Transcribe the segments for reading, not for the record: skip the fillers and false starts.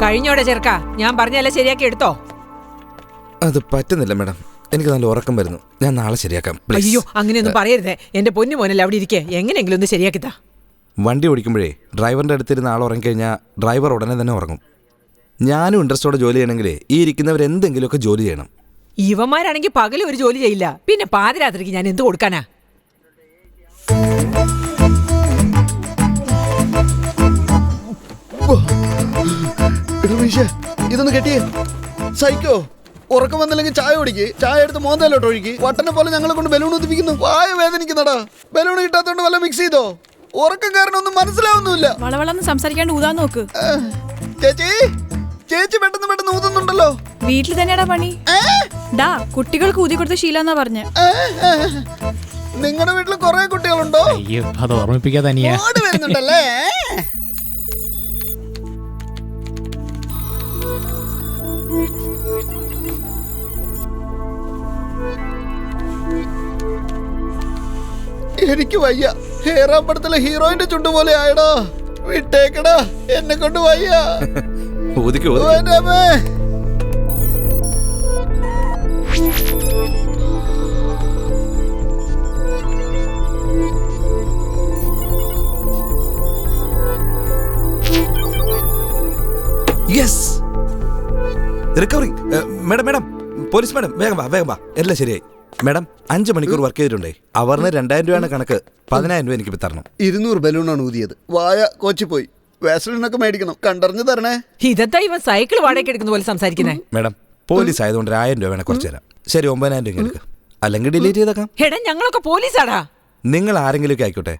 കഴിഞ്ഞോടെ ചെറുക്ക, ഞാൻ പറഞ്ഞല്ലേ ശരിയാക്കി എടുത്തോ. അത് പറ്റുന്നില്ല മാഡം, എനിക്ക് നല്ല ഉറക്കം വരുന്നു. ഞാൻ നാളെ ശരിയാക്കാം. അയ്യോ, അങ്ങനെയൊന്നും പറയരുതേ. എന്റെ പൊന്നു മോനല്ല അവിടെ ഇരിക്കേ, എങ്ങനെയെങ്കിലും ഒന്ന് ശരിയാക്കിത്താ. വണ്ടി ഓടിക്കുമ്പോഴേ ഡ്രൈവറിൻ്റെ അടുത്തിരുന്ന് ആൾ ഉറങ്ങിക്കഴിഞ്ഞാൽ ഡ്രൈവർ ഉടനെ തന്നെ ഉറങ്ങും. ഞാനും ഇൻട്രസ്റ്റോടെ ജോലി ചെയ്യണമെങ്കിലേ ഈ ഇരിക്കുന്നവർ എന്തെങ്കിലുമൊക്കെ ജോലി ചെയ്യണം. ഇവന്മാരാണെങ്കിൽ പകലും ഒരു ജോലി ചെയ്യില്ല, പിന്നെ പാതിരാത്രിക്ക് ഞാൻ എന്ത് കൊടുക്കാനാ? ഇതൊന്ന് കെട്ടിയേ. സൈക്കോ, ഉറക്കം വന്നില്ലെങ്കിൽ ചായ ഒടിക്ക്. ചായ എടുത്ത് മോന്തയിലോട്ട് ഒഴുകി. വട്ടനെ പോലെ ഞങ്ങളെ കൊണ്ട് ബലൂൺ ഉദിപ്പിക്കുന്നു. വായ വേദനിക്കുന്നടാ. ബലൂൺ കിട്ടാത്തോണ്ട് വല്ല മിക്സ് ചെയ്തോ? ഉറക്കം കാരണം ഒന്നും മനസ്സിലാവുന്നില്ല. വളവളന്ന് സംസാരിക്കാണ്ട് ഊതാൻ നോക്ക്. ചേച്ചി, ചേച്ചി പെട്ടെന്ന് ഊതുന്നുണ്ടല്ലോ. വീട്ടിൽ തന്നെയാടാ പണി. ഡാ, കുട്ടികൾക്ക് ഊതി കൊടുത്ത ശീലാന്നാ പറഞ്ഞ. നിങ്ങളുടെ വീട്ടിൽ കൊറേ കുട്ടികളുണ്ടോ? അയ്യോ, അത് ഓർമ്മിപ്പിക്കാതെ വരുന്നുണ്ടല്ലേ? എനിക്ക് വയ്യ. ഹേറാപ്പടത്തിലെ ഹീറോയിന്റെ ചുണ്ടു പോലെ ആയടാ. വിട്ടേക്കടാ, എന്നെ കൊണ്ട് വയ്യ. Recovery. Madam madam, police madam, വേഗം വാ. എല്ലാം ശരിയായി. മേഡം, 5 മണിക്കൂർ വർക്ക് ചെയ്തിട്ടുണ്ടേ. അവറിന് 2000 രൂപയാണ് കണക്ക്. 10000 രൂപ എനിക്ക് തരണം. 200 ബലൂണാണ് ഊതിയത്. വായ കോച്ചിപ്പോയി. വാസലിനൊക്കെ മേടിക്കണം. കണ്ടറിഞ്ഞു തരണേ. ഇതെന്താ ഇവൻ സൈക്കിൾ വാടകയ്ക്ക് എടുക്കുന്ന പോലെ സംസാരിക്കുന്നേ? മേഡം, പോലീസ് ആയതുകൊണ്ട് 1000 രൂപ വേണേ കുറച്ച് തരാം. ശരി, 9000 രൂപ എടുക്കുക. അല്ലെങ്കിൽ ഡിലീറ്റ് ചെയ്തേക്കാം. എടാ, ഞങ്ങളൊക്കെ പോലീസാടാ. നിങ്ങൾ ആരെങ്കിലുമൊക്കെ ആയിക്കോട്ടെ,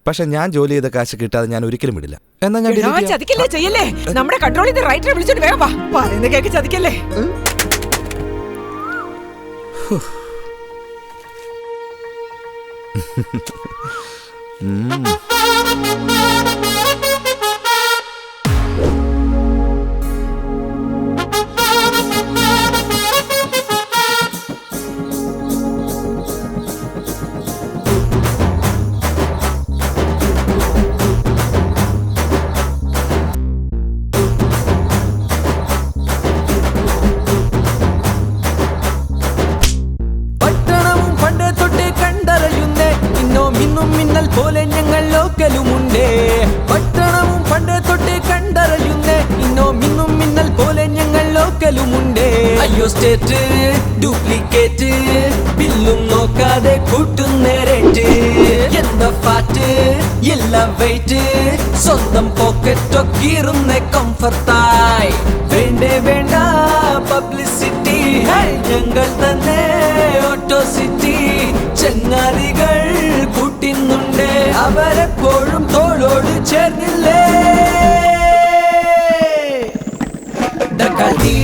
പക്ഷെ ഞാൻ ജോലി ചെയ്ത കാശ് കിട്ടാതെ ഞാൻ ഒരിക്കലും വിടില്ല. എന്നാ ഞാൻ ചതിക്കല്ലേ, ചെയ്യല്ലേ. നമ്മുടെ കൺട്രോൾ ചെയ്ത് റൈറ്ററെ വിളിച്ചോണ്ട് വേഗം വാ. പറയുന്ന കേക്ക് ചതിക്കല്ലേ. പോലെ ഞങ്ങൾ ലോക്കലുമുണ്ടേ. പട്ടണവും പണ്ട് തൊട്ട് കണ്ടറിയുന്നേ. ഇന്നോ മിന്നും മിന്നൽ പോലെ ഞങ്ങൾ ലോക്കലുമുണ്ടേ. അയ്യോ സ്റ്റേറ്റ് ഡ്യൂപ്ലിക്കേറ്റ്, ബില്ലും നോക്കാതെ കൂട്ടുന്ന റേറ്റ്. എന്താ ഫാറ്റ്, എല്ലാം വെയിറ്റ്, സ്വന്തം പോക്കറ്റൊക്കെ ഇരുന്ന കംഫർട്ടായി. വേണ്ട പബ്ലിസിറ്റി, ഞങ്ങൾ തന്നെ ഓട്ടോ സിറ്റി. ചങ്ങാതികൾ കൂട്ടിന്നുണ്ട്, അവരെപ്പോഴും തോളോട് ചേർന്നില്ലേ. ഡക്കൽഡി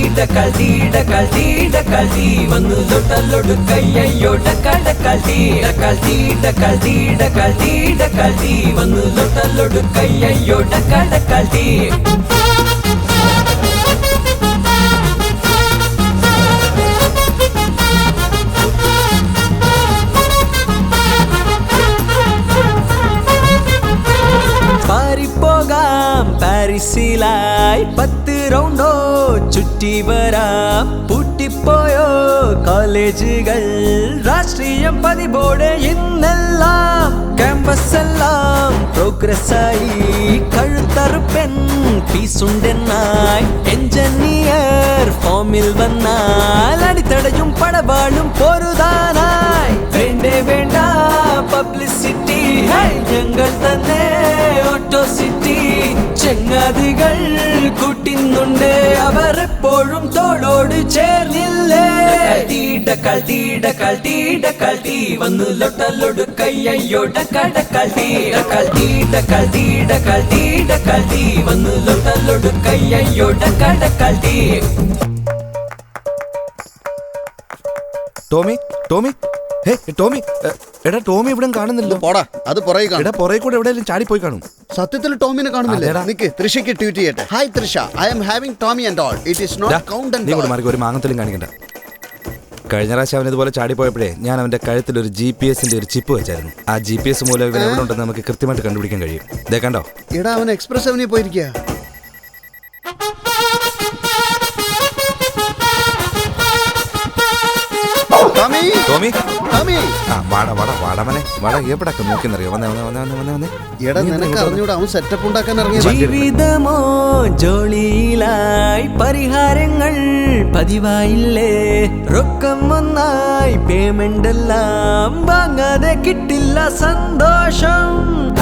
വന്നു തൊട്ടല്ലോട് കയ്യോ. ഡക്കൽഡി വന്നു തൊട്ടല്ലോട് കയ്യോ. ഡക്കൽഡി പാരിപ്പോകാം പാരീസിലായി. 10 റൗണ്ടോ ചുറ്റി വരാം. പൂട്ടിപ്പോയോ കോളേജുകൾ, രാഷ്ട്രീയം പതിപോടെ ഇന്നെല്ലാം. ക്യാമ്പസ് എല്ലാം പ്രോഗ്രസ് ആയി. കഴുത്തറുപ്പൻ പീസുണ്ടെന്നായി. എഞ്ചിനീയർ ഫോമിൽ വന്നാൽ അടിത്തടയും പടവാളും പൊരുതാനായി. വേണ്ട പബ്ലിസിറ്റി, ഞങ്ങൾ തന്നെ ഓട്ടോ സിറ്റി. ചങ്ങാതികൾ കൂട്ടിന്നുണ്ട്, അവരെപ്പോഴും തോളോട് ചേർന്നില്ലേ. ഡക്കൽഡി വന്നു ലൊട്ടല്ലോട് കയ്യോ. ഡക്കൽഡി വന്നു ലൊട്ടല്ലോട് കയ്യോ. ഡക്കൽഡി. ടോമി, ടോമി, എടാ ടോമി ഇവിടെ കാണുന്നില്ല. പോടാ, അത് പുറകെ കാണും. പുറകെ കൂടെ എവിടെയെങ്കിലും ചാടിപ്പോയി കാണും. സത്യത്തിൽ ടോമിനെ കാണുന്നില്ല. നിക്ക്, തൃഷയ്ക്ക് ട്വീറ്റ് ചെയ്യട്ടെ. Hi Trisha, I am having Tommy and all. It is not count and നീ മാർക്ക് ഒരു മാങ്ങത്തിലും കാണിക്കണ്ട. കഴിഞ്ഞ പ്രാവശ്യം അവൻ ഇതുപോലെ ചാടിപ്പോയപ്പോഴേ ഞാൻ അവന്റെ കഴുത്തിൽ ഒരു GPS-ന്റെ ഒരു ചിപ്പ് വെച്ചായിരുന്നു. ആ GPS മൂലം ഇവൻ എവിടെ ഉണ്ടെന്ന് നമുക്ക് കൃത്യമായിട്ട് കണ്ടുപിടിക്കാൻ കഴിയും. ദേ കണ്ടോ? എടാ, അവൻ എക്സ്പ്രസ് അവനെ പോയിരിക്കുക. ടോമി മാമി ആ വാടാ വാടാ വാടാ മനെ വാടാ എവിടൊക്കെ നോക്കിന്നറിയോ വന്നേ വന്നേ വന്നേ വന്നേ വന്നേ എടാ നിനക്ക് അറിഞ്ഞൂടെ അവൻ സെറ്റപ്പ് ഉണ്ടാക്കാൻ ഇറങ്ങിയത് ജീവിതമോ ജോളിയിലായി പരിഹാരങ്ങൾ പതിവായില്ലേ റൊക്കം ഒന്നായി പേയ്മെന്റ് എല്ലാം വാങ്ങാതെ കിട്ടില്ല സന്തോഷം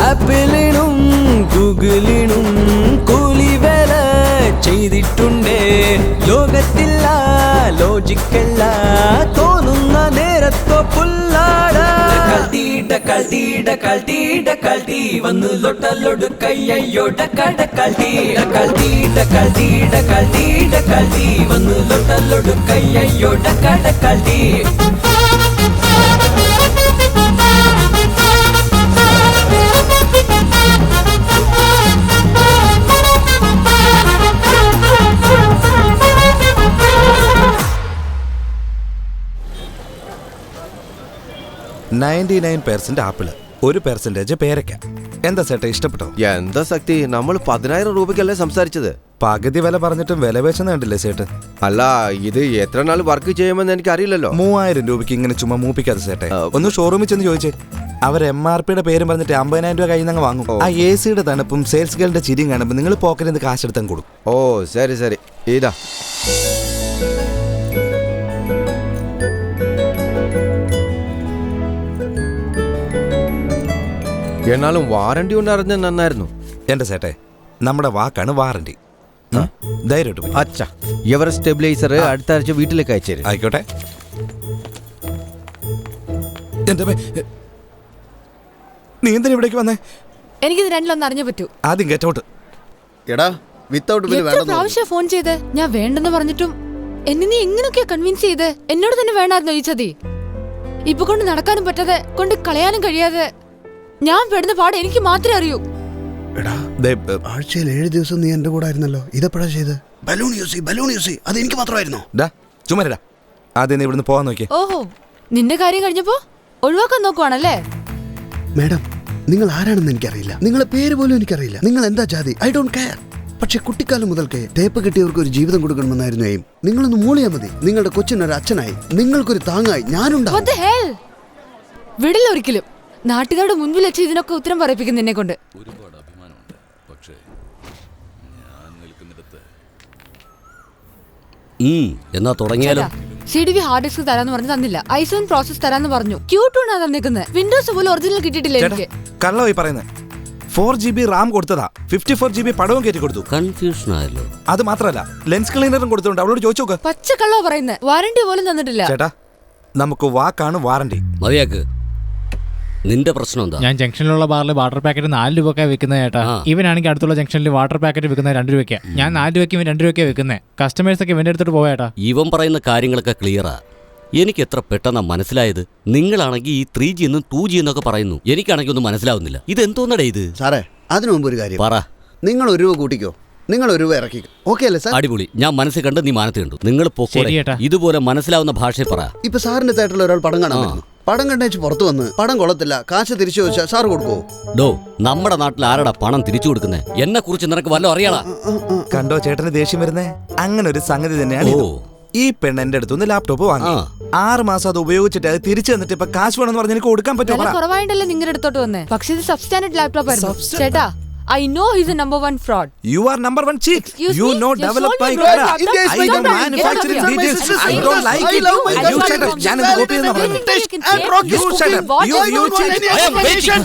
ആപ്പിളിനും ഗൂഗിളിനും കൂലി വേല ചെയ്തിട്ടുണ്ടേ ലോകത്തില്ല ലോജിക്കല്ല തോന്നുന്ന നേരത്തോ പുല്ലാട ഡക്കൽട്ടി വന്നു ലൊട്ടലൊടു കയ്യോ ഡക്കൽട്ടി വന്നു ലൊട്ടലൊടു കയ്യോ ഡക്കൽട്ടി ആപ്പിള് 1% പേരയ്ക്ക. എന്താ ചേട്ടാ ഇഷ്ടപ്പെട്ടോ? എന്താ ശക്തി, നമ്മൾ 10,000 രൂപയ്ക്കല്ലേ സംസാരിച്ചത്? പകുതി വില പറഞ്ഞിട്ടും വില പേശുന്ന കണ്ടില്ലേ ചേട്ട്? അല്ല, ഇത് എത്ര നാൾ വർക്ക് ചെയ്യുമെന്ന് എനിക്ക് അറിയില്ലല്ലോ. 3000 രൂപയ്ക്ക് ഇങ്ങനെ ചുമ്മാ മൂപ്പിക്കാതെ ചേട്ടെ. ഒന്ന് ഷോറൂമിൽ ചെന്ന് ചോദിച്ചേ. അവർ MRPയുടെ പേരും പറഞ്ഞിട്ട് 50,000 രൂപ കയ്യിൽ നിന്ന് വാങ്ങും. ആ AC യുടെ തണുപ്പും സെയിൽസ് ഗേളിന്റെ ചിരിയും കാണുമ്പോൾ നിങ്ങൾ പോക്കറ്റിൽ നിന്ന് കാശെടുത്താൻ കൊടുക്കും. ഓ ശരി ശരി, ഇതാ. എന്നാലും വാറണ്ടി ഉണ്ടായിരുന്ന നന്നായിരുന്നു. എന്റെ ചേട്ടെ, നമ്മുടെ വാക്കാണ് വാറണ്ടി. ധൈര്യമായിട്ട് അച്ഛാ, ഇവരെ സ്റ്റെബിലൈസർ അടുത്ത ആഴ്ച വീട്ടിലേക്ക് അയച്ചേരും. ആയിക്കോട്ടെ. നീ എന്തിനാ ഇവിടേക്ക് വന്നേ? എനിക്കിത് രണ്ടിലൊന്നും അറിഞ്ഞു പറ്റൂ. ആദ്യം ഗെറ്റൗട്ട്. എടാ വിത്തൗട്ട് ബില്ല് എത്ര പ്രാവശ്യം ഫോൺ ചെയ്ത് ഞാൻ വേണ്ടെന്ന് പറഞ്ഞിട്ടും എന്നെ നീ എങ്ങനെയൊക്കെയാ കൺവിൻസ് ചെയ്ത്? എന്നോട് തന്നെ വേണ്ടായിരുന്നു ഈ ചതി. ഇപ്പൊ കൊണ്ട് നടക്കാനും പറ്റാതെ കൊണ്ട് കളയാനും കഴിയാതെ ഞാൻ പെടുന്ന പാട് എനിക്ക് മാത്രമേ അറിയൂ. എടാ, ആഴ്ചയിൽ 7 ദിവസം നീ എന്റെ കൂടെ ആയിരുന്നല്ലോ. ഇതെപ്പോഴാ ചെയ്ത്? ബലൂൺ യൂസ് അത് എനിക്ക് മാത്രമായിരുന്നു. ചുമരടാ, ആദ്യം നീ ഇവിടുന്ന് പോവാൻ നോക്കിയേ. ഓഹോ, നിന്റെ കാര്യം കഴിഞ്ഞപ്പോ ഒഴിവാക്കാൻ നോക്കുവാണല്ലേ? മാഡം, നിങ്ങൾ ആരാണെന്ന് എനിക്കറിയില്ല. നിങ്ങളെ പേര് പോലും എനിക്കറിയില്ല. നിങ്ങൾ എന്താ ജാതി, ഐ ഡോണ്ട് കെയർ. പക്ഷെ കുട്ടിക്കാലം മുതൽക്കേ തേപ്പ് കിട്ടിയവർക്ക് ഒരു ജീവിതം കൊടുക്കണമെന്നായിരുന്നു എയിം. നിങ്ങളൊന്ന് മൂളിയാൽ മതി. നിങ്ങളുടെ കൊച്ചിനൊരു അച്ഛനായി, നിങ്ങൾക്കൊരു താങ്ങായി ഞാനുണ്ടാവും. വിടില്ല ഒരിക്കലും. നാട്ടുകാരുടെ മുൻപിൽ വെച്ച് ഇതിനൊക്കെ ഉത്തരം പറയിപ്പിക്കും നിന്നെ കൊണ്ട്. എന്നാ തുടങ്ങിയാലോ? CDV ഹാർഡ് ഡിസ്ക് തരാന്ന് പറഞ്ഞു തന്നില്ല. i7 പ്രോസസ് തരാന്ന് പറഞ്ഞു. Q2 ആണ് തന്നേക്കുന്നത്. വിൻഡോസ് പോലും ഒറിജിനൽ കിട്ടിയിട്ടില്ല എനിക്ക്. കള്ളമായി പറയുന്നത്. 4GB റാം കൊടുത്തതാ, 54GB പടവും കയറ്റി കൊടുത്തു. കൺഫ്യൂഷൻ ആയല്ലോ. അത് മാത്രമല്ല, ലെൻസ് ക്ലീനറും കൊടുത്തിട്ടുണ്ട്. അവളോട് ചോദിച്ചു നോക്ക്. പച്ച കള്ളോ പറയുന്നത്. വാറണ്ടി പോലും തന്നിട്ടില്ല. ചേട്ടാ, നമുക്ക് വാക്കാണ് വാറണ്ടി. മതിയാക്ക്. നിന്റെ പ്രശ്നം എന്താ? ഞാൻ ജംഗ്ഷനിലുള്ള ബാറിൽ വാട്ടർ പാക്കറ്റ് 4 രൂപയ്ക്കാണ് വിൽക്കുന്നത് ചേട്ടാ. ഇവനാണെങ്കിൽ അടുത്തുള്ള ജംഗ്ഷനിൽ വാട്ടർ പാക്കറ്റ് വിൽക്കുന്നത് 2 രൂപയ്ക്ക്. ഞാൻ 4 രൂപയ്ക്ക് ഇവൻ 2 രൂപയ്ക്ക് വിൽക്കുന്നത്. കസ്റ്റമേഴ്സ് ഒക്കെ ഇവന്റെ അടുത്തോട്ട് പോയേട്ടാ. ഇവൻ പറയുന്ന കാര്യങ്ങളൊക്കെ ക്ലിയറാ. എനിക്ക് എത്ര പെട്ടെന്നാ മനസ്സിലായത്. നിങ്ങളാണെങ്കിൽ ഈ 3G എന്നും 2G എന്നൊക്കെ പറയുന്നു. എനിക്കാണെങ്കിൽ ഒന്നും മനസ്സിലാവുന്നില്ല. ഇത് എന്തോന്നടേ ഇത്? സാറേ, അതിനു മുമ്പ് ഒരു കാര്യം പറ. നിങ്ങൾ 1 രൂപ കൂട്ടിക്കോ, നിങ്ങൾ 1 രൂപ ഇറക്കിക്കോ. ഓക്കെ അല്ലേ സാർ? അടിപൊളി. ഞാൻ മനസ്സിൽ കണ്ട് നീ മാനത്ത് കണ്ടു. നിങ്ങൾ ശരി ചേട്ടാ. ഇതുപോലെ മനസ്സിലാവുന്ന ഭാഷയിൽ പറ. ഇപ്പൊ സാറിന്റെ തിയേറ്ററിൽ ഒരാൾ പടം കാണാൻ വരുന്നു. പടം കണ്ടേച്ച് പുറത്തു വന്ന് പടം കൊള്ളത്തില്ല, കാശ് തിരിച്ചു ചോദിച്ചാൽ സാർ കൊടുക്കുവോ? ഡോ, നമ്മുടെ നാട്ടിൽ ആരടാ പണം തിരിച്ചു കൊടുക്കുന്നത്? എന്നെ കുറിച്ച് നിനക്ക് വല്ലതും അറിയാളാ? കണ്ടോ ചേട്ടന് ദേഷ്യം വരുന്നേ? അങ്ങനെ ഒരു സംഗതി തന്നെയാണ് ഇത്. ഈ പെണ്ണ് എന്റെ അടുത്തുനിന്ന് ലാപ്ടോപ്പ് വാങ്ങി 6 മാസം അത് ഉപയോഗിച്ചിട്ട് അത് തിരിച്ചു തന്നിട്ട് ഇപ്പൊ കാശ് വേണമെന്ന് പറഞ്ഞ് എനിക്ക് കൊടുക്കാൻ പറ്റുമോ? കുറവായിട്ടല്ലേ നിങ്ങളുടെ അടുത്തോട്ട് വന്നേ. പക്ഷെ ഇത് സബ്സ്റ്റാൻഡേർഡ് ലാപ്ടോപ്പ് ആയിരുന്നു ചേട്ടാ. I know he's a number 1 fraud. You are number 1 cheat. Excuse You me? know You develop sold by me broken Kara. laptop. I Don't don't get manufacturing out of here. details. I I don't love like my it. laptop. You shut up. ഞാൻ ഇത് copy ചെയ്യുന്ന പറഞ്ഞു. You shut up. You cheat.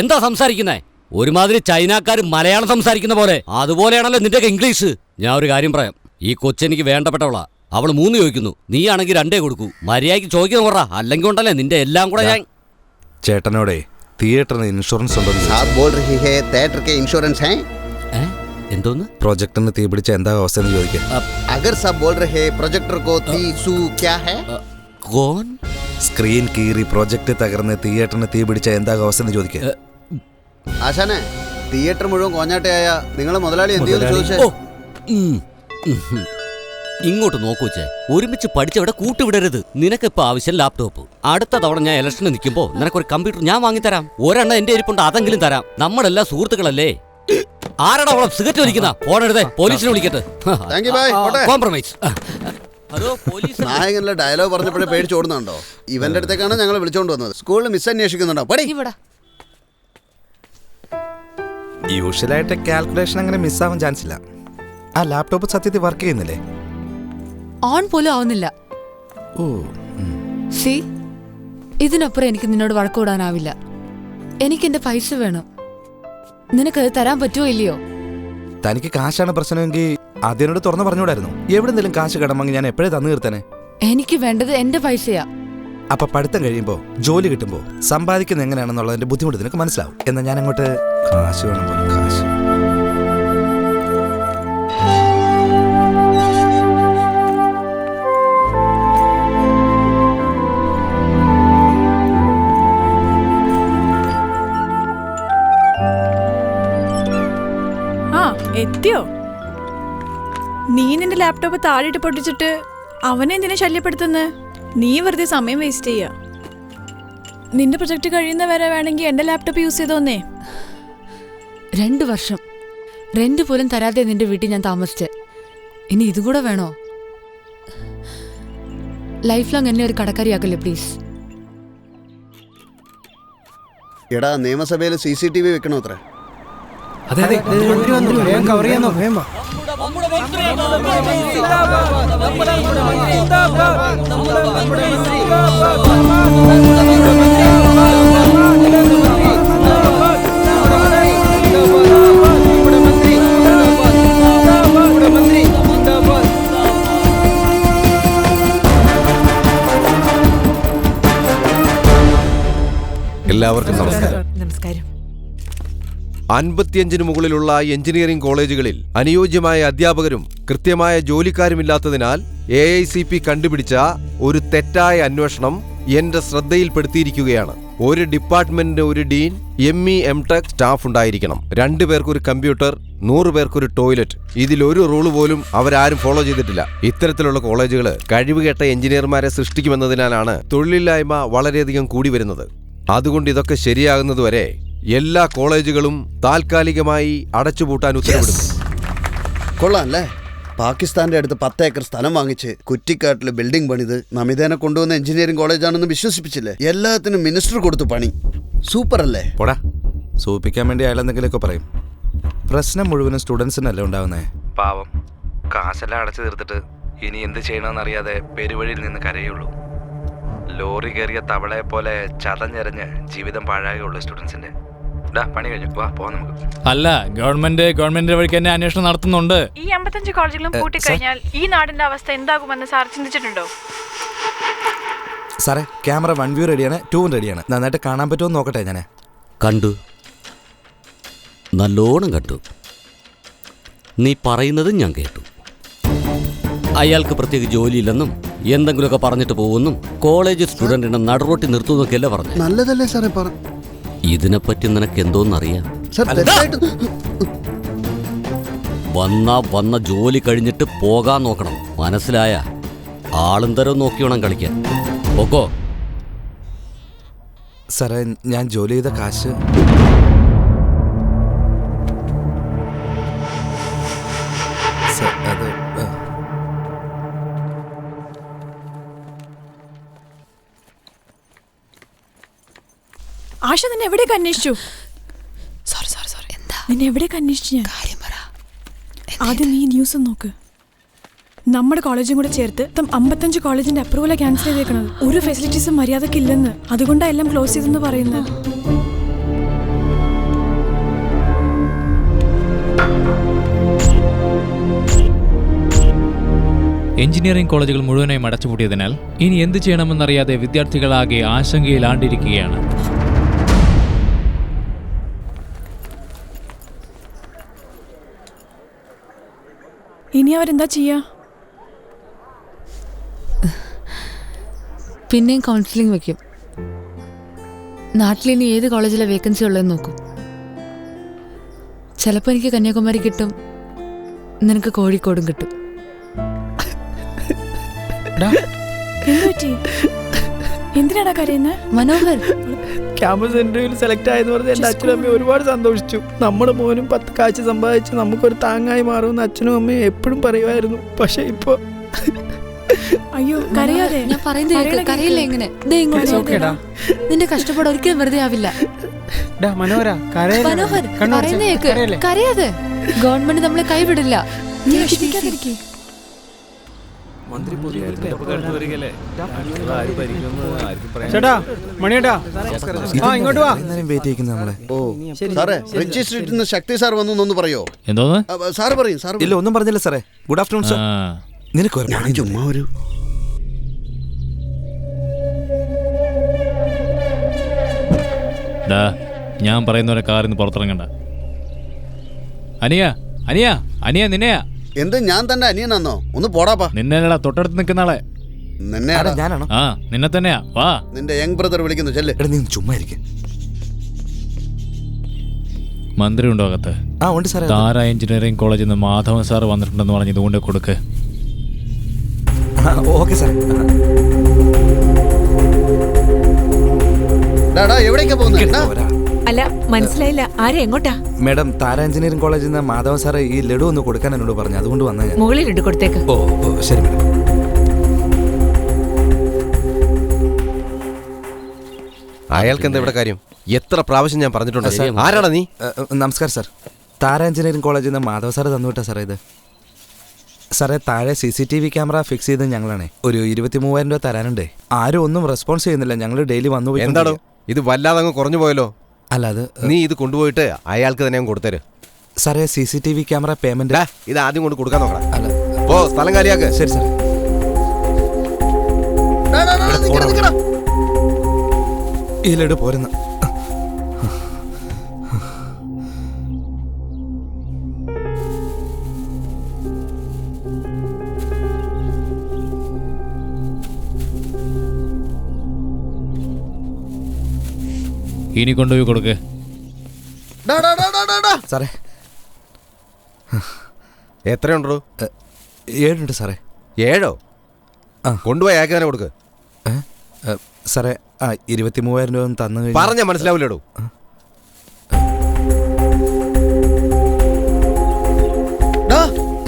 എന്താ സംസാരിക്കുന്നേ? ഒരുമാതിരി ചൈനക്കാർ മലയാളം സംസാരിക്കുന്ന പോലെ. അതുപോലെയാണല്ലോ നിന്റെ English. ഞാൻ ഒരു കാര്യം പറയാം. ഈ കൊച്ചെനിക്ക് വേണ്ടപ്പെട്ടവളാ. അവൾ 3 ചോദിക്കുന്നു, നീ ആണെങ്കിൽ 2 കൊടുക്കൂ. മര്യാദയ്ക്ക് ചോദിക്കുന്ന പറ, അല്ലെങ്കിൽ ഉണ്ടല്ലേ നിന്റെ എല്ലാം കൂടെ ഞാൻ. ചേട്ടനോടെ തിയേറ്ററിന് ഇൻഷുറൻസ് ഉണ്ടോ? ഇൻഷുറൻസ് എന്തോന്ന്? പ്രൊജക്ടറിന് തീ പിടിച്ച എന്താ അവസ്ഥ എന്ന് ചോദിക്കാം. സ്ക്രീൻ കീറി പ്രൊജക്ട് തകർന്ന് തിയേറ്ററിന് തീ പിടിച്ച എന്താ അവസ്ഥ എന്ന് ചോദിക്കാം. ആശാനെ, തിയേറ്റർ മുഴുവൻ കോഞ്ഞാട്ടയായ നിങ്ങളെ മുതലാളി എന്ത് ചെയ്യുന്നു ചോദിച്ചേ? ഇങ്ങോട്ട് നോക്കൂച്ചേ, ഒരുമിച്ച് പഠിച്ചവിടെ കൂട്ടുവിടരുത്. നിനക്കിപ്പോ ആവശ്യം ലാപ്ടോപ്പ്. അടുത്ത തവണ ഞാൻ ഇലക്ഷന് നിൽക്കുമ്പോ നിനക്കൊരു കമ്പ്യൂട്ടർ ഞാൻ വാങ്ങിത്തരാം. ഒരെണ്ണം എന്റെ ഇരിപ്പുണ്ട്, അതെങ്കിലും തരാം. നമ്മളെല്ലാം സുഹൃത്തുക്കളല്ലേ. ആരാടാ അവളെ സിഗരറ്റ് വലിക്കുന്ന? ഫോൺ എടുത്തേ, പോലീസിനെ വിളിക്കട്ടെ. Thank you, bye. Compromise. Hello police നായകനിലെ ഡയലോഗ് പറഞ്ഞപ്പോഴേ പേടിച്ച് ഓടുന്നുണ്ടോ? ഇവന്റെ അടുത്തേക്കാണ് ഞങ്ങൾ വിളിച്ചോണ്ട് വന്നത്. സ്കൂളിൽ മിസ് അന്വേഷിക്കുന്നുണ്ടോ? പടി. ഇവിടെ യൂഷ്വലായിട്ട് കാൽക്കുലേഷൻ അങ്ങനെ മിസ്സാവാൻ ചാൻസ് ഇല്ല. ആ ലാപ്ടോപ്പ് സത്യത്തിൽ വർക്ക് ചെയ്യുന്നില്ലേ? ഓൺ പോലും ആവുന്നില്ല. ഓ സി, ഇതിനപ്പുറം എനിക്ക് നിന്നോട് വഴക്കൂടാനാവില്ല. എനിക്ക് എന്റെ പൈസ വേണം. നിനക്കത് തരാൻ പറ്റുമോ ഇല്ലയോ? തനിക്ക് കാശാണ് പ്രശ്നമെങ്കിൽ അതിനോട് തുറന്നു പറഞ്ഞുകൂടായിരുന്നു. എവിടെന്തെങ്കിലും കാശ് കടമെങ്കിൽ ഞാൻ എപ്പോഴേ തന്നു തീർത്തേനെ. എനിക്ക് വേണ്ടത് എന്റെ പൈസയാ. അപ്പൊ പഠിത്തം കഴിയുമ്പോ ജോലി കിട്ടുമ്പോ സമ്പാദിക്കുന്നത് എങ്ങനെയാണെന്നുള്ളതിന്റെ ബുദ്ധിമുട്ട് നിനക്ക് മനസ്സിലാവും. എന്നാൽ ഞാൻ അങ്ങോട്ട് കാശ് വേണം പോലെ കാശ്. ആ എത്തിയോ? നീ നിന്റെ ലാപ്ടോപ്പ് താഴെയിട്ട് പൊട്ടിച്ചിട്ട് അവനെ എന്തിനാ ശല്യപ്പെടുത്തുന്നത്? നീ വെറുതെ സമയം വേസ്റ്റ് ചെയ്യാ. നിന്റെ പ്രൊജക്ട് കഴിയുന്ന വരെ വേണമെങ്കിൽ എന്റെ ലാപ്ടോപ്പ് യൂസ് ചെയ്തോന്നേ. 2 വർഷം റെന്റ് പോലും തരാതെ നിന്റെ വീട്ടിൽ ഞാൻ താമസിച്ചേ. ഇനി ഇതും കൂടെ വേണോ? ലൈഫ് ലോങ് എന്നെ ഒരു കടക്കാരിയാക്കല്ലേ പ്ലീസ്. എടാ, നിയമസഭയിൽ CCTV വെക്കണോ അത്ര? അതെ അതെ, വേഗം കവർ ചെയ്യാൻ നോക്ക്. വേഗം വാ. എല്ലാവർക്കും നമസ്കാരം. നമസ്കാരം. 55 മുകളിലുള്ള എഞ്ചിനീയറിംഗ് കോളേജുകളിൽ അനുയോജ്യമായ അധ്യാപകരും കൃത്യമായ ജോലിക്കാരുമില്ലാത്തതിനാൽ AICP കണ്ടുപിടിച്ച ഒരു തെറ്റായ അന്വേഷണം എന്റെ ശ്രദ്ധയിൽപ്പെടുത്തിയിരിക്കുകയാണ്. ഒരു ഡിപ്പാർട്ട്മെന്റിന് ഒരു ഡീൻ, ME MTech സ്റ്റാഫ് ഉണ്ടായിരിക്കണം. 2 പേർക്കൊരു കമ്പ്യൂട്ടർ, 100 പേർക്കൊരു ടോയ്ലറ്റ്. ഇതിലൊരു റൂള് പോലും അവരാരും ഫോളോ ചെയ്തിട്ടില്ല. ഇത്തരത്തിലുള്ള കോളേജുകൾ കഴിവുകെട്ട എഞ്ചിനീയർമാരെ സൃഷ്ടിക്കുമെന്നതിനാലാണ് തൊഴിലില്ലായ്മ വളരെയധികം കൂടി വരുന്നത്. അതുകൊണ്ട് ഇതൊക്കെ ശരിയാകുന്നതുവരെ എല്ലാ കോളേജുകളും താൽക്കാലികമായി അടച്ചുപൂട്ടാൻ ഉത്തരവിടുന്നു. കൊള്ളാം അല്ലേ? പാകിസ്ഥാന്റെ അടുത്ത് 10 ഏക്കർ സ്ഥലം വാങ്ങിച്ച് കുറ്റിക്കാട്ടിൽ ബിൽഡിംഗ് പണിത് നമിതേനെ കൊണ്ടുവന്ന എഞ്ചിനീയറിംഗ് കോളേജാണെന്ന് വിശ്വസിപ്പിച്ചില്ലേ? എല്ലാത്തിനും മിനിസ്റ്റർ കൊടുത്തു പണി. സൂപ്പർ അല്ലേ? പോടാ, സൂപ്പിക്കാൻ വേണ്ടി അയാൾ എന്തെങ്കിലുമൊക്കെ പറയും. പ്രശ്നം മുഴുവനും സ്റ്റുഡൻസിനല്ലേ ഉണ്ടാവുന്നേ. പാവം, കാശെല്ലാം അടച്ചു തീർത്തിട്ട് ഇനി എന്ത് ചെയ്യണമെന്നറിയാതെ പെരുവഴിയിൽ നിന്ന് കരയുള്ളൂ. ലോറി കയറിയ തവളയെ പോലെ ചതഞ്ഞെറിഞ്ഞ് ജീവിതം പാഴാകുള്ളൂ സ്റ്റുഡൻസിന്റെ. പണി കഴിഞ്ഞു, വാ പോവാം നമുക്ക്. അല്ല, ഗവൺമെന്റ് വഴിക്ക് തന്നെ അന്വേഷണം നടത്തുന്നുണ്ട്. ഈ 55 കോളേജുകളും പൂട്ടിക്കഴിഞ്ഞാൽ ഈ നാടിന്റെ അവസ്ഥ എന്താകുമെന്ന് സാർ ചിന്തിച്ചിട്ടുണ്ടോ? സാറേ, ക്യാമറ 1 വ്യൂ റെഡിയാണ്, 2 റെഡിയാണ്. നന്നായിട്ട് കാണാൻ പറ്റുമോ നോക്കട്ടെ. ഞാൻ കണ്ടു, നല്ലോണം കണ്ടു. നീ പറയുന്നതും ഞാൻ കേട്ടു. അയാൾക്ക് പ്രത്യേക ജോലിയില്ലെന്നും എന്തെങ്കിലുമൊക്കെ പറഞ്ഞിട്ട് പോകുമെന്നും കോളേജ് സ്റ്റുഡന്റിനെ നടുറോട്ടി നിർത്തുന്നൊക്കെയല്ലേ പറഞ്ഞു. നല്ലതല്ലേ സാറേ? ഇതിനെപ്പറ്റി നിനക്ക് എന്തോന്നറിയാം? വന്ന ജോലി കഴിഞ്ഞിട്ട് പോകാൻ നോക്കണം, മനസ്സിലായ? ആളും തരം നോക്കി വേണം കളിക്കാൻ. പോക്കോ. സാറേ, ഞാൻ ജോലി ചെയ്ത കാശ് അത് ആശ നിന്നെ എവിടെയൊക്കെ അന്വേഷിച്ചു? നിന്നെ എവിടെയൊക്കെ അന്വേഷിച്ചു ഞാൻ? ആദ്യം നീ ന്യൂസ് നോക്ക്. നമ്മുടെ കോളേജും കൂടെ ചേർത്ത് 55 കോളേജിന്റെ അപ്രൂവല ക്യാൻസൽ ചെയ്തേക്കണത്. ഒരു ഫെസിലിറ്റീസും മര്യാദക്കില്ലെന്ന്, അതുകൊണ്ടാണ് എല്ലാം ക്ലോസ് ചെയ്തെന്ന് പറയുന്നത്. എഞ്ചിനീയറിംഗ് കോളേജുകൾ മുഴുവനായും അടച്ചുപൂട്ടിയതിനാൽ ഇനി എന്ത് ചെയ്യണമെന്നറിയാതെ വിദ്യാർത്ഥികളാകെ ആശങ്കയിലാണ്ടിരിക്കുകയാണ്. ഇനി അവരെന്താ ചെയ്യാ? പിന്നെയും കൗൺസിലിംഗ് വെക്കും. നാട്ടിൽ ഇനി ഏത് കോളേജിലെ വേക്കൻസി ഉള്ളതെന്ന് നോക്കും. ചിലപ്പോൾ എനിക്ക് കന്യാകുമാരി കിട്ടും, നിനക്ക് കോഴിക്കോടും കിട്ടും. എന്തിനാടാ കരയുന്നത്? മനോഹർ, ക്യാമ്പസ് ഇന്റർവ്യൂവിൽ സെലക്ട് ആയെന്ന് പറഞ്ഞ് എൻ്റെ അച്ഛനും അമ്മയും ഒരുപാട് സന്തോഷിച്ചു. നമ്മുടെ മോനും 10 കാശ് സമ്പാദിച്ച് നമുക്കൊരു താങ്ങായി മാറുമെന്ന് അച്ഛനും അമ്മയും എപ്പോഴും പറയുമായിരുന്നു. പക്ഷെ ഇപ്പോൾ അയ്യോ കരയാതെ. ഞാൻ പറയുന്നത് കേൾക്ക്. കരയില്ല ഇങ്ങനെ. ദേ ഇങ്ങോട്ട് നോക്ക്. നിന്റെ കഷ്ടപ്പാട് ഒരിക്കലും വെറുതെ ആവില്ല. മനോഹര മനോഹർ പറയുന്ന കേൾക്ക്. കരയാതെ. ഗവൺമെന്റ് നമ്മളെ കൈവിടില്ല. നീ വിഷമിക്കാതിരിക്കേ. ചേട്ടാ മണിയേട്ടാ ഇങ്ങോട്ട് വാ. വെയിറ്റ് ചെയ്യുന്നത് നമ്മളെ. ഓ സാറേ, റിച്ചി സ്ട്രീറ്റിൽ നിന്ന് ശക്തി സാർ വന്നു എന്നൊന്ന് പറയോ? എന്തോന്ന്? സാറ് പറയും. സാർ ഇല്ല, ഒന്നും പറഞ്ഞില്ല സാറേ. Good afternoon sir. നിനക്ക് ഞാൻ ചുമ്മാ ഒരു ഞാൻ പറയുന്നവരെ കാറിൽ നിന്ന് പുറത്തിറങ്ങണ്ട. അനിയ അനിയ അനിയ നിന്നെയാ. എന്ത് ഞാൻ തന്നെ അനിയനാന്നോ? ഒന്ന് പോടാപ്പാ. നിന്നെയല്ലടാ, തൊട്ടടുത്ത് നിൽക്കുന്ന ആളെ. നിന്നെ ഞാനാണോ? ആ നിന്നെ തന്നെയാ. വാ. നിന്റെ യങ് ബ്രദർ വിളിക്കുന്നു. ചെല്ല്. എടാ, നീ ചുമ്മാ ഇരിക്കും. മന്ത്രി ഉണ്ടോ അകത്ത്? ആ ഉണ്ട് സാറേ. താര എഞ്ചിനീയറിംഗ് കോളേജിൽ നിന്ന് മാധവൻ സാർ വന്നിട്ടുണ്ടെന്ന് പറഞ്ഞ് ഇതുകൊണ്ട് കൊടുക്ക്. Okay sir. എവിടേക്കാ പോകുന്നത്? അല്ല മനസ്സിലായില്ല, ആരെ എങ്ങോട്ടാ? മേഡം, താര എഞ്ചിനീയറിംഗ് കോളേജിൽ നിന്ന് മാധവൻ സാറ് ഈ ലഡു ഒന്ന് കൊടുക്കാൻ എന്നോട് പറഞ്ഞു. അതുകൊണ്ട് വന്നാ ഞാൻ. മുകളിൽ ഇട്ട് കൊടുത്തേക്ക്. ഓ ശരി മേഡം. അയാൾക്ക് എന്താ ഇവിടെ കാര്യം? എത്ര പ്രാവശ്യം ഞാൻ പറഞ്ഞിട്ടുണ്ട്. ആരാടാ നീ? നമസ്കാരം സാർ. താര എഞ്ചിനീയറിംഗ് കോളേജിൽ നിന്ന് മാധവ് സാറ് തന്നുവിട്ടാ സാറേ ഇത്. സാറേ, താഴെ CCTV ക്യാമറ ഫിക്സ് ചെയ്ത് ഞങ്ങളാണേ. ഒരു 23,000 രൂപ തരാനുണ്ടേ. ആരും ഒന്നും റെസ്പോൺസ് ചെയ്യുന്നില്ല. ഞങ്ങൾ ഡെയിലി വന്നു പോയി. എന്താടോ ഇത് വല്ലാതെ അങ്ങ് കുറഞ്ഞു പോയല്ലോ. അല്ല, അത് നീ ഇത് കൊണ്ടുപോയിട്ട് അയാൾക്ക് തന്നെ കൊടുത്തരും. സാറേ, CCTV ക്യാമറ പേയ്മെന്റ് ഇത് ആദ്യം കൊണ്ട് കൊടുക്കാൻ നോക്കണം. അല്ല, ഓ സ്ഥലം കാലിയാക്ക്. ശരി സാർ. ഈ ലഡു പോരുന്ന. ഇനി കൊണ്ടുപോയി കൊടുക്ക്. സാറേ, എത്രയുണ്ടോ? 7 ഉണ്ട് സാറേ. 7? ആ. കൊണ്ടുപോയി അയാൾക്ക് തന്നെ കൊടുക്ക്. സാറേ, 23,000 രൂപ തന്നു കഴിഞ്ഞാൽ പറഞ്ഞ മനസ്സിലാവില്ലടോ.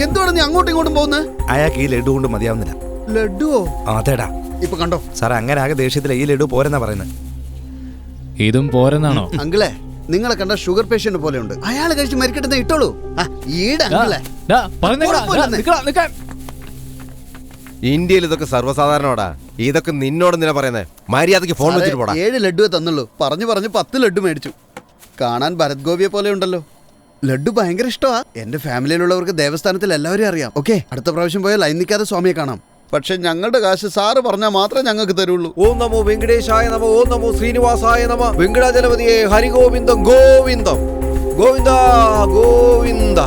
എന്തുവാണ് നീ അങ്ങോട്ടും ഇങ്ങോട്ടും പോകുന്നത്? അയാൾക്ക് ഈ ലഡു കൊണ്ട് മതിയാവുന്നില്ല. ലഡുവോ? അതേടാ. ഇപ്പൊ കണ്ടോ സാറേ, അങ്ങനെ ആകെ ദേഷ്യത്തില. ഈ ലഡു പോരെന്നാ പറയുന്നത്. ഇതും പോരെന്നാണോ? അങ്കിളെ, നിങ്ങളെ കണ്ട ഷുഗർ പേഷ്യന്റ് പോലെ ഉണ്ട്. അയാൾ കഴിച്ച് മരിക്കട്ടെ ഇട്ടോളൂ. ഈടല്ലേ ഇന്ത്യയിൽ ഇതൊക്കെ സർവ്വസാധാരണോടാ. ഇതൊക്കെ നിന്നോട് നിന്നെ പറയുന്നത്. മര്യാദക്ക് ഫോൺ വെച്ചിട്ട് പോടാ. 7 ലഡുവേ തന്നുള്ളൂ. പറഞ്ഞു 10 ലഡു മേടിച്ചു. കാണാൻ ഭരത് ഗോപിയെ പോലെ ഉണ്ടല്ലോ. ലഡു ഭയങ്കര ഇഷ്ടമാ. എന്റെ ഫാമിലിയിലുള്ളവർക്ക് ദേവസ്ഥാനത്തിൽ എല്ലാവരെയും അറിയാം. ഓക്കെ, അടുത്ത പ്രാവശ്യം പോയാൽ ലൈൻ നിൽക്കാതെ സ്വാമിയെ കാണാം. പക്ഷെ ഞങ്ങളുടെ കാശ് സാറ് പറഞ്ഞാൽ മാത്രമേ ഞങ്ങൾക്ക് തരുള്ളൂ. ഓം നമോ വെങ്കടേശായ നമ. ഓം നമോ ശ്രീനിവാസായ നമ. വെങ്കടാചലപതിയെ ഹരിഗോവിന്ദം ഗോവിന്ദം ഗോവിന്ദ ഗോവിന്ദ.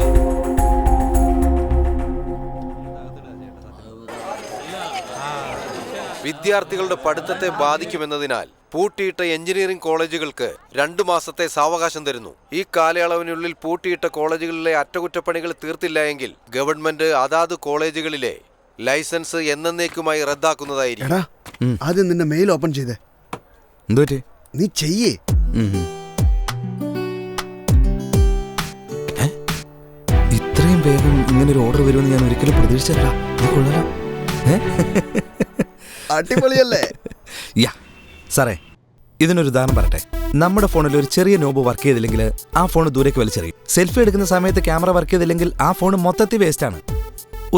വിദ്യാർത്ഥികളുടെ പഠിത്തത്തെ ബാധിക്കുമെന്നതിനാൽ പൂട്ടിയിട്ട എഞ്ചിനീയറിംഗ് കോളേജുകൾക്ക് 2 മാസത്തെ സാവകാശം തരുന്നു. ഈ കാലയളവിനുള്ളിൽ പൂട്ടിയിട്ട കോളേജുകളിലെ അറ്റകുറ്റപ്പണികൾ തീർത്തില്ല എങ്കിൽ ഗവൺമെന്റ് അതാത് കോളേജുകളിലെ ലൈസൻസ് എന്നേക്കുമായി റദ്ദാക്കുന്നതായിരിക്കും. ആദ്യം നിന്റെ മെയിൽ ഓപ്പൺ ചെയ്തേ. എന്തുപറ്റി? നീ ചെയ്യേ. ഇത്രയും വേഗം ഇങ്ങനൊരു ഓർഡർ വരുമെന്ന് ഞാൻ ഒരിക്കലും പ്രതീക്ഷിച്ചല്ല. അടിപൊളിയല്ലേ? യാ സാറേ, ഇതിനൊരു ഉദാഹരണം പറയട്ടെ. നമ്മുടെ ഫോണിൽ ഒരു ചെറിയ നോബ് വർക്ക് ചെയ്തില്ലെങ്കിൽ ആ ഫോൺ ദൂരേക്ക് വലിച്ചെറിയും. സെൽഫി എടുക്കുന്ന സമയത്ത് ക്യാമറ വർക്ക് ചെയ്തില്ലെങ്കിൽ ആ ഫോൺ മൊത്തത്തിൽ വേസ്റ്റ് ആണ്.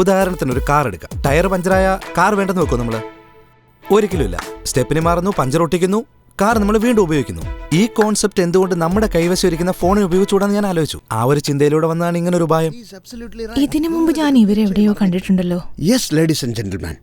ഉദാഹരണത്തിന് ഒരു കാർ എടുക്കാം. ടയർ പഞ്ചറായ കാർ വേണ്ടെന്ന് വെക്കും നമ്മൾ? ഒരിക്കലും ഇല്ല. സ്റ്റെപ്പിന് മാറുന്നു, പഞ്ചർ ഒട്ടിക്കുന്നു, കാർ നമ്മൾ വീണ്ടും ഉപയോഗിക്കുന്നു. ഈ കോൺസെപ്റ്റ് എന്തുകൊണ്ട് നമ്മുടെ കൈവശം ഇരിക്കുന്ന ഫോണിൽ ഉപയോഗിച്ചുകൂടാന്ന് ഞാൻ ആലോചിച്ചു. ആ ഒരു ചിന്തയിലൂടെ വന്നതാണ് ഇങ്ങനെ ഒരു ഉപായം. ഇതിനു മുമ്പ് ഞാൻ ഇവരെവിടെയോ കണ്ടിട്ടുണ്ടല്ലോ. യെസ് ലേഡീസ് ആൻഡ് ജെന്റിൽമാൻ,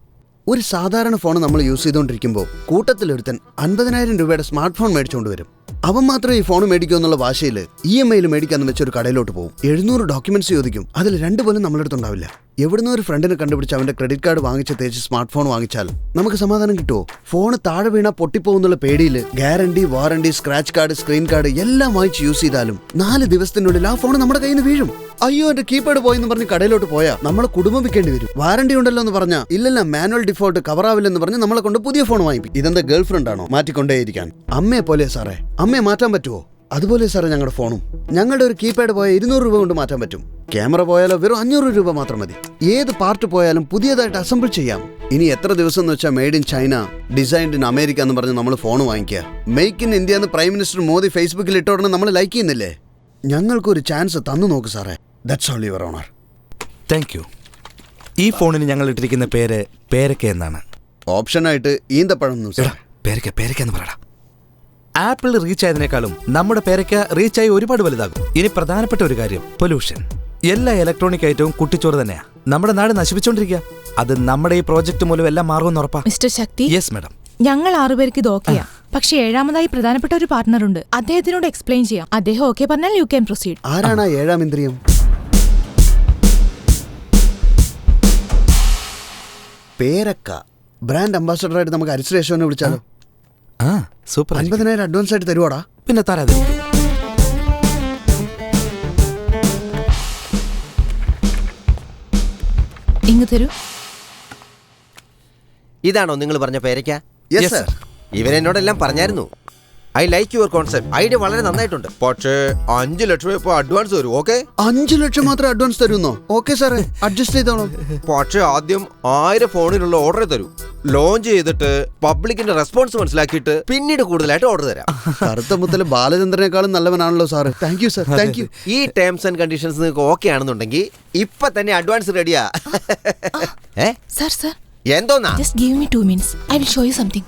ഒരു സാധാരണ ഫോൺ നമ്മൾ യൂസ് ചെയ്തുകൊണ്ടിരിക്കുമ്പോൾ കൂട്ടത്തിലൊരുത്തൻ 50,000 രൂപയുടെ സ്മാർട്ട് ഫോൺ മേടിച്ചുകൊണ്ട് വരും. അവൻ മാത്രമേ ഈ ഫോൺ മേടിക്കൂ എന്നുള്ള വാശയിൽ EMI മേടിക്കാന്ന് വെച്ചൊരു കടയിലോട്ട് പോകും. 700 ഡോക്യുമെന്റ്സ് ചോദിക്കും. അതിൽ 2 പോലും നമ്മളെടുത്തുണ്ടാവില്ല. എവിടുന്ന് ഒരു ഫ്രണ്ടിനെ കണ്ടുപിടിച്ച് അവന്റെ ക്രെഡിറ്റ് കാർഡ് വാങ്ങിച്ച് തേച്ച് സ്മാർട്ട് ഫോൺ വാങ്ങിച്ചാൽ നമുക്ക് സമാധാനം കിട്ടുമോ? ഫോൺ താഴെ വീണാ പൊട്ടിപ്പോകുന്നുള്ള പേടിയിൽ guarantee, warranty, scratch card, screen card എല്ലാം വാങ്ങിച്ച് യൂസ് ചെയ്താലും 4 ദിവസത്തിനുള്ളിൽ ആ ഫോൺ നമ്മുടെ കയ്യിൽ നിന്ന് വീഴും. അയ്യോ എന്റെ കീപാഡ് പോയെന്ന് പറഞ്ഞ് കടയിലോട്ട് പോയാൽ നമ്മളെ കുടുംബം വിൽക്കേണ്ടി വരും. വാറണ്ടി ഉണ്ടല്ലോ എന്ന് പറഞ്ഞാൽ ഇല്ലല്ല, മാനുവൽ ഡിഫോൾട്ട് കവർ ആവില്ലെന്ന് പറഞ്ഞ് നമ്മളെ കൊണ്ട് പുതിയ ഫോൺ വാങ്ങിക്കും. ഇതെന്താ ഗേൾ ഫ്രണ്ട് ആണോ മാറ്റിക്കൊണ്ടേയിരിക്കാൻ? അമ്മയെ പോലെ സാറേ, അമ്മയെ മാറ്റാൻ പറ്റുമോ? അതുപോലെ സാറേ ഞങ്ങളുടെ ഫോണും. ഞങ്ങളുടെ ഒരു കീപാഡ് പോയാൽ 200 രൂപ കൊണ്ട് മാറ്റാൻ പറ്റും. ക്യാമറ പോയാലോ വെറും 500 രൂപ മാത്രം മതി. ഏത് പാർട്ട് പോയാലും പുതിയതായിട്ട് അസംബിൾ ചെയ്യാം. ഇനി എത്ര ദിവസം എന്ന് വെച്ചാൽ made in China, designed in America എന്ന് പറഞ്ഞ് നമ്മൾ ഫോൺ വാങ്ങിക്കുക. മെയ്ക്ക് ഇൻ ഇന്ത്യ എന്ന് പ്രൈം മിനിസ്റ്റർ മോദി ഫേസ്ബുക്കിൽ ഇട്ടോടനെ നമ്മൾ ലൈക്ക് ചെയ്യുന്നില്ലേ? ഞങ്ങൾക്കൊരു ചാൻസ് തന്നു നോക്ക് സാറേ. That's all your honour. Thank you. ഈ ഫോണിന് ഞങ്ങൾ ഇട്ടിരിക്കുന്ന പേര് പേരക്ക എന്നാണ്. ഓപ്ഷനായിട്ട് ഈന്തപ്പഴം പേരക്ക പേരക്ക എന്ന് പറയടാ. ആപ്പിൾ റീച്ച് ആയതിനേക്കാളും നമ്മുടെ പേരക്ക റീച്ചായി ഒരുപാട് വലുതാകും. ഇനി പ്രധാനപ്പെട്ട ഒരു കാര്യം, പൊല്യൂഷൻ. എല്ലാ ഇലക്ട്രോണിക് ഐറ്റവും കുട്ടിച്ചോറ് തന്നെയാ. നമ്മുടെ നാട് നശിപ്പിച്ചോണ്ടിരിക്കുക. അത് നമ്മുടെ ഈ പ്രോജക്ട് മൂലം എല്ലാം മാറുമെന്ന് ഉറപ്പാ. മിസ്റ്റർ ശക്തി, യെസ് മാഡം. ഞങ്ങൾ 6 പേർക്ക് ഇത് ഓക്കെയാ. പക്ഷെ 7ാമതായി പ്രധാനപ്പെട്ട ഒരു പാർട്ണർ ഉണ്ട്. അദ്ദേഹത്തിനോട് എക്സ്പ്ലെയിൻ ചെയ്യാം. അദ്ദേഹം ഓക്കെ പറഞ്ഞാൽ യു ക്യാൻ പ്രൊസീഡ്. ആരാണ് 7ാം ഇന്ദ്രിയം? പേരക്ക ബ്രാൻഡ് അംബാസഡറായിട്ട് നമുക്ക് അരിശ്രേഷനെ വിളിച്ചാലോ? സൂപ്പർ. 50,000 അഡ്വാൻസ് ആയിട്ട് തരുവാടാ. പിന്നെ തരാതെ. ഇങ്ങ് തരൂ. ഇതാണോ നിങ്ങൾ പറഞ്ഞ പേരയ്ക്ക? Yes sir. ഇവരെന്നോടെല്ലാം പറഞ്ഞായിരുന്നു. I like your concept. Idea വളരെ നന്നായിട്ടുണ്ട്. പക്ഷേ 5 ലക്ഷം ഇപ്പോൾ അഡ്വാൻസ് തരും. ഓക്കെ? 5 ലക്ഷം മാത്രം അഡ്വാൻസ് തരുന്നോ? ഓക്കെ സാറേ, അഡ്ജസ്റ്റ് ചെയ്തോളാം. പക്ഷേ ആദ്യം 1000 ഫോണിനുള്ള ഓർഡർ തരൂ. ലോഞ്ച് ചെയ്തിട്ട് പബ്ലിക്കിന്റെ റെസ്പോൺസ് മനസ്സിലാക്കിയിട്ട് പിന്നീട് കൂടുതലായിട്ട് ഓർഡർ തരാം. കറുത്ത മുത്തല് ബാലചന്ദ്രനേക്കാളും നല്ലവനാണല്ലോ sir. Thank you sir. Thank you. ഈ ടേംസ് ആൻഡ് കണ്ടീഷൻസ് നിങ്ങൾക്ക് ഓക്കെ ആണെന്നുണ്ടെങ്കിൽ ഇപ്പൊ തന്നെ അഡ്വാൻസ് റെഡിയാ. സർ സർ എന്തോന്നാ? Just give me 2 minutes. I will show you something.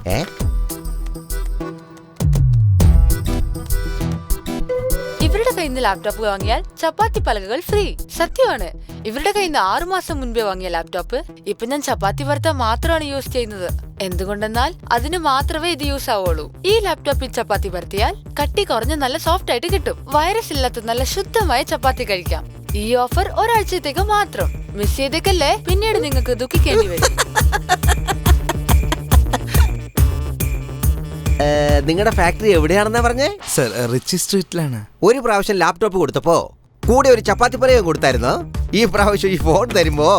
ഇവരുടെ കയ്യിൽ നിന്ന് ലാപ്ടോപ്പ് വാങ്ങിയാൽ ചപ്പാത്തി പലകകൾ ഫ്രീ. സത്യമാണ്. ഇവരുടെ കയ്യിൽ നിന്ന് 6 മാസം മുൻപേ വാങ്ങിയ ലാപ്ടോപ്പ് ഇപ്പൊ ഞാൻ ചപ്പാത്തി വറുത്ത മാത്രമാണ് യൂസ് ചെയ്യുന്നത്. എന്തുകൊണ്ടെന്നാൽ അതിന് മാത്രമേ ഇത് യൂസ് ആവുള്ളൂ. ഈ ലാപ്ടോപ്പിൽ ചപ്പാത്തി വറുത്തിയാൽ കട്ടി കുറഞ്ഞ നല്ല സോഫ്റ്റ് ആയിട്ട് കിട്ടും. വൈറസ് ഇല്ലാത്ത നല്ല ശുദ്ധമായ ചപ്പാത്തി കഴിക്കാം. ഈ ഓഫർ ഒരാഴ്ചത്തേക്ക് മാത്രം. മിസ് ചെയ്തേക്കല്ലേ, പിന്നീട് നിങ്ങൾക്ക് ദുഃഖിക്കേണ്ടി വരും. നിങ്ങളുടെ ഫാക്ടറി എവിടെയാണെന്നാ പറഞ്ഞേ? സർ, റിച്ചി സ്ട്രീറ്റിലാണ്. ഒരു പ്രാവശ്യം ലാപ്ടോപ്പ് കൊടുത്തപ്പോ കൂടെ ഒരു ചപ്പാത്തി പറയും കൊടുത്തായിരുന്നോ? ഈ പ്രാവശ്യം ഈ ഫോൺ തരുമ്പോ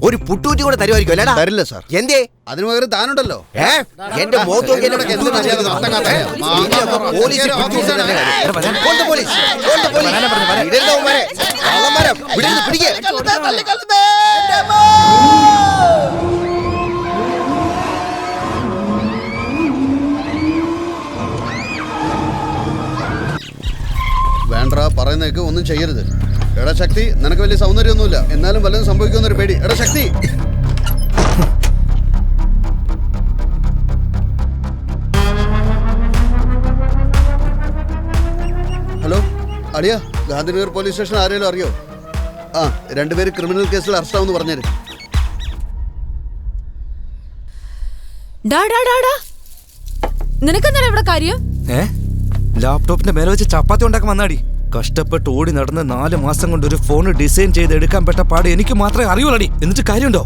ഒരു പുട്ടൂറ്റി കൂടെ തരുമായിരിക്കും അല്ലേടാ? തരില്ല സാർ. എന്തേ? അതിന് പകരം താനുണ്ടല്ലോ. എന്റെ പോലീസ് വേണ്ട പറയുന്നേക്ക് ഒന്നും ചെയ്യരുത്. എടാ ശക്തി, നിനക്ക് വലിയ സൗന്ദര്യമൊന്നുമില്ല, എന്നാലും വല്ലതും സംഭവിക്കുമെന്നൊരു പേടി. എടാ ശക്തി. ഹലോ അളിയ, ഗാന്ധിനഗർ പോലീസ് സ്റ്റേഷൻ ആരെങ്കിലും അറിയോ? 2 പേര് ക്രിമിനൽ കേസിൽ അറസ്റ്റ് ആവുമെന്ന് പറഞ്ഞേര്. നിനക്കെന്താണ് ഇവിടെ കാര്യം? ലാപ്ടോപ്പിന്റെ മേലെ വെച്ച് ചപ്പാത്തി ഉണ്ടാക്കാൻ വന്നാടി. കഷ്ടപ്പെട്ട് ഓടി നടന്ന് 4 മാസം കൊണ്ട് ഒരു ഫോൺ ഡിസൈൻ ചെയ്ത് എടുക്കാൻ പെട്ട പാട് എനിക്ക് മാത്രമേ അറിയൂലടി. എന്നിട്ട് കാര്യമുണ്ടോ?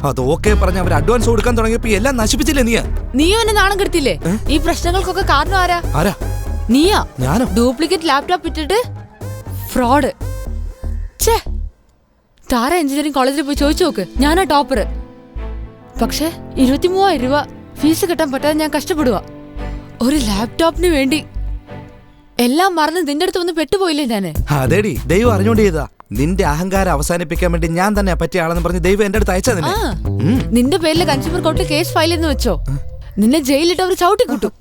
അത് ഓക്കെ പറഞ്ഞ അവർ അഡ്വാൻസ് കൊടുക്കാൻ തുടങ്ങിയപ്പോ എല്ലാം നശിപ്പിച്ചില്ലേ നീയോ എന്നെ നാണം കെടുത്തില്ലേ? ഈ പ്രശ്നങ്ങൾക്കൊക്കെ കാരണം ആരാ? നീയാ. ഞാനോ? ഡ്യൂപ്ലിക്കേറ്റ് ലാപ്ടോപ്പ് ഇട്ടിട്ട് ഫ്രോഡ്. താര എഞ്ചിനീയറിംഗ് കോളേജിൽ പോയി ചോദിച്ചു നോക്ക്. ഞാനാ ടോപ്പർ. പക്ഷെ 23,000 രൂപ ഫീസ് കിട്ടാൻ പറ്റാതെ ഞാൻ കഷ്ടപ്പെടുക. ഒരു ലാപ്ടോപ്പിന് വേണ്ടി എല്ലാം മറന്ന് നിന്റെ അടുത്ത് വന്ന് പെട്ടുപോയില്ലേ ഞാന്? അതേടി, ദൈവം അറിഞ്ഞോണ്ട് ചെയ്താ. നിന്റെ അഹങ്കാരം അവസാനിപ്പിക്കാൻ വേണ്ടി ഞാൻ തന്നെ പറ്റിയ ആളെന്ന് പറഞ്ഞ് ദൈവം എന്റെ അടുത്ത് അയച്ചാ. നിന്റെ പേരിൽ കൺസ്യൂമർ കോർട്ടിൽ കേസ് ഫയൽ എന്ന് വെച്ചോ, നിന്നെ ജയിലിട്ട് അവർ ചവിട്ടി കൂട്ടും.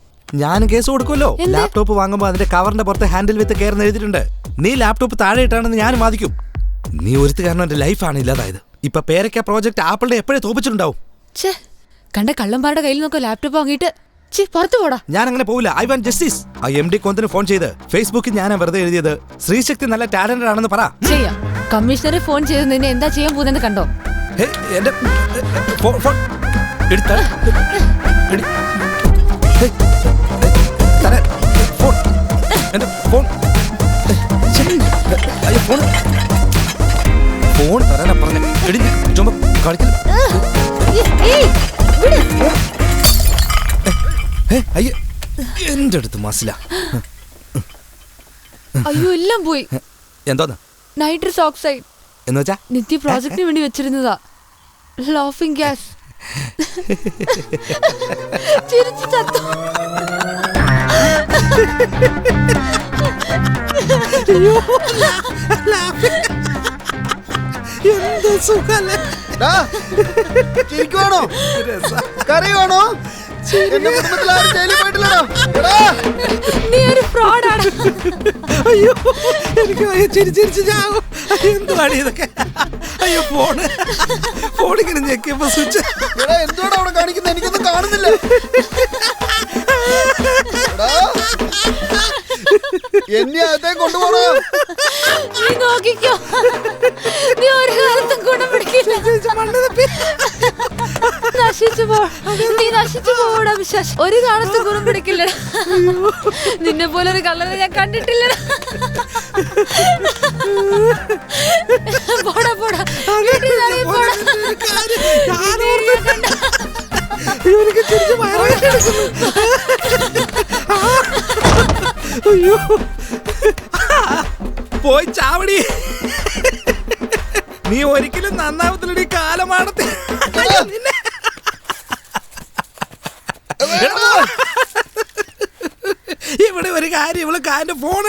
ഞാനും കേസ് കൊടുക്കുമല്ലോ. ലാപ്ടോപ്പ് വാങ്ങുമ്പോ അതിന്റെ കവറിന്റെ പുറത്ത് ഹാൻഡിൽ വിത്ത് കെയർ എഴുതിയിട്ടുണ്ട്. നീ ലാപ്ടോപ്പ് താഴെ ഇട്ടാണെന്ന് ഞാനും വാദിക്കും. നീ ഒരുത്ത് കാരണം എന്റെ ലൈഫാണ് ഇല്ലാതായത്. ഇപ്പൊ പേരക്ക പ്രോജക്ട് ആപ്പിളിന്റെ എപ്പോഴേ തോപ്പിച്ചിട്ടുണ്ടാവും. കണ്ട കള്ളന്മാരുടെ കയ്യിൽ നിന്നൊക്കെ ലാപ്ടോപ്പ് വാങ്ങിയിട്ട് പുറത്തു പോടാ. ഞാൻ അങ്ങനെ പോവില്ല. I want justice. ആ MD കൊന്തിന് ഫോൺ ചെയ്ത് ഫേസ്ബുക്കിൽ ഞാൻ വെറുതെ എഴുതിയത് ശ്രീശക്തി നല്ല ടാലന്റഡ് ആണെന്ന് പറ. ചെയ്യാം. കമ്മീഷണറെ ഫോൺ ചെയ്ത് നിന്നെ എന്താ ചെയ്യാൻ പോകുന്നത് കണ്ടോ? എന്റെ ഫോൺ തരാനാ പറഞ്ഞ. കളിക്കില്ല. എന്റെ അടുത്ത് മാസില. അയ്യോ, എല്ലാം പോയി. എന്തോന്ന്? നൈട്രസ് ഓക്സൈഡ് എന്ന് വെച്ചാ നിത്യ പ്രോജക്റ്റിന് വേണ്ടി വെച്ചിരുന്നതാ. Laughing gas. ചിരിച്ചു ചത്തു. എന്ത് സുഖല്ലേ. ഡാ, ചിരിക്കുവാണോ കരയുവാണോ? എന്റെ കുടുംബത്തിൽ ആരും ജയിലിൽ പോയിട്ടില്ലടാ. എടാ, നീ ഒരു ഫ്രോഡാണ്. അയ്യോ എനിക്ക് ചിരിച്ചിരിച്ച് ചാകും. എന്തുവാണ് ഇതൊക്കെ? അയ്യോ ഫോണിങ്ങനെ ഞെക്കിയപ്പോ സ്വിച്ച്. എടാ, എന്തുവാടാ അവിടെ കാണിക്കുന്നത്? എനിക്കൊന്നും കാണുന്നില്ല. എടാ, എന്നെ അകത്തേ കൊണ്ടുപോണോ? നീ നോക്കിക്കോ, നീ ഒരു കാലത്തും ഗുണം പിടിക്കില്ല. നശിച്ചു പോ, നീ നശിച്ചു പോടാ വിശ്വാസ്. ഒരു കാലത്തും ഗുണം പിടിക്കില്ല. നിന്നെ പോലെ ഒരു കള്ളനെ ഞാൻ കണ്ടിട്ടില്ല. പോടാ പോടാ, അയ്യോ പോയി ചാവടി. നീ ഒരിക്കലും നന്നാവത്തില്ലടി കാലമാണത്തെ. ഇവിടെ ഒരു കാര്യം, ഇവള് കാന്റെ ഫോൺ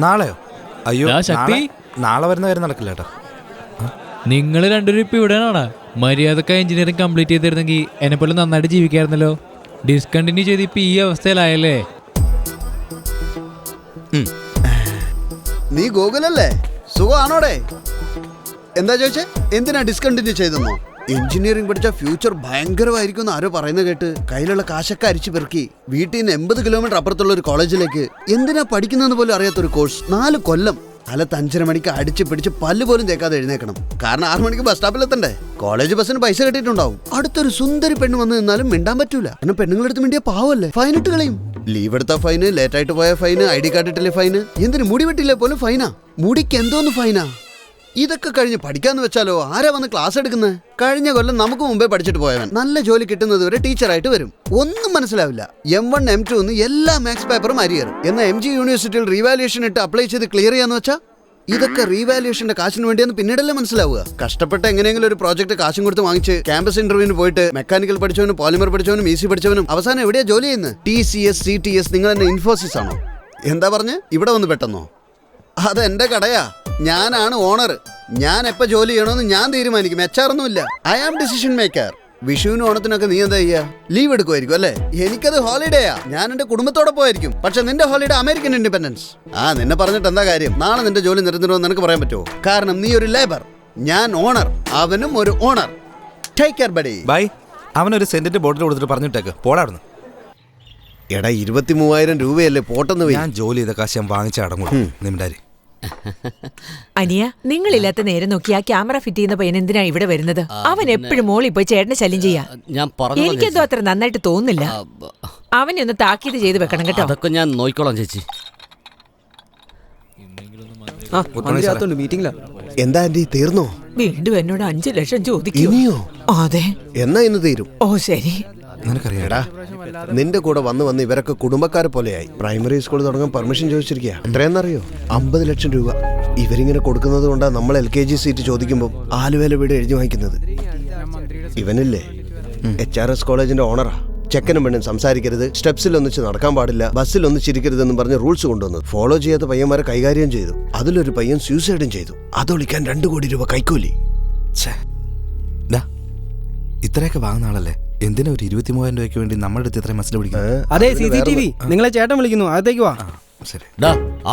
നാളെയോ? അയ്യോ ശക്തി, നാളെ വരുന്ന കാര്യം നടക്കില്ല കേട്ടോ. നിങ്ങൾ രണ്ടുപേരും ഇപ്പൊ ഇവിടെയാണോ? മര്യാദക്ക് എഞ്ചിനീയറിംഗ് കംപ്ലീറ്റ് ചെയ്തിരുന്നെങ്കിൽ എന്നെ പോലെ നന്നായിട്ട് ജീവിക്കായിരുന്നല്ലോ. ഡിസ്കണ്ടിന്യൂ ചെയ്ത് ഇപ്പൊ ഈ അവസ്ഥയിലായല്ലേ? നീ ഗൂഗിളല്ലേ? സുഖമാണോടെ? എന്താ ചോദിച്ചേ? എന്തിനാ ഡിസ്കണ്ടിന്യൂ ചെയ്തെന്നോ? എഞ്ചിനീയറിംഗ് പഠിച്ച ഫ്യൂച്ചർ ഭയങ്കരമായിരിക്കും ആരോ പറയുന്നത് കേട്ട് കയ്യിലുള്ള കാശൊക്കെ അരിച്ചു പെറുക്കി വീട്ടിൽ നിന്ന് 80 കിലോമീറ്റർ അപ്പുറത്തുള്ള ഒരു കോളേജിലേക്ക് എന്തിനാ പഠിക്കുന്നതെന്ന് പോലും അറിയാത്തൊരു കോഴ്സ്. 4 കൊല്ലം കാലത്ത് 5:30 മണിക്ക് അടിച്ച് പിടിച്ച് പല്ല് പോലും തേക്കാതെ എഴുന്നേക്കണം. കാരണം 6 മണിക്ക് ബസ് സ്റ്റോപ്പിൽ എത്തണ്ടേ. കോളേജ് ബസ്സിന് പൈസ കെട്ടിയിട്ടുണ്ടാവും. അടുത്തൊരു സുന്ദരി പെണ്ണ് വന്ന് നിന്നാലും മിണ്ടാൻ പറ്റൂല. കാരണം പെണ്ണുങ്ങളെടുത്ത് മിണ്ടിയ പാവല്ലേ, ഫൈൻ ഇട്ട് കളയും. ലീവ് എടുത്ത ഫൈന്, ലേറ്റായിട്ട് പോയ ഫൈന്, ID കാർഡ് ഇട്ടില്ലേ ഫൈന്, എന്തിന് മുടി വെട്ടില്ലേ പോലും ഫൈനാ. മുടിക്ക് എന്തോന്ന് ഫൈനാ? ഇതൊക്കെ കഴിഞ്ഞ് പഠിക്കാന്ന് വെച്ചാലോ ആരാ വന്ന് ക്ലാസ് എടുക്കുന്നത്? കഴിഞ്ഞ കൊല്ലം നമുക്ക് മുമ്പേ പഠിച്ചിട്ട് പോയവൻ നല്ല ജോലി കിട്ടുന്നത് വരെ ടീച്ചറായിട്ട് വരും. ഒന്നും മനസ്സിലാവില്ല. M1 M2 എന്ന് എല്ലാ മാത്സ് പേപ്പറും അരിയറും. എന്നാൽ MG യൂണിവേഴ്സിറ്റിയിൽ റീവാലുവേഷൻ ഇട്ട് അപ്ലൈ ചെയ്ത് ക്ലിയർ ചെയ്യാന്ന് വെച്ചാൽ ഇതൊക്കെ റീവാലുവേഷന്റെ കാശിന് വേണ്ടിയെന്ന് പിന്നീടല്ലേ മനസ്സിലാവുക. കഷ്ടപ്പെട്ട് എങ്ങനെയെങ്കിലും ഒരു പ്രോജക്ട് കാശും കൊടുത്ത് വാങ്ങിച്ച് ക്യാമ്പസ് ഇന്റർവ്യൂവിന് പോയിട്ട് മെക്കാനിക്കൽ പഠിച്ചവനും പോളിമർ പഠിച്ചവനും EC പഠിച്ചവനും അവസാനം എവിടെയാ ജോലി ചെയ്യുന്നത്? TCS CTS. നിങ്ങൾ തന്നെ ഇൻഫോസിസ് ആണോ? എന്താ പറഞ്ഞ് ഇവിടെ വന്ന് പെട്ടെന്നോ? അതെന്റെ കടയാ, ഞാനാണ് ഓണർ. ഞാൻ എപ്പോൾ ജോലി ചെയ്യണമെന്ന് ഞാൻ തീരുമാനിക്കും. HR ഒന്നുമില്ല. I am decision maker. വിഷുവിനും ഓണത്തിനൊക്കെ നീ എന്താ ചെയ്യാ? ലീവ് എടുക്കുമായിരിക്കും അല്ലേ? എനിക്കത് ഹോളിഡേയാ. ഞാൻ എന്റെ കുടുംബത്തോടൊപ്പം ആയിരിക്കും. പക്ഷെ നിന്റെ ഹോളിഡേ അമേരിക്കൻ ഇൻഡിപെൻഡൻസ്. നിന്നെ പറഞ്ഞിട്ട് എന്താ കാര്യം? നാളെ നിന്റെ ജോലി നിർത്തുന്നുവെന്ന് നിനക്ക് പറയാൻ പറ്റുമോ? കാരണം നീ ഒരു ലേബർ, ഞാൻ ഓണർ. അവനും ഒരു owner. Take care buddy. Bye. അവനൊരു സെന്റിന്റെ ബോട്ടിൽ കൊടുത്തിട്ട് പറഞ്ഞിട്ടേക്ക് പോടാടുന്നു. എടാ 23,000 രൂപയല്ലേ പോട്ടെന്ന്. ഞാൻ ജോലി ചെയ്ത കാശ് ഞാൻ വാങ്ങിച്ച അടങ്ങും. നിമിടാരി അനിയ, നിങ്ങളില്ലാത്ത നേരം നോക്കി ആ ക്യാമറ ഫിറ്റ് ചെയ്യുന്ന പയ്യൻ എന്തിനാ ഇവിടെ വരുന്നത്? അവൻ എപ്പോഴും മോളിൽ പോയി ചേട്ടനെ ശല്യം ചെയ്യാ. എനിക്കെന്തോ അത്ര നന്നായിട്ട് തോന്നുന്നില്ല. അവനെ ഒന്ന് താക്കീത് ചെയ്ത് വെക്കണം കേട്ടോ. അതൊക്കെ ഞാൻ നോക്കിക്കോളാം ചേച്ചി. എന്താ ആന്റി, തീർന്നോ? വീണ്ടും എന്നോട് 5 ലക്ഷം ചോദിക്കും. ഇനിയോ? അതെ. എന്നാ ഇന്ന് തീരും. ഓ ശരി. നിനക്കറിയാടാ, നിന്റെ കൂടെ വന്ന് ഇവരൊക്കെ കുടുംബക്കാരെ പോലെയായി. പ്രൈമറി സ്കൂൾ തുടങ്ങാൻ പെർമിഷൻ ചോദിച്ചിരിക്കുക. എത്രയെന്നറിയോ? 50 ലക്ഷം രൂപ. ഇവരിങ്ങനെ കൊടുക്കുന്നത് കൊണ്ടാണ് നമ്മൾ LKG സീറ്റ് ചോദിക്കുമ്പോൾ ആലുവേല വീട് എഴുതി വാങ്ങിക്കുന്നത്. ഇവനില്ലേ HRS കോളേജിന്റെ ഓണറാ. ചെക്കനും പെണ്ണും സംസാരിക്കരുത്, സ്റ്റെപ്സിൽ ഒന്നിച്ച് നടക്കാൻ പാടില്ല, ബസ്സിൽ ഒന്നിച്ചിരിക്കരുതെന്നും പറഞ്ഞ് റൂൾസ് കൊണ്ടുവന്നത്. ഫോളോ ചെയ്യാത്ത പയ്യന്മാരെ കൈകാര്യം ചെയ്തു. അതിലൊരു പയ്യൻ സൂസൈഡും ചെയ്തു. അതൊളിക്കാൻ 2 കോടി രൂപ കൈക്കൂലി. ഇത്രയൊക്കെ വാങ്ങുന്ന ആളല്ലേ? എന്തിനാ ഒരു 23,000 രൂപയ്ക്ക് വേണ്ടി നമ്മുടെ അടുത്ത് ഇത്രയും മസിൽ പിടിക്കുന്നത്? അതെ, CCTV. നിങ്ങളെ ചേട്ടൻ വിളിക്കുന്നു, അകത്തേക്ക് വാ. ശരി.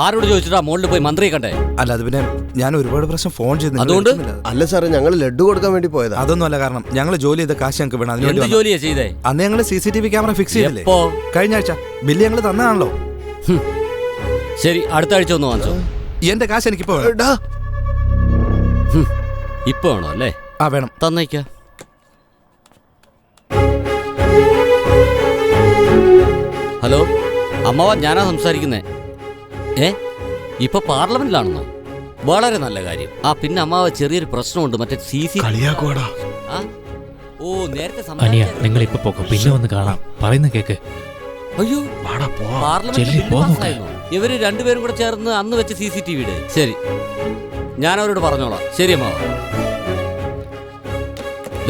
ആരോട് ചോദിച്ചിട്ടാ മോളിൽ പോയി മന്ത്രിയെ കണ്ടേ? അല്ല, അത് പിന്നെ ഞാൻ ഒരുപാട് പ്രാവശ്യം ഫോൺ ചെയ്തു. അതുകൊണ്ട് അല്ല സാറേ, ഞങ്ങൾ ലഡ്ഡു കൊടുക്കാൻ വേണ്ടി പോയതാ. അതൊന്നും അല്ല. കാരണം ഞങ്ങൾ ജോലി ചെയ്ത കാശ് ഞങ്ങൾക്ക് വേണം. എന്ത് ജോലിയാ ചെയ്തേ? അന്ന് ഞങ്ങൾ CCTV ക്യാമറ ഫിക്സ് ചെയ്തില്ലേ? കഴിഞ്ഞ ആഴ്ച ബില്ല് ഞങ്ങൾ തന്നതാണല്ലോ. ശരി, അടുത്ത ആഴ്ച ഒന്ന് വാങ്ങിച്ചോ. എന്റെ കാശ് എനിക്കിപ്പോ വേണം. ഇപ്പൊ വേണോ അല്ലേ? വേണം. തന്നേക്കാം. ഹലോ അമ്മാവ, ഞാനാ സംസാരിക്കുന്നേ. ഇപ്പൊ പാർലമെന്റിലാണെന്നോ? വളരെ നല്ല കാര്യം. പിന്നെ അമ്മാവ, ചെറിയൊരു പ്രശ്നമുണ്ട്. മറ്റേ CC. ഓ, നേരത്തെ അനിയ, നിങ്ങൾ ഇപ്പൊ പോക്കോ, പിന്നെ വന്ന് കാണാം. പറയുന്ന കേക്ക്. അയ്യോ, ഇവര് രണ്ടുപേരും കൂടെ ചേർന്ന് അന്ന് വെച്ച CCTV. ശരി, ഞാൻ അവരോട് പറഞ്ഞോളാം. ശരി അമ്മാവ.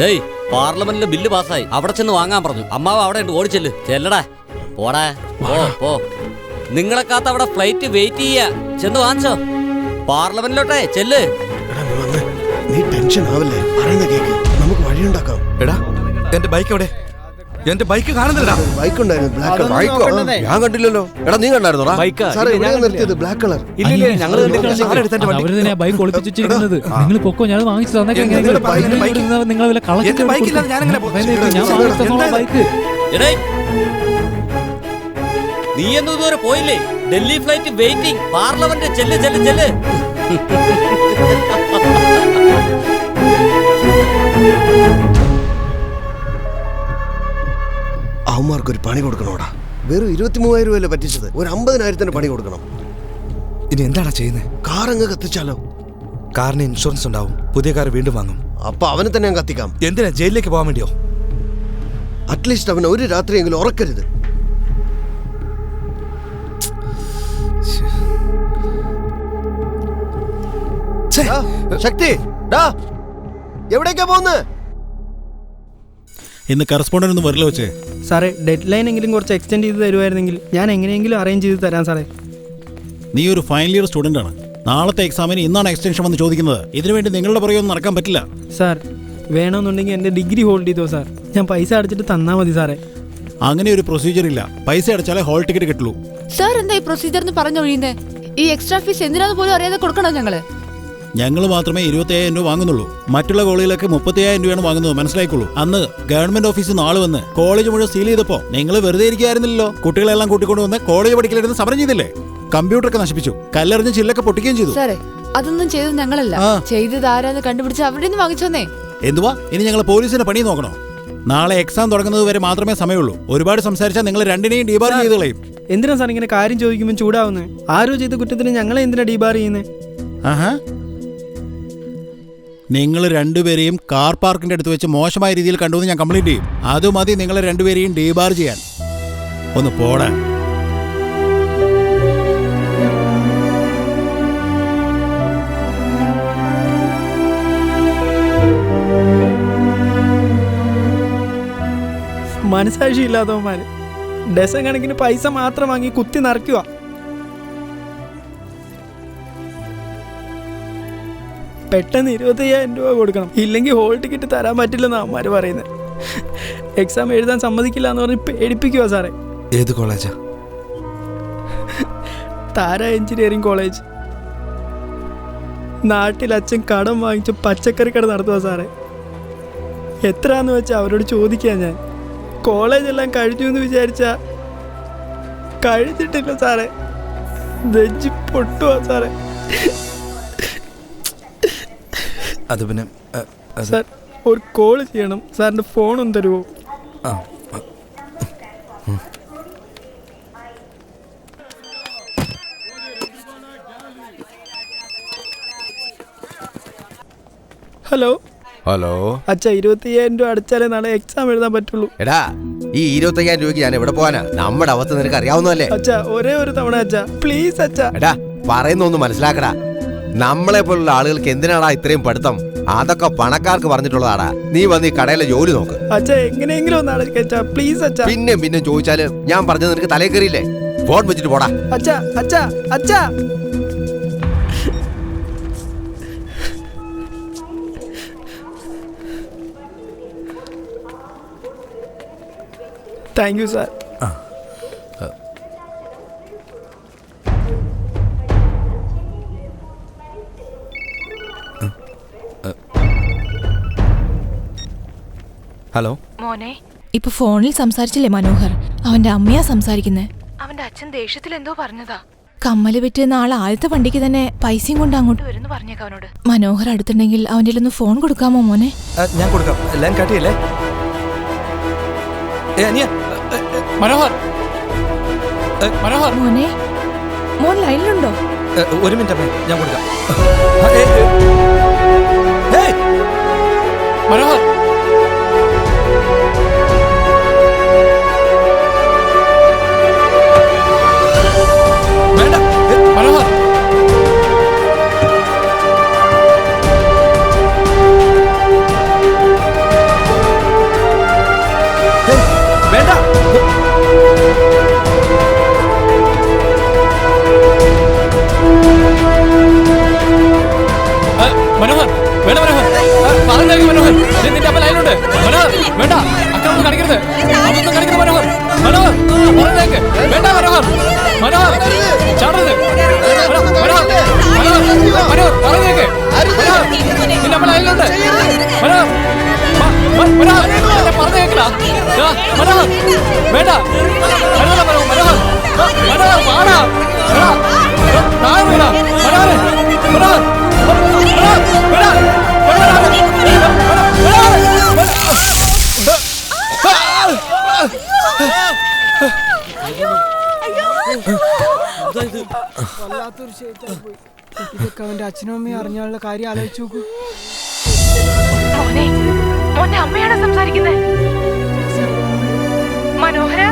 ഡേയ്, പാർലമെന്റിലെ ബില്ല് പാസ്സായി. അവിടെ ചെന്ന് വാങ്ങാൻ പറഞ്ഞു. അമ്മാവ് അവിടെ ഉണ്ട്, ഓടിച്ചെല്ല്. ചെല്ലടാ, പോടാ, പോ. നിങ്ങളെ കാത്ത് അവിടെ ഫ്ലൈറ്റ് വെയിറ്റ് ചെയ്യാ. ചെന്ന് വാങ്ങിച്ചോ, പാർലമെന്റിലോട്ടെ ചെല്ല്. നീ ടെൻഷൻ ആവല്ലേ, പറയുന്ന കേക്ക്, നമുക്ക് വഴിയുണ്ടാക്കാം. എടാ, എന്റെ ബൈക്ക് എവിടെ? എന്റെ ബൈക്ക് കാണുന്നില്ലടാ. ബൈക്ക് ഉണ്ടായിരുന്നു, ബ്ലാക്ക് കളർ. ബൈക്കോ? ഞാൻ കണ്ടില്ലല്ലോ. എടാ നീ കണ്ടായിരുന്നോടാ? സാറേ എവിടെയാ നിർത്തിയത്? Black colour. അവര് ബൈക്ക് ഒളിപ്പിച്ചു വെച്ചിരിക്കുന്നത്. നിങ്ങൾ പൊക്കോ, ഞാൻ വാങ്ങിച്ചു തന്നേക്കാം. നിങ്ങൾ വല്ല കളക്ട് ബൈക്ക്. എടേ, നീ എന്നും ഇതുവരെ പോയില്ലേ? Delhi flight waiting. പാർലമെന്റ് ചെല്ല് ചെല്ല് ചെല്ല്. അവന്മാർക്കൊരു പണി കൊടുക്കണോടാ. വെറും 23,000 രൂപയല്ലേ പറ്റിച്ചത്, ഒരു 50,000 പണി കൊടുക്കണം. ഇനി എന്താണ് ചെയ്യുന്നത്? കാർ അങ്ങ് കത്തിച്ചാലോ? കാറിന് ഇൻഷുറൻസ് ഉണ്ടാവും, പുതിയ കാർ വീണ്ടും വാങ്ങും. അപ്പൊ അവനെ തന്നെ ഞാൻ കത്തിക്കാം. എന്തിനാ? ജയിലിലേക്ക് പോകാൻ വേണ്ടിയോ? അറ്റ്ലീസ്റ്റ് അവനെ ഒരു രാത്രിയെങ്കിലും ഉറക്കരുത്. ശക്തി, എവിടേക്കാ പോകുന്നത്? ഇന്ന് കറസ്പോണ്ടന്റ് ഒന്നും വരില്ല വെച്ചേ. സാറേ, ഡെഡ് ലൈൻ എങ്കിലും കുറച്ച് എക്സ്റ്റെൻഡ് ചെയ്ത് തരുമായിരുന്നെങ്കിൽ ഞാൻ എങ്ങനെയെങ്കിലും അറേഞ്ച് ചെയ്ത് തരാം സാറേ. നീ ഒരു ഫൈനൽ ഇയർ സ്റ്റുഡൻ്റ് ആണ്. നാളത്തെ എക്സാമിന് ഇന്നാണ് എക്സ്റ്റൻഷൻ വന്ന് ചോദിക്കുന്നത്. ഇതിനുവേണ്ടി നിങ്ങളുടെ പുറകെ ഒന്നും നടക്കാൻ പറ്റില്ല. സാർ, വേണമെന്നുണ്ടെങ്കിൽ എൻ്റെ ഡിഗ്രി ഹോൾഡ് ചെയ്തോ സാർ. ഞാൻ പൈസ അടച്ചിട്ട് തന്നാൽ മതി സാറേ. അങ്ങനെ ഒരു പ്രൊസീജിയർ ഇല്ല. പൈസ അടച്ചാലേ ഹോൾ ടിക്കറ്റ് കിട്ടുള്ളൂ. സാർ എന്താ ഈ പ്രൊസീജിയർ എന്ന് പറഞ്ഞൊഴിയുന്നേ? ഈ എക്സ്ട്രാ ഫീസ് എന്തിനാന്ന് പോലും അറിയാതെ കൊടുക്കണോ ഞങ്ങള്? ഞങ്ങൾ മാത്രമേ 25,000 രൂപ വാങ്ങുന്നുള്ളൂ. മറ്റുള്ള കോളേജിലൊക്കെ 35,000 രൂപയാണ് വാങ്ങുന്നത്, മനസ്സിലായിക്കോളൂ. അന്ന് ഗവൺമെന്റ് ഓഫീസിൽ നിന്ന് ആള് വന്ന് കോളേജ് മുഴുവൻ സീൽ ചെയ്തപ്പോ നിങ്ങൾ വെറുതെ ഇരിക്കായിരുന്നില്ലല്ലോ. കുട്ടികളെല്ലാം കൂട്ടിക്കൊണ്ട് വന്ന് കോളേജ് പഠിക്കലിരുന്ന് സമരം ചെയ്തില്ലേ? കമ്പ്യൂട്ടറൊക്കെ നശിപ്പിച്ചു, കല്ലെറിഞ്ഞ് ചില്ലൊക്കെ പൊട്ടിക്കുകയും ചെയ്തു. സാറേ, അതൊന്നും ചെയ്തത് ഞങ്ങളല്ല. ചെയ്തത് ആരാന്ന് കണ്ടുപിടിച്ച് അവിടെ നിന്ന് വാങ്ങിച്ചോന്നേ. എന്തുവാ, ഇനി ഞങ്ങൾ പോലീസിന്റെ പണി നോക്കണോ? നാളെ എക്സാം തുടങ്ങുന്നത് വരെ മാത്രമേ സമയമുള്ളൂ. ഒരുപാട് സംസാരിച്ചാൽ നിങ്ങൾ രണ്ടിനെയും ഡീബാർ ചെയ്ത് കളയും. എന്തിനാ സാർ ഇങ്ങനെ കാര്യം ചോദിക്കുമ്പോൾ ചൂടാവുന്നത്? ആരോ ചെയ്ത കുറ്റത്തിന് ഞങ്ങളെ എന്തിനാ ഡീബാർ ചെയ്യുന്നത്? ആഹാ, നിങ്ങൾ രണ്ടുപേരെയും കാർ പാർക്കിന്റെ അടുത്ത് വെച്ച് മോശമായ രീതിയിൽ കണ്ടുവന്ന് ഞാൻ കംപ്ലൈന്റ് ചെയ്യും. അത് മതി നിങ്ങളെ രണ്ടുപേരെയും ഡീബാർ ചെയ്യാൻ. ഒന്ന് പോടാ. മനസാക്ഷി ഇല്ലാത്തവന്മാര് ഡസൻ കണക്കിന് പൈസ മാത്രം വാങ്ങി കുത്തി നിറയ്ക്കുക. പെട്ടെന്ന് 25,000 രൂപ കൊടുക്കണം, ഇല്ലെങ്കിൽ ഹോൾ ടിക്കറ്റ് തരാൻ പറ്റില്ലെന്ന് അവന്മാര് പറയുന്നത്. എക്സാം എഴുതാൻ സമ്മതിക്കില്ല എന്ന് പറഞ്ഞ് പേടിപ്പിക്കുക സാറേ. ഏത് കോളേജാ? താര എഞ്ചിനീയറിംഗ് കോളേജ്. നാട്ടിൽ അച്ഛൻ കടം വാങ്ങിച്ച് പച്ചക്കറി കട നടത്തുക സാറേ. എത്രയാന്ന് വെച്ചാൽ അവരോട് ചോദിക്കുക. ഞാൻ കോളേജെല്ലാം കഴിഞ്ഞു എന്ന് വിചാരിച്ച കഴിഞ്ഞിട്ടില്ല സാറേ. നെഞ്ചി പൊട്ടുക സാറേ. അത് പിന്നെ സാർ, ഒരു കോള് ചെയ്യണം. സാറിൻ്റെ ഫോണൊന്ന് തരുമോ? ഹലോ ഹലോ അച്ഛാ, 25,000 രൂപ അടച്ചാലേ നാളെ എക്സാം എഴുതാൻ പറ്റുള്ളൂ. എടാ, ഈ 25,000 രൂപയ്ക്ക് ഞാൻ എവിടെ പോവാനാ? നമ്മുടെ അവസ്ഥ നിനക്ക് അറിയാവുന്നതല്ലേ? അച്ഛാ, ഒരേ ഒരു തവണ അച്ഛാ, പ്ലീസ് അച്ഛാ. എടാ, പറയുന്നൊന്ന് മനസ്സിലാക്കടാ. നമ്മളെ പോലുള്ള ആളുകൾക്ക് എന്തിനാടാ ഇത്രയും പഠിത്തം? അതൊക്കെ പണക്കാർക്ക് പറഞ്ഞിട്ടുള്ളതാടാ. നീ വന്ന് ഈ കടയിലെ ജോലി നോക്ക്. അച്ഛാ, എങ്ങനെയെങ്കിലും ഒന്ന് അടയ്ക്കാ പ്ലീസ് അച്ഛാ. പിന്നെ ചോദിച്ചാല് ഞാൻ പറഞ്ഞത് നിനക്ക് തലേ കയറിയില്ലേ? ഫോൺ വെച്ചിട്ട് പോടാ. അച്ഛാ അച്ഛാ അച്ഛാ. Thank you sir. ഹലോ മോനെ, ഇപ്പൊ ഫോണിൽ സംസാരിച്ചില്ലേ മനോഹർ? അവന്റെ അമ്മയാ സംസാരിക്കുന്നേ. അവന്റെ അച്ഛൻ ദേഷ്യത്തിൽ എന്തോ പറഞ്ഞതാ. കമ്മല് വിറ്റ് നാളെ ആദ്യത്തെ വണ്ടിക്ക് തന്നെ പൈസയും കൊണ്ട് അങ്ങോട്ട് വരുന്നു പറഞ്ഞേക്കാം അവനോട്. മനോഹർ അടുത്തുണ്ടെങ്കിൽ അവന്റെ ഒന്ന് ഫോൺ കൊടുക്കാമോ മോനെ? ഞാൻ കൊടുക്കാം. ലൈൻ കാട്ടിയല്ലേ? മനോഹർ, മനോഹർ മോനെ, മോൻ ലൈനിലുണ്ടോ? ഒരു മിനിറ്റ് അമ്മേ, ഞാൻ കൊടുക്കാം. മനോഹർ, വേണ്ട മനോഹർ. ഇതൊക്കെ അവന്റെ അച്ഛനും അമ്മയും അറിഞ്ഞാലുള്ള കാര്യം ആലോചിച്ച് നോക്കൂ. മോനെ അമ്മയാണ് സംസാരിക്കുന്നത്. മനോഹര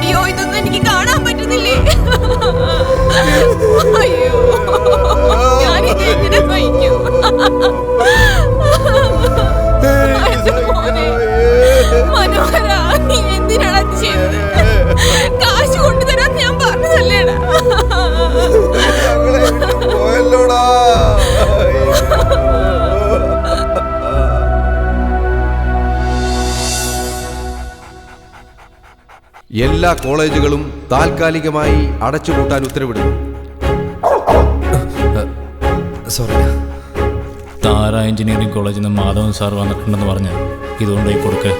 അയ്യോ, ഇതൊന്നും എനിക്ക് കാണാൻ പറ്റുന്നില്ലേ? അയ്യോ, ഞാനിത് എങ്ങനെ സഹിക്കും? മനോഹര, നീ എന്തിനാണ് അത് ചെയ്തത്? കാശ് കൊണ്ടുതരാൻ ഞാൻ പറഞ്ഞതല്ലേടാ. എല്ലാ കോളേജുകളും താൽക്കാലികമായി അടച്ചുപൂട്ടാൻ ഉത്തരവിടുന്നു. സോറി. താര എഞ്ചിനീയറിംഗ് കോളേജിൽ നിന്ന് മാധവൻ സാർ വന്നിട്ടുണ്ടെന്ന് പറഞ്ഞ് ഇതുകൊണ്ടായി കൊടുക്ക്.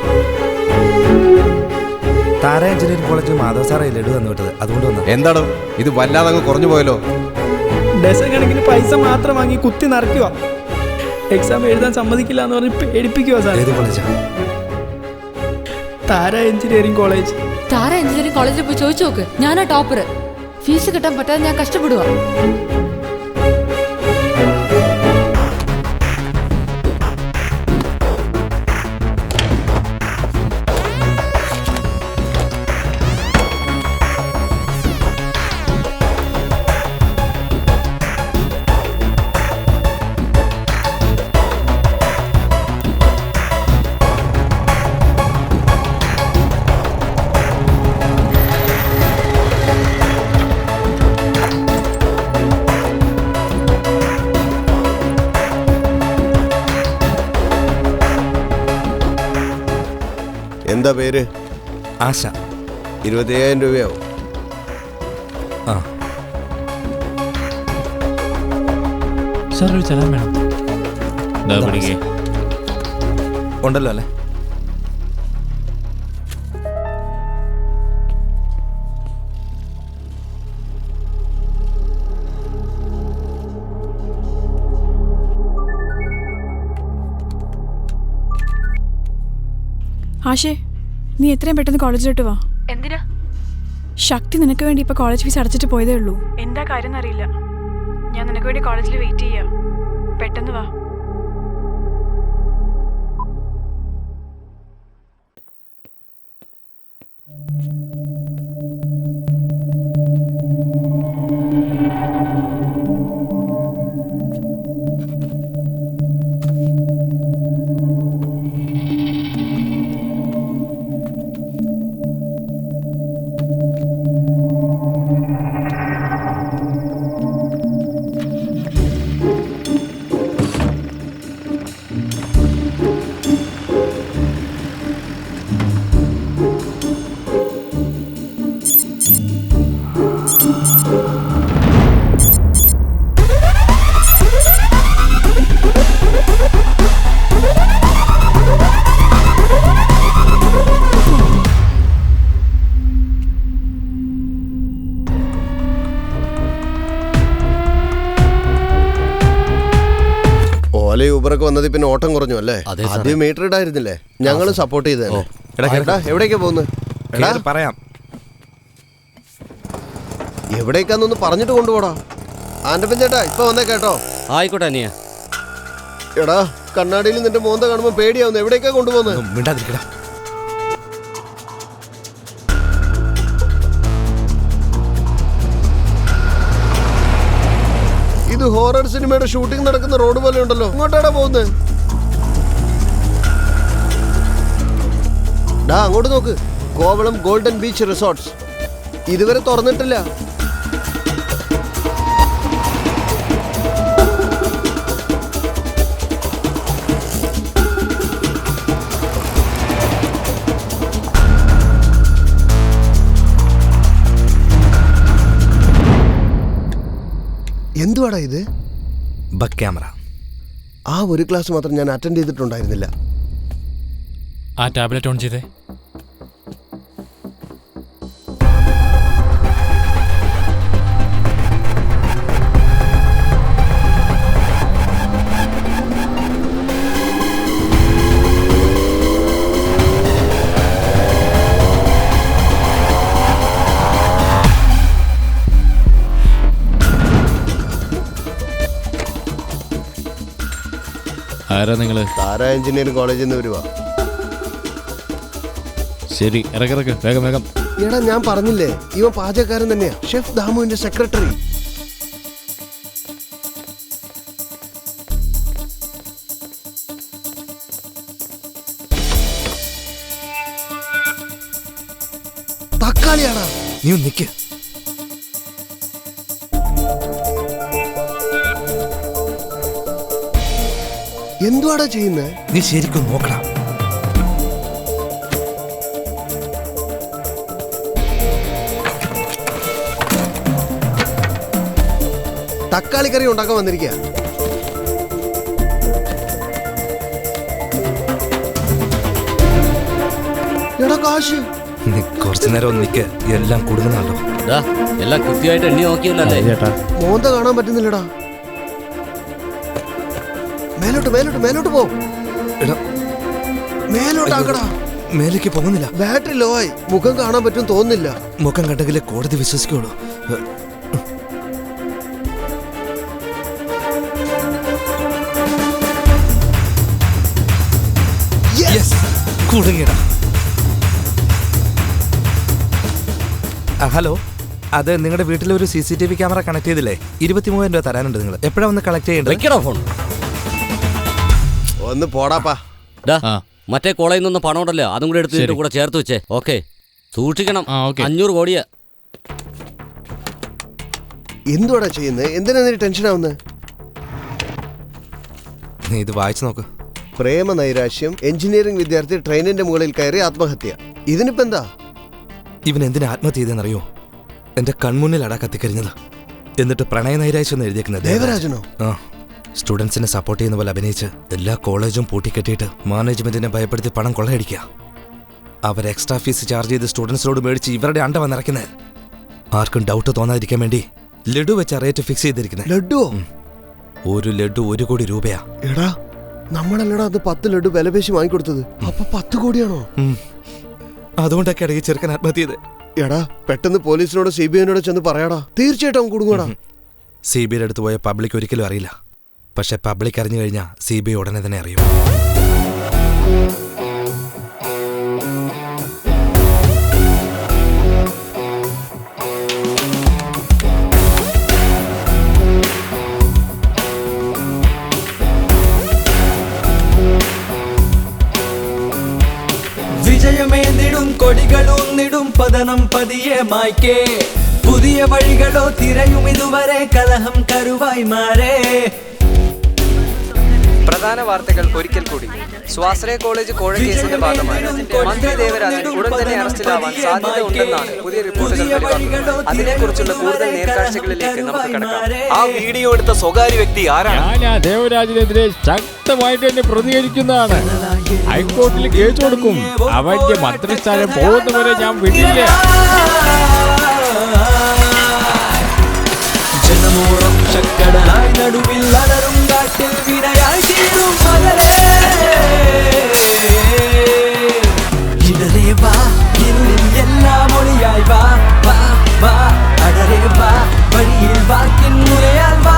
താര എഞ്ചിനീയറിംഗ് കോളേജിൽ മാധവ് സാറേ ലഡു തന്നു വിട്ടത്, അതുകൊണ്ട് വന്നു. എന്താണോ ഇത് വല്ലാതങ്ങ് കുറഞ്ഞു പോയല്ലോ? ഡസൻ കണക്കിന് പൈസ മാത്രം വാങ്ങി കുത്തി നിറയ്ക്കുക. എക്സാം എഴുതാൻ സമ്മതിക്കില്ല എന്ന് പറഞ്ഞ് പേടിപ്പിക്കുക സാർ. ഏത് കോളേജാണ്? താര എഞ്ചിനീയറിംഗ് കോളേജ്. താര എഞ്ചിനീയറിംഗ് കോളേജിൽ പോയി ചോദിച്ചു നോക്ക്. ഞാനാ ടോപ്പർ. ഫീസ് കിട്ടാൻ പറ്റാതെ ഞാൻ കഷ്ടപ്പെടുക. എന്താ പേര്? ആശ. 25,000 രൂപയാവും. ആ സാർ ഒരു ചെലാൻ വേണം. ഉണ്ടല്ലോ അല്ലേ? ആശേ, നീ എത്രയും പെട്ടെന്ന് കോളേജിലോട്ട് വാ. എന്തിനാ? ശക്തി നിനക്ക് വേണ്ടി ഇപ്പൊ കോളേജ് ഫീസ് അടച്ചിട്ട് പോയതേ ഉള്ളൂ. എന്താ കാര്യം എന്നറിയില്ല. ഞാൻ നിനക്ക് വേണ്ടി കോളേജിൽ വെയിറ്റ് ചെയ്യാം. പെട്ടെന്ന് വാ. ഊബറൊക്കെ വന്നത് പിന്നെ ഓട്ടം കുറഞ്ഞു അല്ലേ? ആദ്യം മീറ്റർ ഇടായിരുന്നില്ലേ? ഞങ്ങളും സപ്പോർട്ട് ചെയ്തേ. എവിടേക്കാ പോകുന്നത്? പറയാം. എവിടേക്കാന്നൊന്ന് പറഞ്ഞിട്ട് കൊണ്ടുപോടാ. ആൻഡപ്പൻ ചേട്ടാ ഇപ്പൊ വന്നേ കേട്ടോ. ആയിക്കോട്ടെ അനിയ. എടാ കണ്ണാടിയിൽ നിന്റെ മോന്ത കാണുമ്പോ പേടിയാവുന്നു. എവിടേക്കാ കൊണ്ടുപോകുന്നത്? മിണ്ടാതിരിക്കടാ. ഇത് ഹൊറർ സിനിമയുടെ ഷൂട്ടിംഗ് നടക്കുന്ന റോഡ് പോലെ ഉണ്ടല്ലോ. ഇങ്ങോട്ടാടാ പോകുന്നത്? ഡാ അങ്ങോട്ട് നോക്ക്. Kovalam golden beach resorts. ഇതുവരെ തുറന്നിട്ടില്ല. എന്തുവാടാ ഇത്? Buck camera. ആ ഒരു ക്ലാസ് മാത്രം ഞാൻ അറ്റൻഡ് ചെയ്തിട്ടുണ്ടായിരുന്നില്ല. ആ ടാബ്ലറ്റ് ഓൺ ചെയ്തേ. ആരാ നിങ്ങള്? താര എഞ്ചിനീയറിംഗ് കോളേജിൽ നിന്ന് വരുവാ. ശരി, ഇറക്കിറക്ക്, വേഗം വേഗം. എടാ ഞാൻ പറഞ്ഞില്ലേ ഇവൻ പാചകക്കാരൻ തന്നെയാ, ഷെഫ് ദാമുവിന്റെ സെക്രട്ടറി. തക്കാളിയാടാ. നീ നിക്ക്. എന്തുവാടാ ചെയ്യുന്നത്? നീ ശരിക്കും നോക്കണം. തക്കാളി കറി ഉണ്ടാക്കാൻ വന്നിരിക്കുക. എടാ കാശ്. നീ കുറച്ചു നേരം ഒന്ന് നിക്ക്, എല്ലാം കൊടുക്കുന്നുണ്ടോ? എല്ലാം കൃത്യമായിട്ട് എണ്ണി നോക്കിയല്ലേ ചേട്ടാ? മോന്ത കാണാൻ പറ്റുന്നില്ലടാ. മേലോട്ട് മേലോട്ട് മേലോട്ട് പോ. മേലോട്ടാക്കടാ. മേലേക്ക് പോകുന്നില്ല. ബാറ്ററി ലോ ആയി. മുഖം കാണാൻ പറ്റും തോന്നുന്നില്ല. മുഖം കണ്ടെങ്കിലേ കോടതി വിശ്വസിക്കുള്ളൂ. കുടുങ്ങിയടാ. ഹലോ, അത് നിങ്ങളുടെ വീട്ടിലെ ഒരു CCTV ക്യാമറ കണക്ട് ചെയ്തില്ലേ? 23,000 രൂപ തരാനുണ്ട്. നിങ്ങൾ എപ്പോഴാ ഒന്ന് കളക്ട് ചെയ്യേണ്ടത്? ഫോൺ ഒന്ന് പോടാപ്പാ. മറ്റേ കോളേജിൽ നിന്ന് പണം ഉണ്ടല്ലോ, അതും കൂടെ എടുത്ത് കൂടെ ചേർത്ത് വെച്ചേ. ഓക്കെ, സൂക്ഷിക്കണം. 500 കോടിയാ. എന്തുവാടാ ചെയ്യുന്നത്? എന്തിനാ നീ ടെൻഷൻ ആവുന്നത്? നീ ഇത് വായിച്ചു നോക്ക്. പ്രേമ നൈരാശ്യം, എഞ്ചിനീയറിംഗ് വിദ്യാർത്ഥി ട്രെയിനിന്റെ മുകളിൽ കയറി ആത്മഹത്യ. ഇതിനിപ്പോ എന്താ? ഇവൻ എന്തിനാ ആത്മഹത്യ ചെയ്തെന്നറിയോ? എന്റെ കൺമുന്നിലടാ കത്തിക്കരിഞ്ഞത്. എന്നിട്ട് പ്രണയ നൈരാശ്യം എന്ന് എഴുതിയേക്കുന്നത്. ദേവരാജനോ? ആ, സ്റ്റുഡൻസിനെ സപ്പോർട്ട് ചെയ്യുന്ന പോലെ അഭിനയിച്ച് എല്ലാ കോളേജും പൂട്ടിക്കെട്ടിയിട്ട് മാനേജ്മെന്റിനെ ഭയപ്പെടുത്തി പണം കൊള്ളയടിക്കുക. അവർ എക്സ്ട്രാ ഫീസ് ചാർജ് ചെയ്ത് സ്റ്റുഡൻസിനോട് മേടിച്ച് ഇവരുടെ അണ്ട വന്നിറക്കുന്നത്. ആർക്കും ഡൗട്ട് തോന്നാതിരിക്കാൻ വേണ്ടി ലഡു വെച്ച റേറ്റ് ഫിക്സ് ചെയ്തിരിക്കുന്നത്. ലഡുവോ? ഒരു ലഡു 1 കോടി രൂപയാ. എടാ നമ്മളല്ലടാ അത് 10 ലഡു വിലപേശി വാങ്ങിക്കൊടുത്തത്. അപ്പൊ 10 കോടിയാണോ? അതുകൊണ്ടൊക്കെ ഇടയിൽ ചെറുക്കൻ ആത്മഹത്യ ചെയ്ത്. എടാ പെട്ടെന്ന് പോലീസിനോട് CBI ചെന്ന് പറയാടാ. തീർച്ചയായിട്ടും കുടുങ്ങൂടാ. CBI അടുത്ത് പോയ പബ്ലിക് ഒരിക്കലും അറിയില്ല. പക്ഷെ പബ്ലിക് അറിഞ്ഞു കഴിഞ്ഞാൽ CBI ഉടനെ തന്നെ അറിയും. വിജയമേന്തിടും കൊടികളൂന്നിടും പതനം പതിയെ മായ്ക്കേ. പുതിയ വഴികളോ തിരയും ഇതുവരെ കലഹം കരുവായി മാറേ. പ്രധാന വാർത്തകൾ ഒരിക്കൽ കൂടി. സ്വാശ്രയ കോളേജ് കോഴ കേസിന്റെ ഭാഗമായി മന്ത്രി ദേവരാജൻ ഉടൻ തന്നെ അറസ്റ്റിലാവാൻ സാധ്യത ഉണ്ടെന്നാണ് പുതിയ റിപ്പോർട്ടുകൾ വെളിവാക്കുന്നത്. അതിനെക്കുറിച്ചുള്ള കൂടുതൽ നേർക്കാഴ്ചകളിലേക്ക് നമുക്ക് കടക്കാം. ആ വീഡിയോ എടുത്ത സ്വകാര്യ വ്യക്തി ആരാണ്? ഞാൻ ദേവരാജനെതിരെ ശക്തമായിട്ട് തന്നെ പ്രതികരിക്കുന്നതാണ്. ഹൈക്കോടതിയിൽ കേസ് കൊടുക്കും. അവന്റെ മന്ത്രിസ്ഥാനം പോകുന്നവരെ ഞാൻ വിടില്ല. ജനമോളം ചക്കടലായി നടുവിൽ അലറും കാട്ടിൽ വിനയായി തീരും മലരേ. ഇടരേ വാ, ഇരുളിൽ എല്ലാം ഒളിയായി വാ വാ വാ. അടരേ വാ, വഴിയിൽ വാക്കിൻ മുരയാൽ വാ.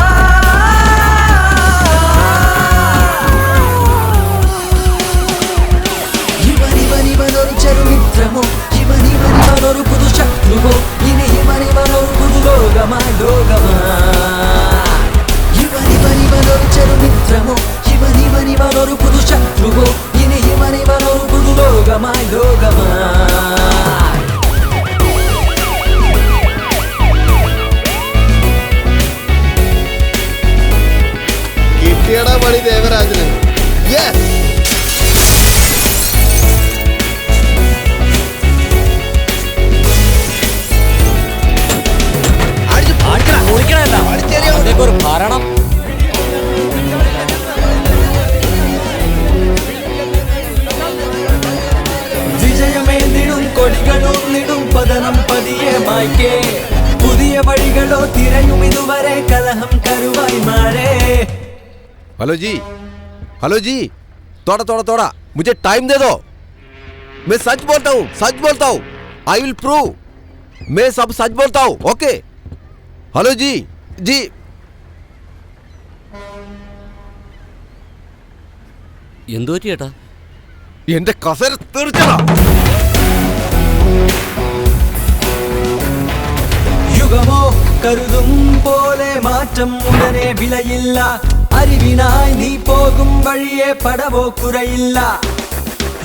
ഇവനിവനൊരു ചെറുമിത്രമോ, ഇവനിവനൊരു പുതു ശത്രുവോ, ഇനി ഇവനിവനൊരു പുതു ലോകമായി ഇവനിവനൊരു ചെറുമിത്രമോ, ഇവനിവനൊരു പുതു ശത്രുവോ, ഇനി ഇവനിവനൊരു പുതു ലോകമായി कलहम करुवाई मारे। हेलो जी, थोड़ा मुझे टाइम दे दो। मैं सच बोलता हूँ, आई विल प्रूव। मैं सब सच बोलता हूँ, ओके? हेलो जी। എന്തു പറ്റി ചേട്ടാ? എന്റെ കസര തീർച്ചയാ. യുഗമോ കരുതും പോലെ മാറ്റം ഉടനെ വിലയില്ല. അറിവിനായി നീ പോകും വഴിയെ പടവോ കുറയില്ല.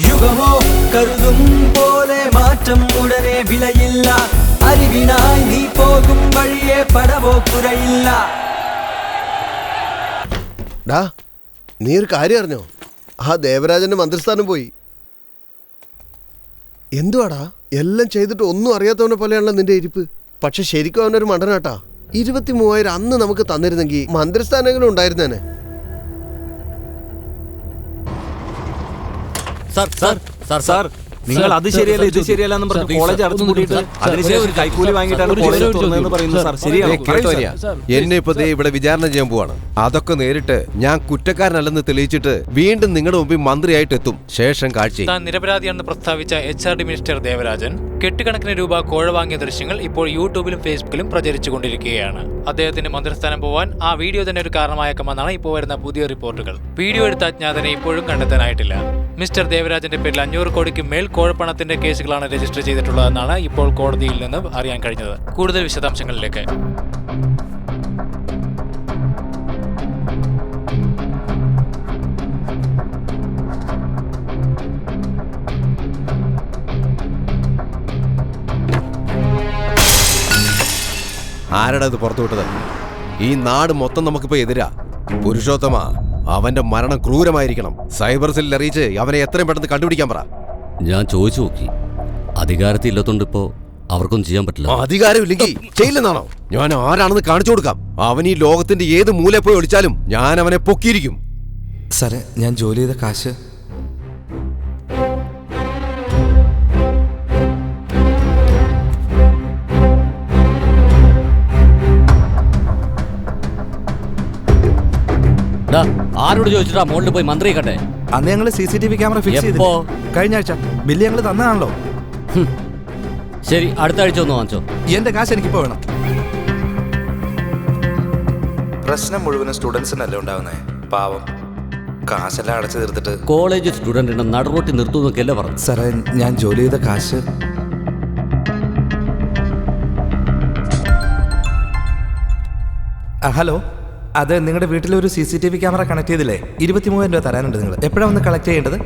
യുഗമോ കരുതും പോലെ മാറ്റം ഉടനെ വിലയില്ല. അറിവിനായി നീ പോകും വഴിയെ പടവോ കുറയില്ല. ഡാ, നീ ഒരു കാര്യം അറിഞ്ഞോ? ആ ദേവരാജന്റെ മന്ത്രിസ്ഥാനം പോയി. എന്തുവാടാ എല്ലാം ചെയ്തിട്ട് ഒന്നും അറിയാത്തവനെ പോലെയാണല്ലോ നിന്റെ ഇരിപ്പ്. പക്ഷെ ശരിക്കും അവനൊരു മണ്ടനാട്ടാ. 23,000 അന്ന് നമുക്ക് തന്നിരുന്നെങ്കിൽ മന്ത്രിസ്ഥാനെങ്കിലും ഉണ്ടായിരുന്നേനെ. നിങ്ങൾ അത് ശരിയല്ല ഇത് ശരിയല്ല എന്ന് പറഞ്ഞ് കോളേജ് അടച്ചു കൂടിയിട്ട് അതിനുശേഷം കൈക്കൂലി വാങ്ങിയിട്ടാണ് കോളേജ് തുറന്നതെന്ന് പറയുന്നത് സാർ ശരിയാണ്. എന്നെ ഇപ്പൊ ദേ ഇവിടെ വിചാരണ ചെയ്യാൻ പോവാണ്. അതൊക്കെ നേരിട്ട് ഞാൻ കുറ്റക്കാരനല്ലെന്ന് തെളിയിച്ചിട്ട് വീണ്ടും നിങ്ങളുടെ മുമ്പിൽ മന്ത്രിയായിട്ട് എത്തും. ശേഷം കാഴ്ച താൻ നിരപരാധിയാണെന്ന് പ്രസ്താവിച്ച HRD മിനിസ്റ്റർ ദേവരാജൻ കെട്ടുകണക്കിന് രൂപ കോഴ വാങ്ങിയ ദൃശ്യങ്ങൾ ഇപ്പോൾ യൂട്യൂബിലും ഫേസ്ബുക്കിലും പ്രചരിച്ചുകൊണ്ടിരിക്കുകയാണ്. അദ്ദേഹത്തിന് മന്ത്രിസ്ഥാനം പോവാൻ ആ വീഡിയോ തന്നെ ഒരു കാരണമായേക്കുമെന്നാണ് ഇപ്പോൾ വരുന്ന പുതിയ റിപ്പോർട്ടുകൾ. വീഡിയോ എടുത്ത അജ്ഞാതനെ ഇപ്പോഴും കണ്ടെത്താനായിട്ടില്ല. മിസ്റ്റർ ദേവരാജന്റെ പേരിൽ 500 കോടിക്ക് മേൽ കോഴപ്പണത്തിന്റെ കേസുകളാണ് രജിസ്റ്റർ ചെയ്തിട്ടുള്ളതെന്നാണ് ഇപ്പോൾ കോടതിയിൽ നിന്ന് അറിയാൻ കഴിഞ്ഞത്. കൂടുതൽ വിശദാംശങ്ങളിലേക്ക്. ആരടാ ഇത് പുറത്തുവിട്ടത്? ഈ നാട് മൊത്തം നമുക്കിപ്പോ എതിരാ. പുരുഷോത്തമ, അവന്റെ മരണം ക്രൂരമായിരിക്കണം. സൈബർ സെല്ലിൽ അറിയിച്ച് അവനെ എത്രയും പെട്ടെന്ന് കണ്ടുപിടിക്കാൻ പറ. ഞാൻ ചോദിച്ചു നോക്കി, അധികാരത്തിൽ ഇല്ലാത്തോണ്ട് ഇപ്പോ അവർക്കൊന്നും ചെയ്യാൻ പറ്റില്ല. അധികാരമില്ലെങ്കിൽ ചെയ്യില്ലെന്നാണോ? ഞാൻ ആരാണെന്ന് കാണിച്ചു കൊടുക്കാം. അവൻ ഈ ലോകത്തിന്റെ ഏത് മൂലയിൽ പോയി ഒളിച്ചാലും ഞാൻ അവനെ പൊക്കിയിരിക്കും. സാറേ, ഞാൻ ജോലി ചെയ്ത കാശ് ആരോട് ചോദിച്ചിട്ടാ മോളിൽ പോയി മന്ത്രിയെ കണ്ടേ? അന്ന് ഞങ്ങൾ CCTV ക്യാമറ ഫിക്സ് ചെയ്തു കഴിഞ്ഞ ആഴ്ച. ബില്ല് ഞങ്ങൾ തന്നതാണല്ലോ. ശരി, അടുത്ത ആഴ്ച ഒന്ന് വാങ്ങിച്ചോ. എന്റെ കാശ് എനിക്കിപ്പോ വേണം. പ്രശ്നം മുഴുവനും സ്റ്റുഡൻസിനല്ലേ ഉണ്ടാവുന്നേ. പാവം, കാശെല്ലാം അടച്ചു തീർത്തിട്ട് കോളേജ് സ്റ്റുഡന്റിനെ നടുറോട്ടി നിർത്തുന്നൊക്കെയല്ലേ പറഞ്ഞു. സാറേ, ഞാൻ ജോലി ചെയ്ത കാശ് ഹലോ, അത് നിങ്ങളുടെ വീട്ടിൽ ഒരു CCTV ക്യാമറ കണക്ട് ചെയ്തില്ലേ? 23,000 രൂപ തരാനുണ്ട്. നിങ്ങൾ എപ്പോഴാണ് വന്ന് കളക്ട് ചെയ്യേണ്ടത്?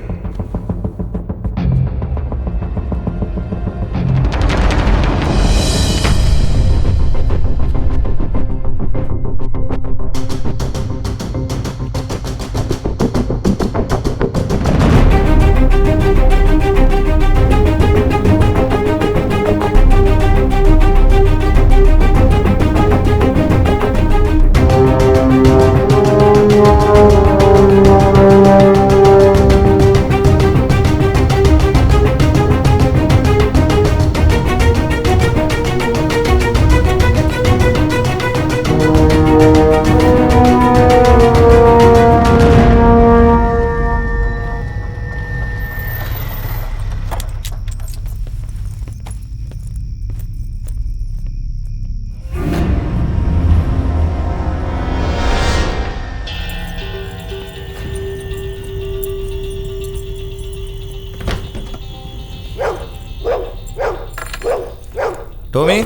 ടോമി,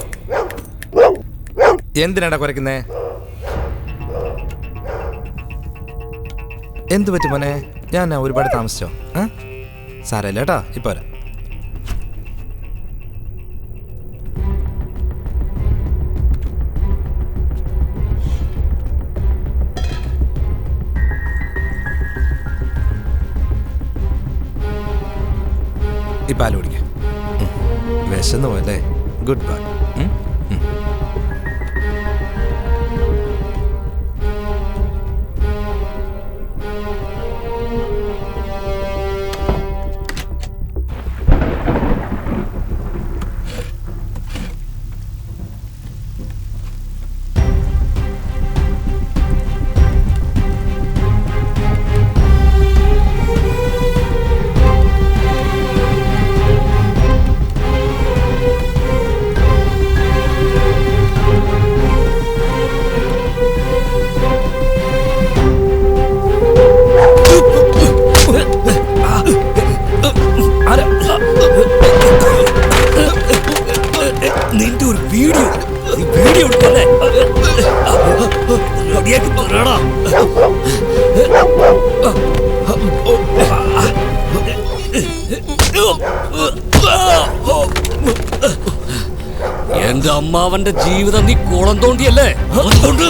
എന്തിനാടാ കുരയ്ക്കുന്നേ? എന്തു പറ്റി മോനെ? ഞാൻ ഒരുപാട് താമസിച്ചോ? സാരല്ല കേട്ടോ, ഇപ്പൊ വരാം. ഈ പാല് കുടിക്കാം. വിശന്നു പോയല്ലേ? Good bye. അമ്മാവന്റെ ജീവിതം നീ കുളം തോണ്ടിയല്ലേ? അതുകൊണ്ട്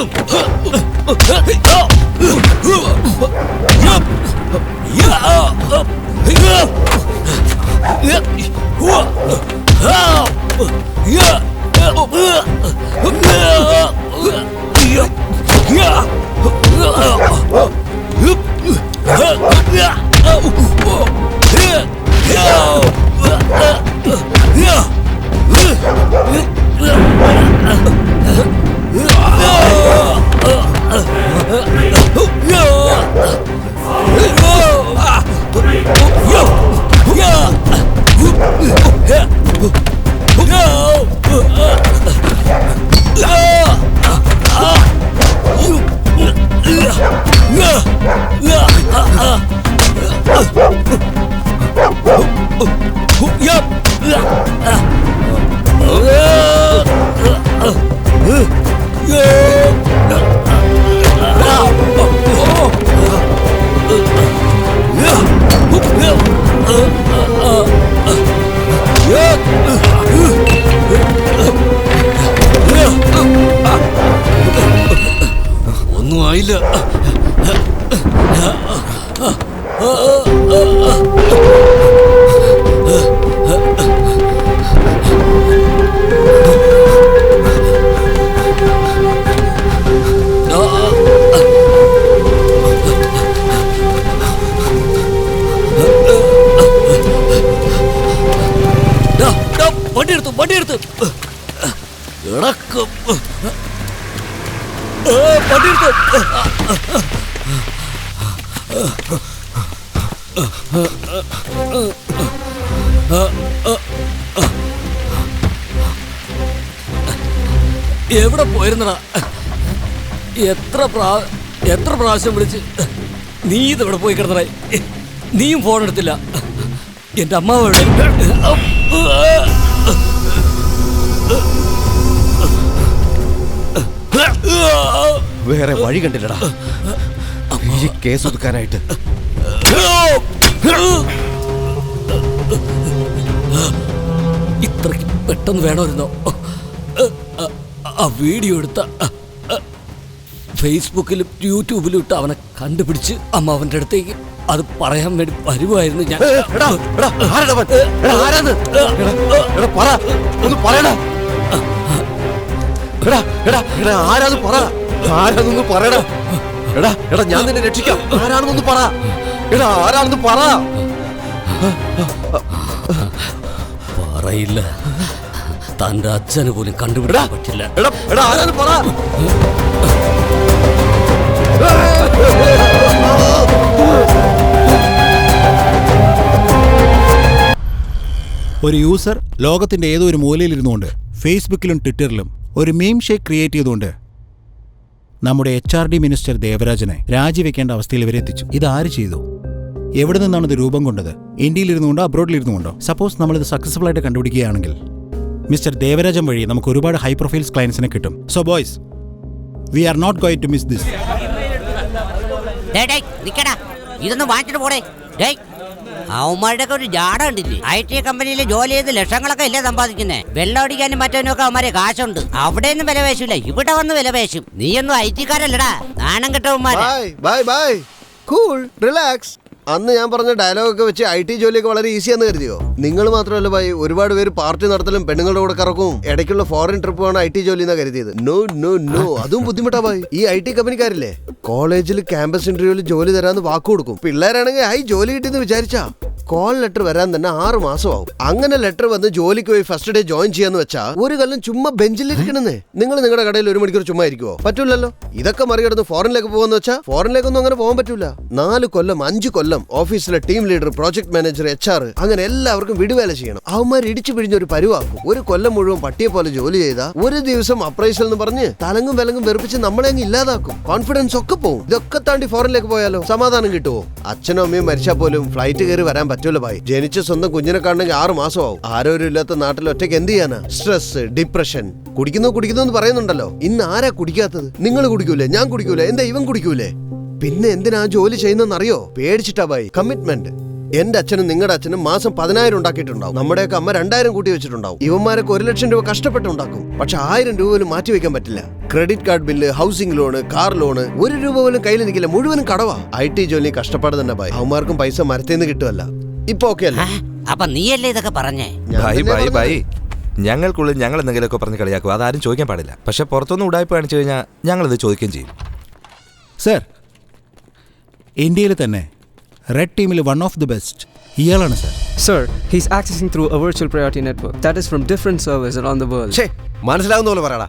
ഒന്നും ആയില്ല. വണ്ടിയെടുത്ത് ഇടക്കും. വണ്ടിയെടുത്ത് എവിടെ പോയിരുന്നടാ? എത്ര പ്രാവശ്യം വിളിച്ച് നീ ഇതെവിടെ പോയി കിടന്നടാ? നീയും ഫോൺ എടുത്തില്ല. എന്റെ അമ്മാവ് എവിടെ? വേറെ വഴി കണ്ടില്ലടാ ഈ കേസ് ഒതുക്കാനായിട്ട്. ഇത്രയ്ക്ക് പെട്ടെന്ന് വേണമായിരുന്നോ? ആ വീഡിയോ എടുത്ത ഫേസ്ബുക്കിലും യൂട്യൂബിലും ഇട്ട് അവനെ കണ്ടുപിടിച്ച് അമ്മാവന്റെ അടുത്തേക്ക് അത് പറയാൻ വേണ്ടി വരുമായിരുന്നു ഞാൻ. ഞാൻ നിന്നെ രക്ഷിക്കാം. ആരാണെന്നൊന്ന് പറ. ആരാണെന്ന് പറ. പറയില്ല. തന്റെ അച്ഛന് പോലും കണ്ടുപിടിക്കാൻ പറ്റില്ല. ആരാന്ന് പറ. ഒരു യൂസർ ലോകത്തിന്റെ ഏതോ ഒരു മൂലയിൽ ഇരുന്നുകൊണ്ട് ഫേസ്ബുക്കിലും ട്വിറ്ററിലും ഒരു മീം ഷേക്ക് ക്രിയേറ്റ് ചെയ്തുകൊണ്ട് നമ്മുടെ HRD മിനിസ്റ്റർ ദേവരാജനെ രാജിവെക്കേണ്ട അവസ്ഥയിൽ ഇവരെ എത്തിച്ചു. ഇതാര് ചെയ്തു? എവിടെ നിന്നാണ് ഇത് രൂപം കൊണ്ടത്? ഇന്ത്യയിലിരുന്നുകൊണ്ടോ അബ്രോഡിലിരുന്നുകൊണ്ടോ? സപ്പോസ് നമ്മളിത് സക്സസ്ഫുൾ ആയിട്ട് കണ്ടുപിടിക്കുകയാണെങ്കിൽ മിസ്റ്റർ ദേവരാജൻ വഴി നമുക്ക് ഒരുപാട് ഹൈ പ്രൊഫൈൽസ് ക്ലയൻസിനെ കിട്ടും. So boys, we are not going to miss this. ഇതൊന്നും വാങ്ങിച്ചിട്ട് പോടേ. അവന്മാരുടെ ഒരു ജാട കണ്ടില്ലേ? IT കമ്പനിയിൽ ജോലി ചെയ്ത് ലക്ഷങ്ങളൊക്കെ ഇല്ലേ സമ്പാദിക്കുന്നേ. വെള്ളം അടിക്കാനും മറ്റവനൊക്കെ അവന്മാരെ കാശുണ്ട്. അവിടെയൊന്നും വില പേശില്ല, ഇവിടെ വന്ന് വില പേശും. നീയൊന്നും IT കാരല്ലടാ, നാണം കെട്ടവന്മാരെ. Cool, relax. അന്ന് ഞാൻ പറഞ്ഞ ഡയലോഗൊക്കെ വെച്ച് IT ജോലിയൊക്കെ വളരെ ഈസിയാന്ന് കരുതിയോ? നിങ്ങൾ മാത്രമല്ല ഭായി, ഒരുപാട് പേര് പാർട്ടി നടത്തലും പെണ്ണുങ്ങളുടെ കൂടെ കറക്കും ഇടയ്ക്കുള്ള ഫോറിൻ ട്രിപ്പുമാണ് IT ജോലി എന്നാ കരുതിയത്. നോ നോ നോ, അതും ബുദ്ധിമുട്ടാ ഭായി. ഈ IT കമ്പനിക്കാരില്ലേ, കോളേജിൽ ക്യാമ്പസ് ഇന്റർവ്യൂവിൽ ജോലി തരാന്ന് വാക്ക് കൊടുക്കും. പിള്ളേരാണെങ്കിൽ ജോലി കിട്ടിയെന്ന് വിചാരിച്ചാ കോൾ ലെറ്റർ വരാൻ തന്നെ 6 മാസമാവും. അങ്ങനെ ലെറ്റർ വന്ന് ജോലിക്ക് പോയി ഫസ്റ്റ് ഡേ ജോയിൻ ചെയ്യാന്ന് വെച്ചാ ഒരു കൊല്ലം ചുമ്മാ ബെഞ്ചിലിരിക്കണമെന്നേ. നിങ്ങൾ നിങ്ങളുടെ കടയിൽ 1 മണിക്കൂർ ചുമ്മാ ഇരിക്കുവോ? പറ്റൂലല്ലോ. ഇതൊക്കെ മറികടന്ന് ഫോറിനിലേക്ക് പോകാന്ന് വെച്ചാൽ ഫോറിനിലേക്കൊന്നും അങ്ങനെ പോകാൻ പറ്റൂല. 4 കൊല്ലം 5 കൊല്ലം ഓഫീസിലെ team leader, project manager, HR അങ്ങനെ എല്ലാവർക്കും വിടുവേല ചെയ്യണം. അവന്മാർ ഇടിച്ചു പിഴിഞ്ഞ ഒരു പരുവാക്കും. ഒരു കൊല്ലം മുഴുവൻ പട്ടിയെ പോലെ ജോലി ചെയ്താ ഒരു ദിവസം അപ്രൈസൽ എന്ന് പറഞ്ഞ് തലങ്ങും വിലങ്ങും വെറുപ്പിച്ച് നമ്മളെ അങ്ങ് ഇല്ലാതാക്കും. കോൺഫിഡൻസ് ഒക്കെ പോകും. ഇതൊക്കെ താണ്ടി ഫോറിനിലേക്ക് പോയാലോ സമാധാനം കിട്ടുമോ? അച്ഛനും അമ്മയും മരിച്ചാൽ പോലും ഫ്ലൈറ്റ് കയറി വരാൻ പറ്റൂല ഭായി. ജനിച്ച സ്വന്തം കുഞ്ഞിനെ കാണണമെങ്കിൽ 6 മാസമാവും. ആരോരും ഇല്ലാത്ത നാട്ടിൽ ഒറ്റയ്ക്ക് എന്ത് ചെയ്യാനാ? Stress, depression. കുടിക്കുന്നു എന്ന് പറയുന്നുണ്ടല്ലോ. ഇന്ന് ആരാ കുടിക്കാത്തത്? നിങ്ങൾ കുടിക്കൂലേ? ഞാൻ കുടിക്കൂലേ? എന്താ ഇവൻ കുടിക്കൂലേ? പിന്നെ എന്തിനാ ജോലി ചെയ്യുന്നറിയോ? പേടിച്ചിട്ടാ ഭായി. കമ്മിറ്റ്മെന്റ്. എന്റെ അച്ഛനും നിങ്ങളുടെ അച്ഛനും മാസം 10,000 ഉണ്ടാക്കിയിട്ടുണ്ടാവും. നമ്മുടെയൊക്കെ അമ്മ 2,000 കൂട്ടി വെച്ചിട്ടുണ്ടാവും. ഇവന്മാരൊക്കെ 1,00,000 രൂപ കഷ്ടപ്പെട്ടുണ്ടാക്കും. പക്ഷെ 1,000 രൂപ പോലും മാറ്റി വെക്കാൻ പറ്റില്ല. Credit card bill, housing loan, car loan, 1 രൂപ പോലും കയ്യിൽ നിൽക്കില്ല. മുഴുവനും കടവാ. IT ജോലി കഷ്ടപ്പാട് തന്നെ ബായ്. അവന്മാർക്കും പൈസ മരത്തേന്ന് കിട്ടുമല്ല. ഇപ്പൊ ഓക്കെ അല്ലേ? അപ്പൊ നീയല്ലേ ഇതൊക്കെ പറഞ്ഞേ? ഞങ്ങൾക്കുള്ളിൽ ഞങ്ങൾ എന്തെങ്കിലുമൊക്കെ പറഞ്ഞ് കളിയാക്കും. അതാരും ചോദിക്കാൻ പാടില്ല. പക്ഷെ പുറത്തൊന്നും ഉടായ്പ കാണിച്ചു കഴിഞ്ഞാൽ ഞങ്ങളിത് ചോദിക്കുകയും ചെയ്യും. സർ, ഇന്ത്യയിൽ തന്നെ റെഡ് ടീമിൽ വൺ ഓഫ് ദി ബെസ്റ്റ് ഇയാളാണ് sir. Sir, he's accessing through a virtual priority network that is from different servers around the world. മനസ്സിലാവുന്ന പോലെ പറയടാ.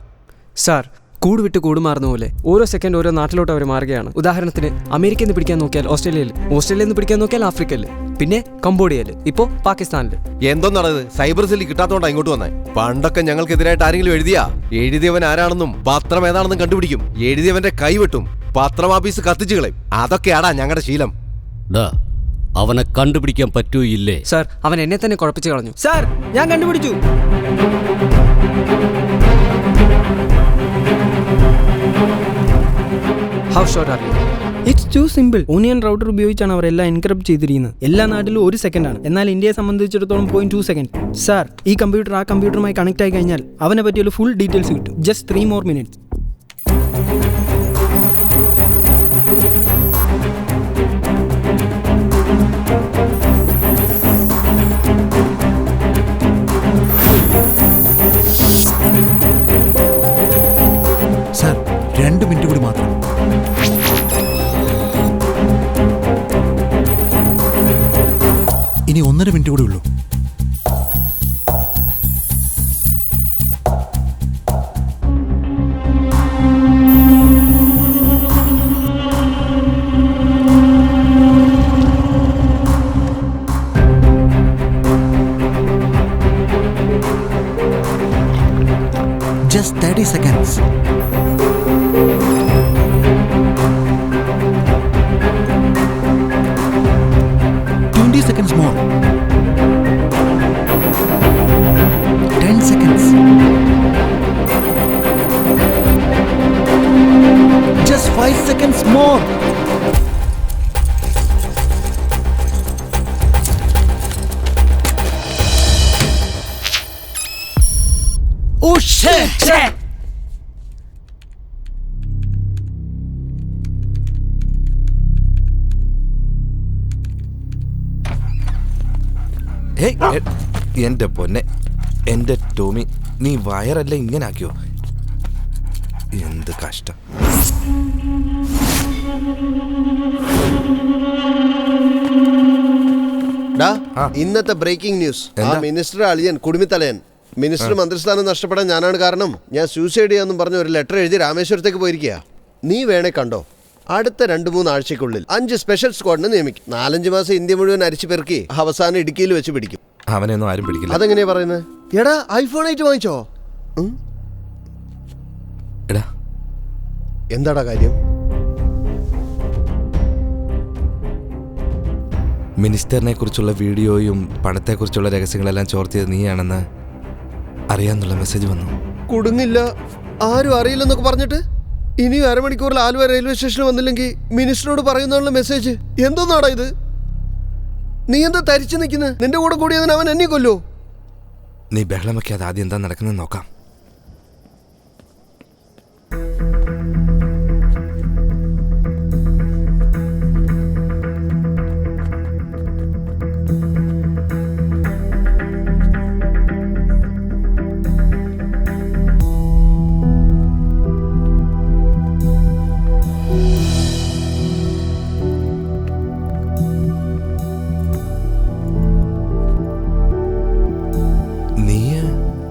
സാർ, കൂട് വിട്ട് കൂട് മാറുന്ന പോലെ ഓരോ സെക്കൻഡ് ഓരോ നാട്ടിലോട്ട് അവർ മാറുകയാണ്. ഉദാഹരണത്തിന് അമേരിക്കയിൽ നിന്ന് പിടിക്കാൻ നോക്കിയാൽ ഓസ്ട്രേലിയയിൽ, ഓസ്ട്രേലിയയിൽ നിന്ന് പിടിക്കാൻ നോക്കിയാൽ ആഫ്രിക്കയിൽ, പിന്നെ കംബോഡിയയിൽ, ഇപ്പോ പാകിസ്ഥാനിൽ. എന്തോന്നാണത്? സൈബർ സെല്ലിൽ കിട്ടാത്തോണ്ടാ ഇങ്ങോട്ട് വന്നേ. പണ്ടൊക്കെ ഞങ്ങൾക്കെതിരായിട്ട് ആരെങ്കിലും എഴുതിയവൻ ആരാണെന്നും പത്രം ഏതാണെന്നും കണ്ടുപിടിക്കും. എഴുതിയവന്റെ കൈവെട്ടും, പത്രം ഓഫീസ് കത്തിച്ചു കളയും. അതൊക്കെയാടാ ഞങ്ങളുടെ ശീലം. അവനെ കണ്ടുപിടിക്കാൻ പറ്റൂ ഇല്ലേ? സാർ, അവൻ എന്നെ തന്നെ കുഴപ്പിച്ചു കളഞ്ഞു. സാർ, ഞാൻ കണ്ടുപിടിച്ചു. How short are you? It's too simple. Onion router ഉപയോഗിച്ചാണ് അവർ എല്ലാം എൻക്രിപ്റ്റ് ചെയ്തിരിക്കുന്നത്. എല്ലാ നാട്ടിലും 1 സെക്കൻഡാണ്. എന്നാൽ ഇന്ത്യയെ സംബന്ധിച്ചിടത്തോളം 0.2 സെക്കൻഡ്. സാർ, ഈ കമ്പ്യൂട്ടർ ആ കമ്പ്യൂട്ടറുമായി കണക്ട് ആയി കഴിഞ്ഞാൽ അവനെ പറ്റിയുള്ള ഫുൾ ഡീറ്റെയിൽസ് കിട്ടും. Just 3 more minutes. Sir, 2 minute കൂടി മാത്രം. ഇനി 1.5 മിനിറ്റ് കൂടി ഉള്ളൂ. Just 30 seconds. 20 seconds more. 10 seconds. Just 5 seconds more. Oh shit! എന്റെ പൊന്നെ, എന്റെ ടോമി, നീ വയറല്ല ഇങ്ങനെ ആക്കിയോ? എന്ത് കഷ്ടം. ഇന്നത്തെ ബ്രേക്കിംഗ് ന്യൂസ്. മിനിസ്റ്റർ അളിയൻ കുടുമിത്തലയൻ മിനിസ്റ്റർ മന്ത്രിസ്ഥാനം നഷ്ടപ്പെടാൻ ഞാനാണ് കാരണം. ഞാൻ സൂസൈഡ് ചെയ്യാന്നും പറഞ്ഞ ഒരു ലെറ്റർ എഴുതി രാമേശ്വരത്തേക്ക് പോയിരിക്കുക. നീ വേണേ കണ്ടോ. അടുത്ത 2-3 ആഴ്ചക്കുള്ളിൽ 5 സ്പെഷ്യൽ സ്ക്വാഡിനെ നിയമിക്കും. 4-5 മാസം ഇന്ത്യ മുഴുവൻ അരിച്ചു പെറുക്കി അവസാനം ഇടുക്കിയിൽ വെച്ച് പിടിക്കും. അവനെയൊന്നും ആരും പിടിക്കില്ല. അതെങ്ങനെയാ പറയുന്നത്? എടാ, iPhone 8 വാങ്ങിച്ചോ? എടാ, എന്താടാ കാര്യം? മിനിസ്റ്ററിനെ കുറിച്ചുള്ള വീഡിയോയും പണത്തെക്കുറിച്ചുള്ള രഹസ്യങ്ങളെല്ലാം ചോർത്തിയത് നീയാണെന്ന് അറിയാന്നുള്ള മെസ്സേജ് വന്നു. കുടുങ്ങില്ല, ആരും അറിയില്ലെന്നൊക്കെ പറഞ്ഞിട്ട് ഇനിയും 1/2 മണിക്കൂറിൽ ആലുവ റെയിൽവേ സ്റ്റേഷനിൽ വന്നില്ലെങ്കിൽ മിനിസ്റ്ററോട് പറയുന്നുള്ള മെസ്സേജ്. എന്തോന്നാടാ ഇത്? നീ എന്താ തരിച്ചു നിൽക്കുന്നത്? നിന്റെ കൂടെ കൂടിയതിന് അവൻ എന്നെ കൊല്ലോ. നീ ബഹളം വയ്ക്കാതെ ആദ്യം എന്താ നടക്കുന്നത് നോക്കാം.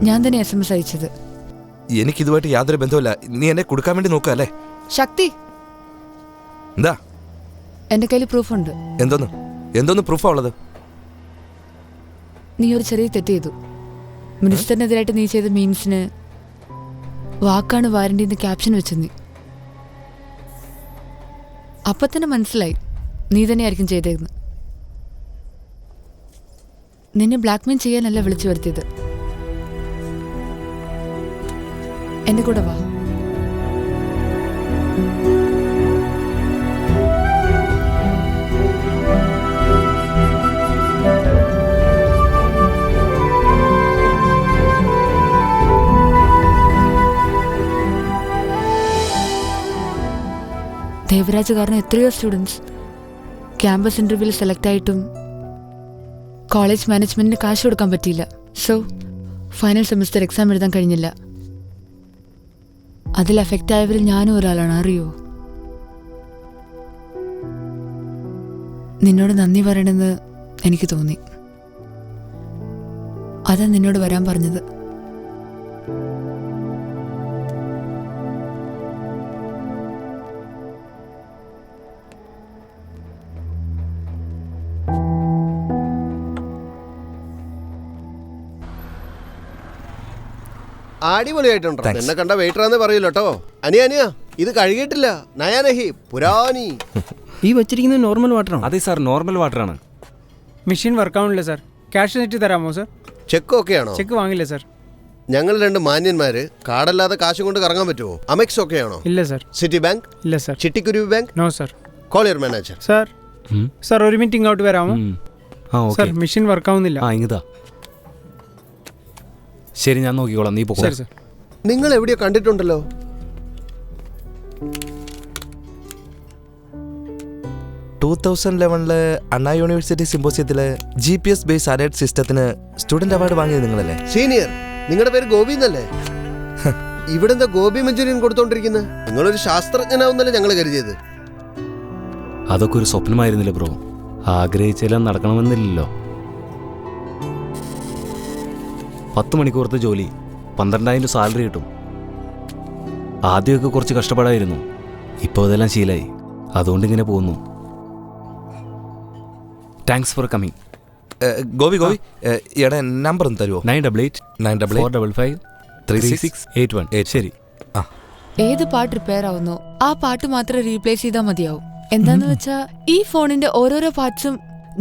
ഞാൻ തന്നെ SMS അയച്ചത്. എനിക്കിതുമായിട്ട് യാതൊരു ബന്ധവുമില്ല. നീ എന്നെ കൊടുക്കാൻ വേണ്ടി നോക്കുക അല്ലേ? ശക്തി, എന്താ? എന്റെ കയ്യിൽ പ്രൂഫ് ഉണ്ട്. എന്തോന്ന് പ്രൂഫാ ഉള്ളത്? നീ ഒരു ചെറിയ തെറ്റ് ചെയ്തു. മിനിസ്റ്ററിനെതിരായിട്ട് നീ ചെയ്ത മീംസിന് വാക്കാണ് വാരണ്ടി എന്ന് ക്യാപ്ഷൻ വെച്ചു. നീ അപ്പൊ തന്നെ മനസ്സിലായി നീ തന്നെയായിരിക്കും ചെയ്തതെന്ന്. നിന്നെ ബ്ലാക്ക്മെയിൽ ചെയ്യാനല്ല വിളിച്ചു വരുത്തിയത്. എന്റെ കൂടെ വാ. ദേവരാജ് കാരണം എത്രയോ സ്റ്റുഡൻസ് ക്യാമ്പസ് ഇന്റർവ്യൂവിൽ സെലക്ട് ആയിട്ടും കോളേജ് മാനേജ്മെന്റിന് കാശ് കൊടുക്കാൻ പറ്റിയില്ല. സോ ഫൈനൽ സെമിസ്റ്റർ എക്സാം എഴുതാൻ കഴിഞ്ഞില്ല. അതിൽ എഫക്റ്റ് ആയവരിൽ ഞാനും ഒരാളാണ്, അറിയോ? നിന്നോട് നന്ദി പറയണമെന്ന് എനിക്ക് തോന്നി. അതാ നിന്നോട് വരാൻ പറഞ്ഞത്. അടിപൊളിയായിട്ടുണ്ടോ? എന്നെ കണ്ട വെയിറ്ററാന്ന് പറയൂല്ലോ കേട്ടോ. അനിയ ഇത് കഴുകിയിട്ടില്ല. നയാനഹി പുരാനി. ഈ വച്ചിരിക്കുന്നത് നോർമൽ വാട്ടറാണ്. അതെ സാർ, നോർമൽ വാട്ടറാണ്. മെഷീൻ വർക്ക് ആവണില്ല സാർ. ക്യാഷ് നെറ്റ് തരാമോ സാർ? ചെക്ക് ഓക്കെ ആണോ? ചെക്ക് വാങ്ങില്ല സാർ. ഞങ്ങൾ 2 മാന്യന്മാര് കാർഡല്ലാതെ കാശും കൊണ്ട് കറങ്ങാൻ പറ്റുമോ? അമെക്സ് ഓക്കെ ആണോ? ഇല്ല സാർ. Citibank? ഇല്ല സാർ. ചിട്ടിക്കുരുവി bank? No sir. Call your manager. Sir sir ഒരു മിനിറ്റ് ഇങ്ങോട്ട് വരാമോ? സാർ മെഷീൻ വർക്ക് ആവുന്നില്ല. ഇങ്ങതാ. ശരി, ഞാൻ നോക്കിക്കോളാം, നീ പോ. ശരി സാർ. നിങ്ങൾ എവിടെയോ കണ്ടിട്ടുണ്ടല്ലോ. അണ്ണാ യൂണിവേഴ്സിറ്റി സിമ്പോസിയത്തില് GPS ബേസ് അലേർട്ട് സിസ്റ്റത്തിന് സ്റ്റുഡന്റ് അവാർഡ് വാങ്ങിയത് നിങ്ങളല്ലേ? സീനിയർ, നിങ്ങളുടെ പേര് ഗോപി എന്നല്ലേ? ഇവിടെ എന്താ ഗോപി മഞ്ചൂരിയൻ കൊടുത്തോണ്ടിരിക്കുന്നത്? നിങ്ങളൊരു ശാസ്ത്രജ്ഞനാവുന്നല്ലേ ഞങ്ങൾ കരുതിയത്. അതൊക്കെ ഒരു സ്വപ്നമായിരുന്നില്ല ബ്രോ. ആഗ്രഹിച്ചെല്ലാം നടക്കണമെന്നില്ലല്ലോ. 10 മണിക്കൂറത്തെ ജോലി, 12,000 സാലറി കിട്ടും. ആദ്യമൊക്കെ കുറച്ച് കഷ്ടപ്പാടായിരുന്നു, ഇപ്പോൾ അതെല്ലാം ശീലമായി. അതുകൊണ്ട് ഇങ്ങനെ പോകുന്നു. Thanks for coming. ഗോപി എടാ നമ്പർ ഒന്ന് തരുമോ? 9884553681. ശരി. ഏത് പാട്ട് റിപ്പയർ ആവുന്നോ ആ പാട്ട് മാത്രം റീപ്ലേസ് ചെയ്താൽ മതിയാവും. എന്താന്ന് വെച്ചാ ഈ ഫോണിന്റെ ഓരോരോ പാർട്സും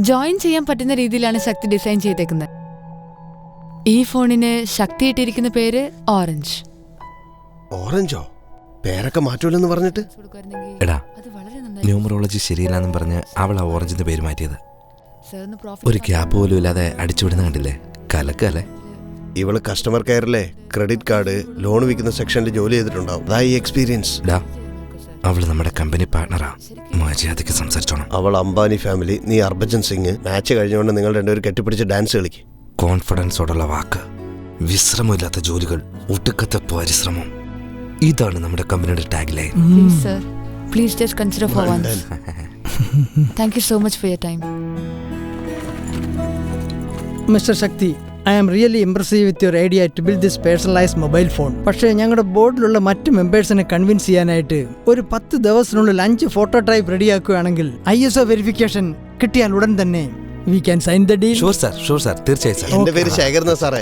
ജോയിൻ ചെയ്യാൻ പറ്റുന്ന രീതിയിലാണ് ശക്തി ഡിസൈൻ ചെയ്തേക്കുന്നത്. ഈ ഫോണിന് ശക്തി ഇട്ടിരിക്കുന്ന പേര് ഓറഞ്ച്. ഓറഞ്ചോ? പേരൊക്കെ മാറ്റൂലെന്ന് പറഞ്ഞിട്ട്. എടാ, ന്യൂമറോളജി ശരിയില്ലാന്നും പറഞ്ഞ് അവൾ ആ ഓറഞ്ചിന്റെ പേര് മാറ്റിയത്. ഒരു ക്യാപ്പ് പോലും ഇല്ലാതെ അടിച്ചുവിടുന്ന കണ്ടില്ലേ? കലക്കല്ലേ. ഇവള് കസ്റ്റമർ കെയറിലെ ക്രെഡിറ്റ് കാർഡ് ലോൺ വിൽക്കുന്ന സെക്ഷനിൽ ജോലി ചെയ്തിട്ടുണ്ടാവും. അതായി എക്സ്പീരിയൻസ്. അവള് നമ്മുടെ കമ്പനി പാർട്ണറാ. മര്യാദയ്ക്ക് സംസാരിച്ചോണം. അവൾ അംബാനി ഫാമിലി, നീ ഹർഭജൻ സിംഗ്. മാച്ച് കഴിഞ്ഞുകൊണ്ട് നിങ്ങൾ 2 കെട്ടിപ്പിടിച്ച് ഡാൻസ് കളിക്കും. കോൺഫിഡൻസോടുള്ള വാക്ക്, വിശ്രമമില്ലാത്ത ജോലികൾ, ഒടുക്കത്തെ പരിശ്രമം, ഇതാണ് നമ്മുടെ കമ്പനിയുടെ tag line. Please just consider for once. Thank you so much for your time. Mr. Shakti, I am really impressed with your idea to build this personalized mobile phone. പക്ഷേ ഞങ്ങളുടെ ബോർഡിലുള്ള മറ്റ് മെമ്പേഴ്സിനെ കൺവിൻസ് ചെയ്യാനായിട്ട് ഒരു 10 ദിവസത്തിനുള്ളിൽ 5 ഫോട്ടോ ടൈപ്പ് റെഡിയാക്കുകയാണെങ്കിൽ ISO വെരിഫിക്കേഷൻ കിട്ടിയാൽ ഉടൻ തന്നെ we can sign the deal. Sure sir, തീർച്ചയായും സാർ. എന്റെ പേര് ശേഖരൻ സാറേ.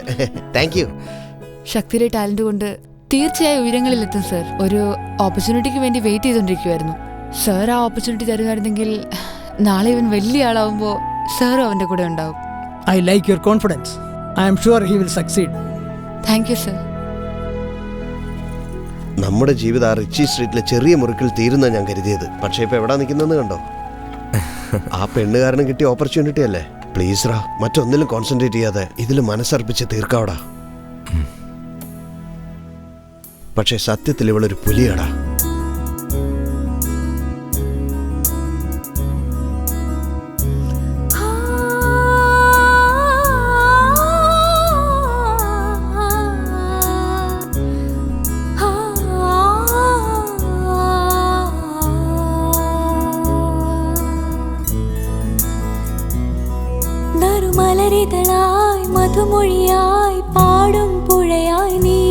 Thank you. ശക്തിയുടെ ടാലന്റ് കൊണ്ട് തീർച്ചയായും ഉയരങ്ങളിലെത്തും സർ. ഒരു ഓപ്പർച്യൂണിറ്റിക്ക് വേണ്ടി വെയിറ്റ് ചെയ്തുകൊണ്ടിരിക്കുവായിരുന്നു. സർ ആ ഓപ്പർച്യൂണിറ്റി തരുമായിരുന്നെങ്കിൽ നാളെ ഇവൻ വലിയ ആളാവുമ്പോൾ സാറും അവൻ്റെ കൂടെ ഉണ്ടാവും. I like your confidence. I am sure he will succeed. Thank you sir. നമ്മുടെ ജീവിതം ആ റിച്ചി സ്ട്രീറ്റിലെ ചെറിയ മുറിക്കിൽ തീരുന്ന ഞാൻ കരുതിയത്. പക്ഷേ ഇപ്പൊ എവിടെ നിൽക്കുന്നെന്ന് കണ്ടോ? ആ പെണ്ണുകാരനും കിട്ടിയ ഓപ്പർച്യൂണിറ്റി അല്ലേ? പ്ലീസ് റാ, മറ്റൊന്നിലും കോൺസെൻട്രേറ്റ് ചെയ്യാതെ ഇതിൽ മനസ്സർപ്പിച്ച് തീർക്കാവടാ. പക്ഷേ സത്യത്തിൽ ഇവളൊരു പുലിയാടാ. നറുമലരിതളായി മധുമൊഴിയായി പാടും പുഴയായി നീ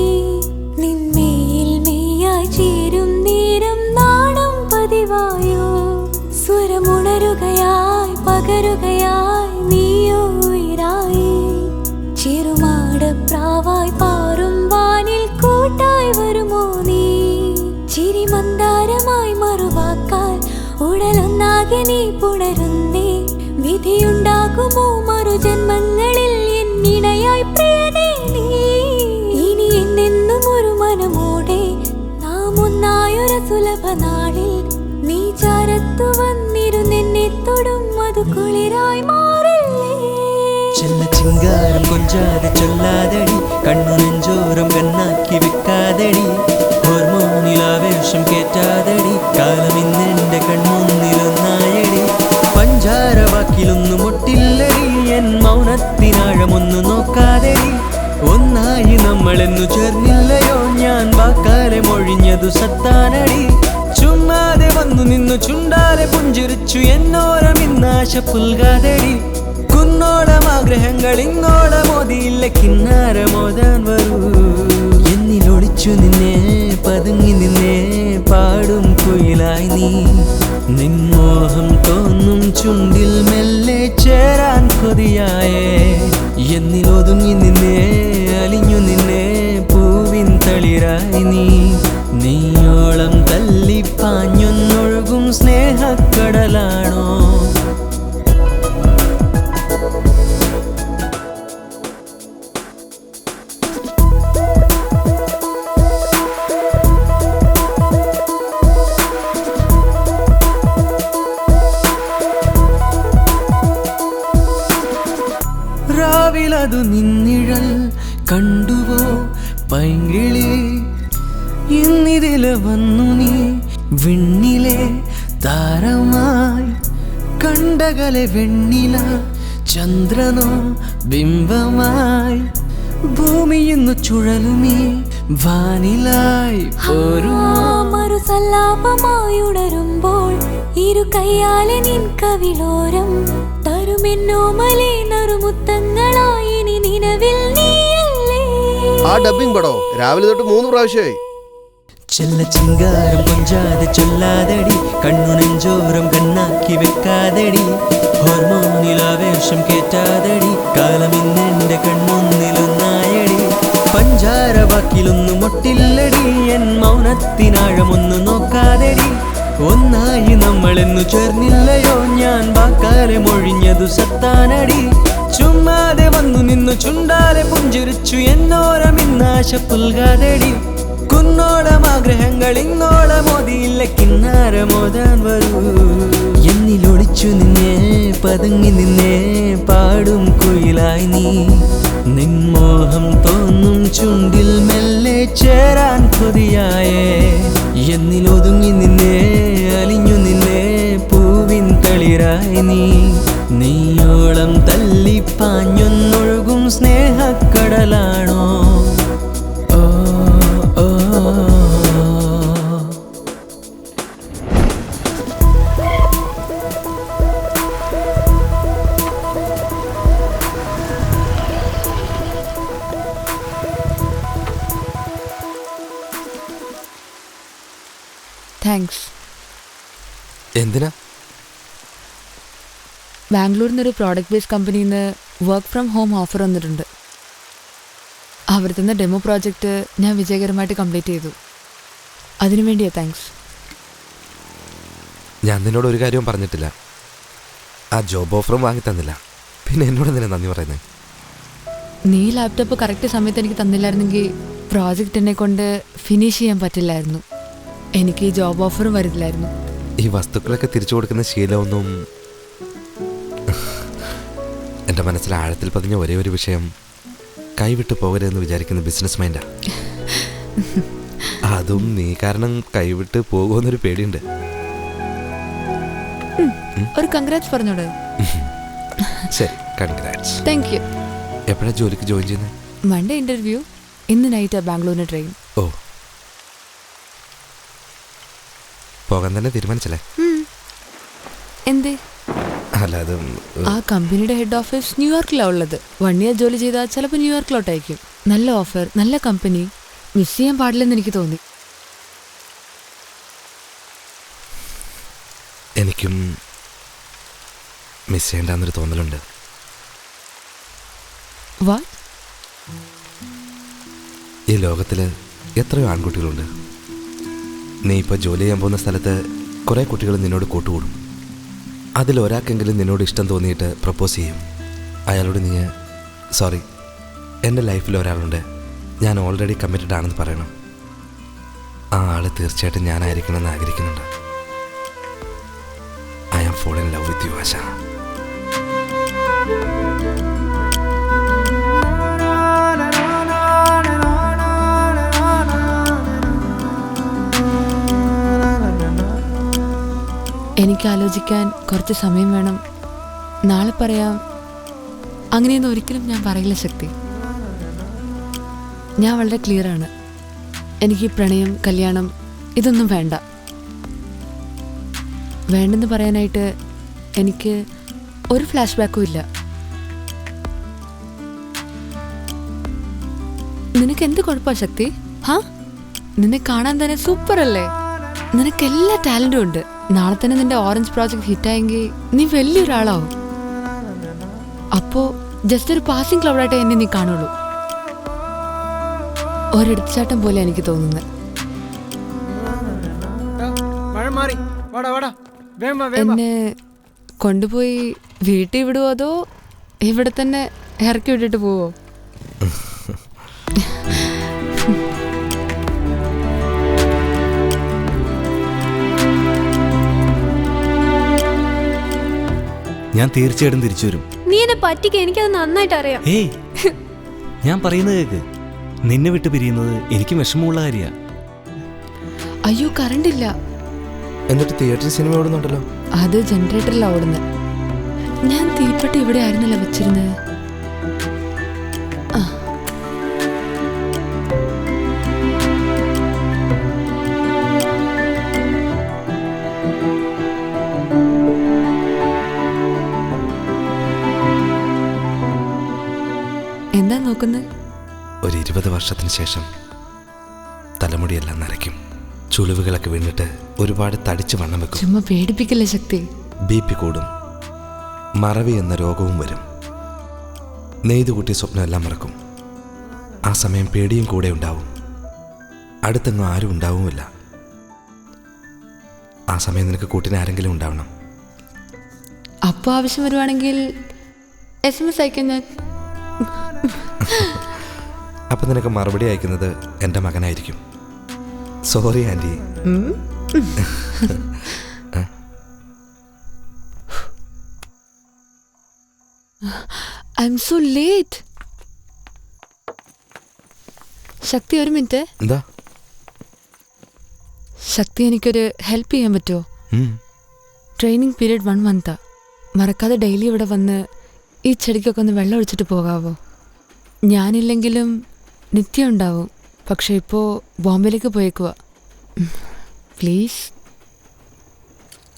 നിന്മേൽ മെയ്യായി ചേരും നേരം നാടും പതിവായോ സ്വരമുണരുകയായി പകരുകയായി നീയോ ഉയരായി ചെറുമാടപ്രാവായി പാറും വാനിൽ കൂട്ടായി വരുമോ നീ ചിരിമന്ദാരമായി മറുവാക്കാൽ ഉടലൊന്നാകെ നീ പുണരുന്നേ വിധിയുണ്ടാകുമോ മറുജന്മങ്ങളിൽ എന്നിണയായി പ്രിയനേ നീ ഇനി എന്നെന്നും ഒരു മനമോടെ നാം ഒന്നായൊരു സുലഭ നാളിൽ നീ ചാരത്തു വന്നിരുന്നെന്നെ തൊടും അത് കുളിരായി മാറില്ലേ ചെല്ല ചിങ്കാരം കൊഞ്ചാതെ ചൊല്ലാതടി കണ്ണു നെഞ്ചോരം കണ്ണാക്കി വെക്കാതടി ഹോർമോണിൽ ആവേശം കേറ്റാതടി കാലം ഇന്നെന്നെ ഒന്ന് നോക്കാതെടി ഒന്നായി നമ്മളെന്നു ചേർന്നില്ലയോ ഞാൻ വാക്കാലെ മൊഴിഞ്ഞതു സത്താനടി ചുമ്മാതെ വന്നു നിന്നു ചുണ്ടാലെ പുഞ്ചിരിച്ചു എന്നോരം ഇന്നാശ പുൽകാതെടി കുന്നോളം ആഗ്രഹങ്ങൾ ഇങ്ങോളം മോദിയില്ല കിന്നാരമോതാൻ വരൂ എന്നിലൊളിച്ചു നിന്നേ പതുങ്ങി നിന്നേ പാടും കുയിലായി നീ നിൻമോഹം തോന്നും ചുണ്ടിൽ മെല്ലെ ചേരാൻ കൊതിയായേ എന്നിലൊതുങ്ങി നിന്നേ അലിഞ്ഞു നിന്നേ പൂവിൻ തളിരായി നീയോളം തല്ലിപ്പാഞ്ഞൊന്നൊഴുകും സ്നേഹക്കടലാണോ രാവിലതു നിന്നിഴൽ കണ്ടുവോ പൈങ്കിളി ഇന്നിതിലെ വന്നു നീ വിണ്ണിലെ താരമായി കണ്ടകലെ വെണ്ണില ചന്ദ്രനോ ബിംബമായി ഭൂമിയിന്നു ചുഴലുമീ വാനിലായി ഒരു സല്ലാപമായുടരുമ്പോൾ ഇരു കയ്യാലെ നിൻ കവിളോരം തരുമെന്നോമലേ നറുമുത്തങ്ങളായി ഇനി നിലവിൽ നീയല്ലേ. ആ ഡബ്ബിംഗ് പടോ രാവിലെ തൊട്ട് 3 പ്രാവശ്യമായി. ചെല്ല ചിങ്കാരം കൊഞ്ചാതെ ചൊല്ലാതടി കണ്ണു നെഞ്ചോരം കണ്ണാക്കി വെക്കാതടി ഹോർമോണിലാവേശം കേറ്റാതടി കാലം ഇന്നെന്റെ കണ്ണൊന്നിലൊന്നായടി പഞ്ചാര വാക്കിലൊന്നും ഒട്ടില്ലടി എൻ മൗനത്തിനാഴമൊന്നു നോക്കാതെടി ഒന്നായി നമ്മളെന്നു ചേർന്നില്ലയോ ഞാൻ വാക്കാലെ മൊഴിഞ്ഞതു സത്താനടി ചുമ്മാതെ വന്നു നിന്നു ചുണ്ടാലെ പുഞ്ചിരിച്ചു എന്നോരം ഇന്നാശ പുൽകാതെടി കുന്നോളം ആഗ്രഹങ്ങൾ ഇങ്ങോളം മോദിയില്ല കിന്നാരമോതാൻ വരൂ എന്നിലൊളിച്ചു നിന്നേ പതുങ്ങി നിന്നേ പാടും കുയിലായി നിൻമോഹം തോന്നും ചുണ്ടിൽ മെല്ലെ ചേരാൻ കൊതിയായേ എന്നിലൊതുങ്ങി നിന്നേ അലിഞ്ഞു നിന്നേ പൂവിൻ തളിരായി നീയോളം തല്ലിപ്പാഞ്ഞൊന്നൊഴുകും സ്നേഹക്കടലാണോ താങ്ക്സ്. എന്തിനാ? ബാംഗ്ലൂരിൽ നിന്നൊരു പ്രോഡക്റ്റ് ബേസ്ഡ് കമ്പനിയിൽ നിന്ന് വർക്ക് ഫ്രം ഹോം ഓഫർ വന്നിട്ടുണ്ട്. അവർ തന്ന ഡെമോ പ്രോജക്റ്റ് ഞാൻ വിജയകരമായിട്ട് കംപ്ലീറ്റ് ചെയ്തു. അതിനുവേണ്ടിയാ താങ്ക്സ്. ഞാൻ നിന്നോട് ഒരു കാര്യവും പറഞ്ഞിട്ടില്ല. ആ ജോബ് ഓഫറും വാങ്ങി തന്നില്ല. പിന്നെ എന്നോട് എന്തിനാ നന്ദി പറയുന്നത്? നീ ലാപ്ടോപ്പ് കറക്റ്റ് സമയത്ത് എനിക്ക് തന്നില്ലായിരുന്നെങ്കിൽ പ്രോജക്റ്റ് എന്നെ കൊണ്ട് ഫിനിഷ് ചെയ്യാൻ പറ്റില്ലായിരുന്നു. എനിക്ക് ഈ ജോബ് ഓഫറും വരില്ലായിരുന്നു. ഈ വസ്തുക്കളൊക്കെ തിരിച്ചു കൊടുക്കുന്ന ശീലമൊന്നും എൻ്റെ മനസ്സിൽ ആഴത്തിൽ പതിഞ്ഞ ഒരേ ഒരു വിഷയം കൈവിട്ട് പോകരുതെന്ന് വിചാരിക്കുന്ന ബിസിനസ് മൈൻഡാ. അതും നീ കാരണം കൈവിട്ട് പോകുമെന്നൊരു പേടിയുണ്ട്. ഒരു കൺഗ്രാറ്റ്സ് പറഞ്ഞോട്. ശരി, കൺഗ്രാറ്റ്സ്. Thank you. എപ്പോഴാണ് ജോലിക്ക് ജോയിൻ ചെയ്യുന്നത്? മൺഡേ ഇന്റർവ്യൂ, ഇന്ന് നൈറ്റാ ബാംഗ്ലൂരിന് ട്രെയിൻ. ഓ, പോകാൻ തന്നെ തീരുമാനിച്ചല്ലേ? എന്തേ? അല്ല, അത് ആ കമ്പനിയുടെ ഹെഡ് ഓഫീസ് ന്യൂയോർക്കിലാണ് ഉള്ളത്. 1 year ജോലി ചെയ്താൽ ചിലപ്പോൾ ന്യൂയോർക്കിലോട്ടായിരിക്കും. നല്ല ഓഫർ, നല്ല കമ്പനി, മിസ് ചെയ്യാൻ പാടില്ലെന്ന് എനിക്ക് തോന്നി. എനിക്കും മിസ് ചെയ്യേണ്ടെന്നൊരു തോന്നലുണ്ട്. വാട്ട്? ഈ ലോകത്തിൽ എത്രയോ ആൺകുട്ടികളുണ്ട്. നീ ഇപ്പോൾ ജോലി ചെയ്യാൻ പോകുന്ന സ്ഥലത്ത് കുറേ കുട്ടികൾ നിന്നോട് കൂട്ടുകൂടും. അതിലൊരാൾക്കെങ്കിലും നിന്നോട് ഇഷ്ടം തോന്നിയിട്ട് പ്രപ്പോസ് ചെയ്യും. അയാളോട് നീ സോറി, എൻ്റെ ലൈഫിൽ ഒരാളുണ്ട്, ഞാൻ ഓൾറെഡി കമ്മിറ്റഡ് ആണെന്ന് പറയണം. ആ ആൾ തീർച്ചയായിട്ടും ഞാനായിരിക്കണമെന്ന് ആഗ്രഹിക്കുന്നുണ്ട്. I am fall in love with you Asha. എനിക്ക് ആലോചിക്കാൻ കുറച്ച് സമയം വേണം. നാളെ പറയാം. അങ്ങനെയൊന്നും ഒരിക്കലും ഞാൻ പറയില്ല ശക്തി. ഞാൻ വളരെ ക്ലിയറാണ്. എനിക്ക് പ്രണയം, കല്യാണം ഇതൊന്നും വേണ്ട. വേണ്ടെന്ന് പറയാനായിട്ട് എനിക്ക് ഒരു ഫ്ലാഷ് ബാക്കും ഇല്ല. നിനക്ക് എന്ത് കുഴപ്പമാ ശക്തി? ഹാ, നിന്നെ കാണാൻ തന്നെ സൂപ്പർ അല്ലേ? നിനക്ക് എല്ലാ ടാലന്റും ഉണ്ട്. നാളെ തന്നെ നിന്റെ ഓറഞ്ച് പ്രോജക്ട് ഹിറ്റായെങ്കിൽ നീ വലിയൊരാളാവും. അപ്പോ ജസ്റ്റ് ഒരു പാസിംഗ് ക്ലൗഡായിട്ട് എന്നെ നീ കാണുള്ളൂ. ഒരെടുത്തുചാട്ടം പോലെ എനിക്ക് തോന്നുന്നത്. എന്നെ കൊണ്ടുപോയി വീട്ടിൽ വിടുവോ അതോ ഇവിടെ തന്നെ ഇറക്കി വിട്ടിട്ട് പോവോ? ഞാൻ തീർച്ചയായിട്ടും തിരിച്ചു വരും. നീ എന്നെ പറ്റിക്ക, എനിക്കത് നന്നായിട്ട് അറിയാം. ഏയ്, ഞാൻ പറയുന്നത് കേക്ക്. നിന്നെ വിട്ട് പിരിയുന്നത് എനിക്ക് വിഷമമുള്ള കാര്യമാണ്. അയ്യോ, കറണ്ട് ഇല്ല. എന്നിട്ട് തിയേറ്ററിൽ സിനിമ ഓടുന്നുണ്ടല്ലോ. അത് ജനറേറ്ററിലാണ് ഓടുന്നത്. ഞാൻ തീപ്പെട്ടി ഇവിടെ ആയിരുന്നല്ലോ വെച്ചിരുന്നത്. എന്താ നോക്കുന്നത്? ഒരു 20 വർഷത്തിന് ശേഷം തലമുടിയെല്ലാം നരയ്ക്കും. ചുളിവുകളൊക്കെ വീണിട്ട് ഒരുപാട് തടിച്ച് വണ്ണം വെക്കും. ചുമ്മാ പേടിപ്പിക്കല്ലേ ശക്തി. BP കൂടും, മറവി എന്ന രോഗവും വരും. നെയ്തു കൂട്ടിയ സ്വപ്നം എല്ലാം മറക്കും. ആ സമയം പേടിയും കൂടെ ഉണ്ടാവും. അടുത്തെങ്ങും ആരും ഉണ്ടാവുമില്ല. ആ സമയം നിനക്ക് കൂട്ടിന് ആരെങ്കിലും ഉണ്ടാവണം. അപ്പോൾ ആവശ്യം വരുവാണെങ്കിൽ SMS അയക്കാൻ ഞാൻ. അപ്പം നിനക്ക് മറുപടി അയക്കുന്നത് എൻ്റെ മകനായിരിക്കും. Sorry aunty. I'm so late. Shakti, ഒരു മിനിറ്റ്. എന്താ ശക്തി, എനിക്കൊരു ഹെൽപ്പ് ചെയ്യാൻ പറ്റുമോ? ട്രെയിനിങ് പീരീഡ് 1 മന്താ. മറക്കാതെ ഡെയിലി ഇവിടെ വന്ന് ഈ ചെടിക്കൊക്കെ ഒന്ന് വെള്ളം ഒഴിച്ചിട്ട് പോകാവോ? ഞാനില്ലെങ്കിലും നിത്യം ഉണ്ടാവും. പക്ഷെ ഇപ്പോൾ ബോംബെയിലേക്ക് പോയേക്കുക. പ്ലീസ്.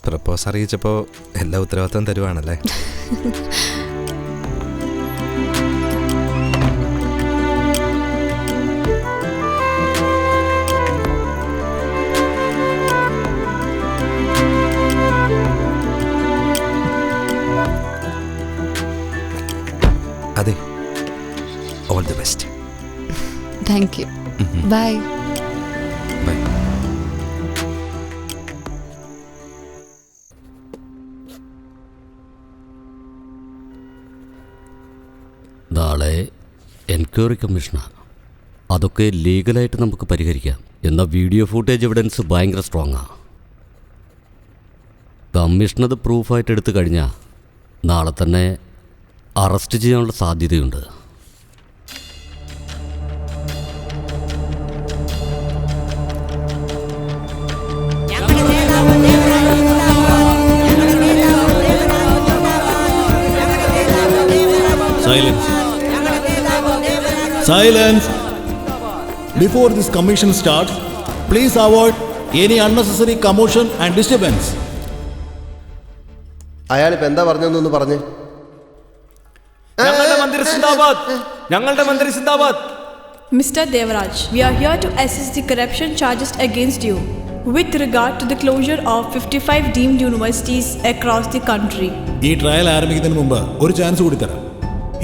പ്രപ്പോസ് അറിയിച്ചപ്പോൾ എല്ലാ ഉത്തരവാദിത്വം തരുവാണല്ലേ? അതെ, all the best. Thank you. Bye. Bye. നാളെ എൻക്വയറി കമ്മീഷനാണ്. അതൊക്കെ ലീഗലായിട്ട് നമുക്ക് പരിഹരിക്കാം. എന്നാൽ വീഡിയോ ഫുട്ടേജ് എവിഡൻസ് ഭയങ്കര സ്ട്രോങ്ങാണ്. കമ്മീഷനത് പ്രൂഫായിട്ട് എടുത്തു കഴിഞ്ഞാൽ നാളെ തന്നെ അറസ്റ്റ് ചെയ്യാനുള്ള സാധ്യതയുണ്ട്. Silence. Silence. Before this commission starts, please avoid any unnecessary commotion and disturbance. അയാളിപ്പോൾ എന്താ പറഞ്ഞതെന്നൊന്ന് പറഞ്ഞ്. ഞങ്ങളുടെ മന്ത്രി സിന്ദാബാദ്, ഞങ്ങളുടെ മന്ത്രി സിന്ദാബാദ്. Mr. Devaraj, we are here to assess the corruption charges against you with regard to the closure of 55 deemed universities across the country. ഈ trial ആരംഭിക്കുന്നതിന് മുമ്പ് ഒരു ചാൻസ് കൂടി തരാം.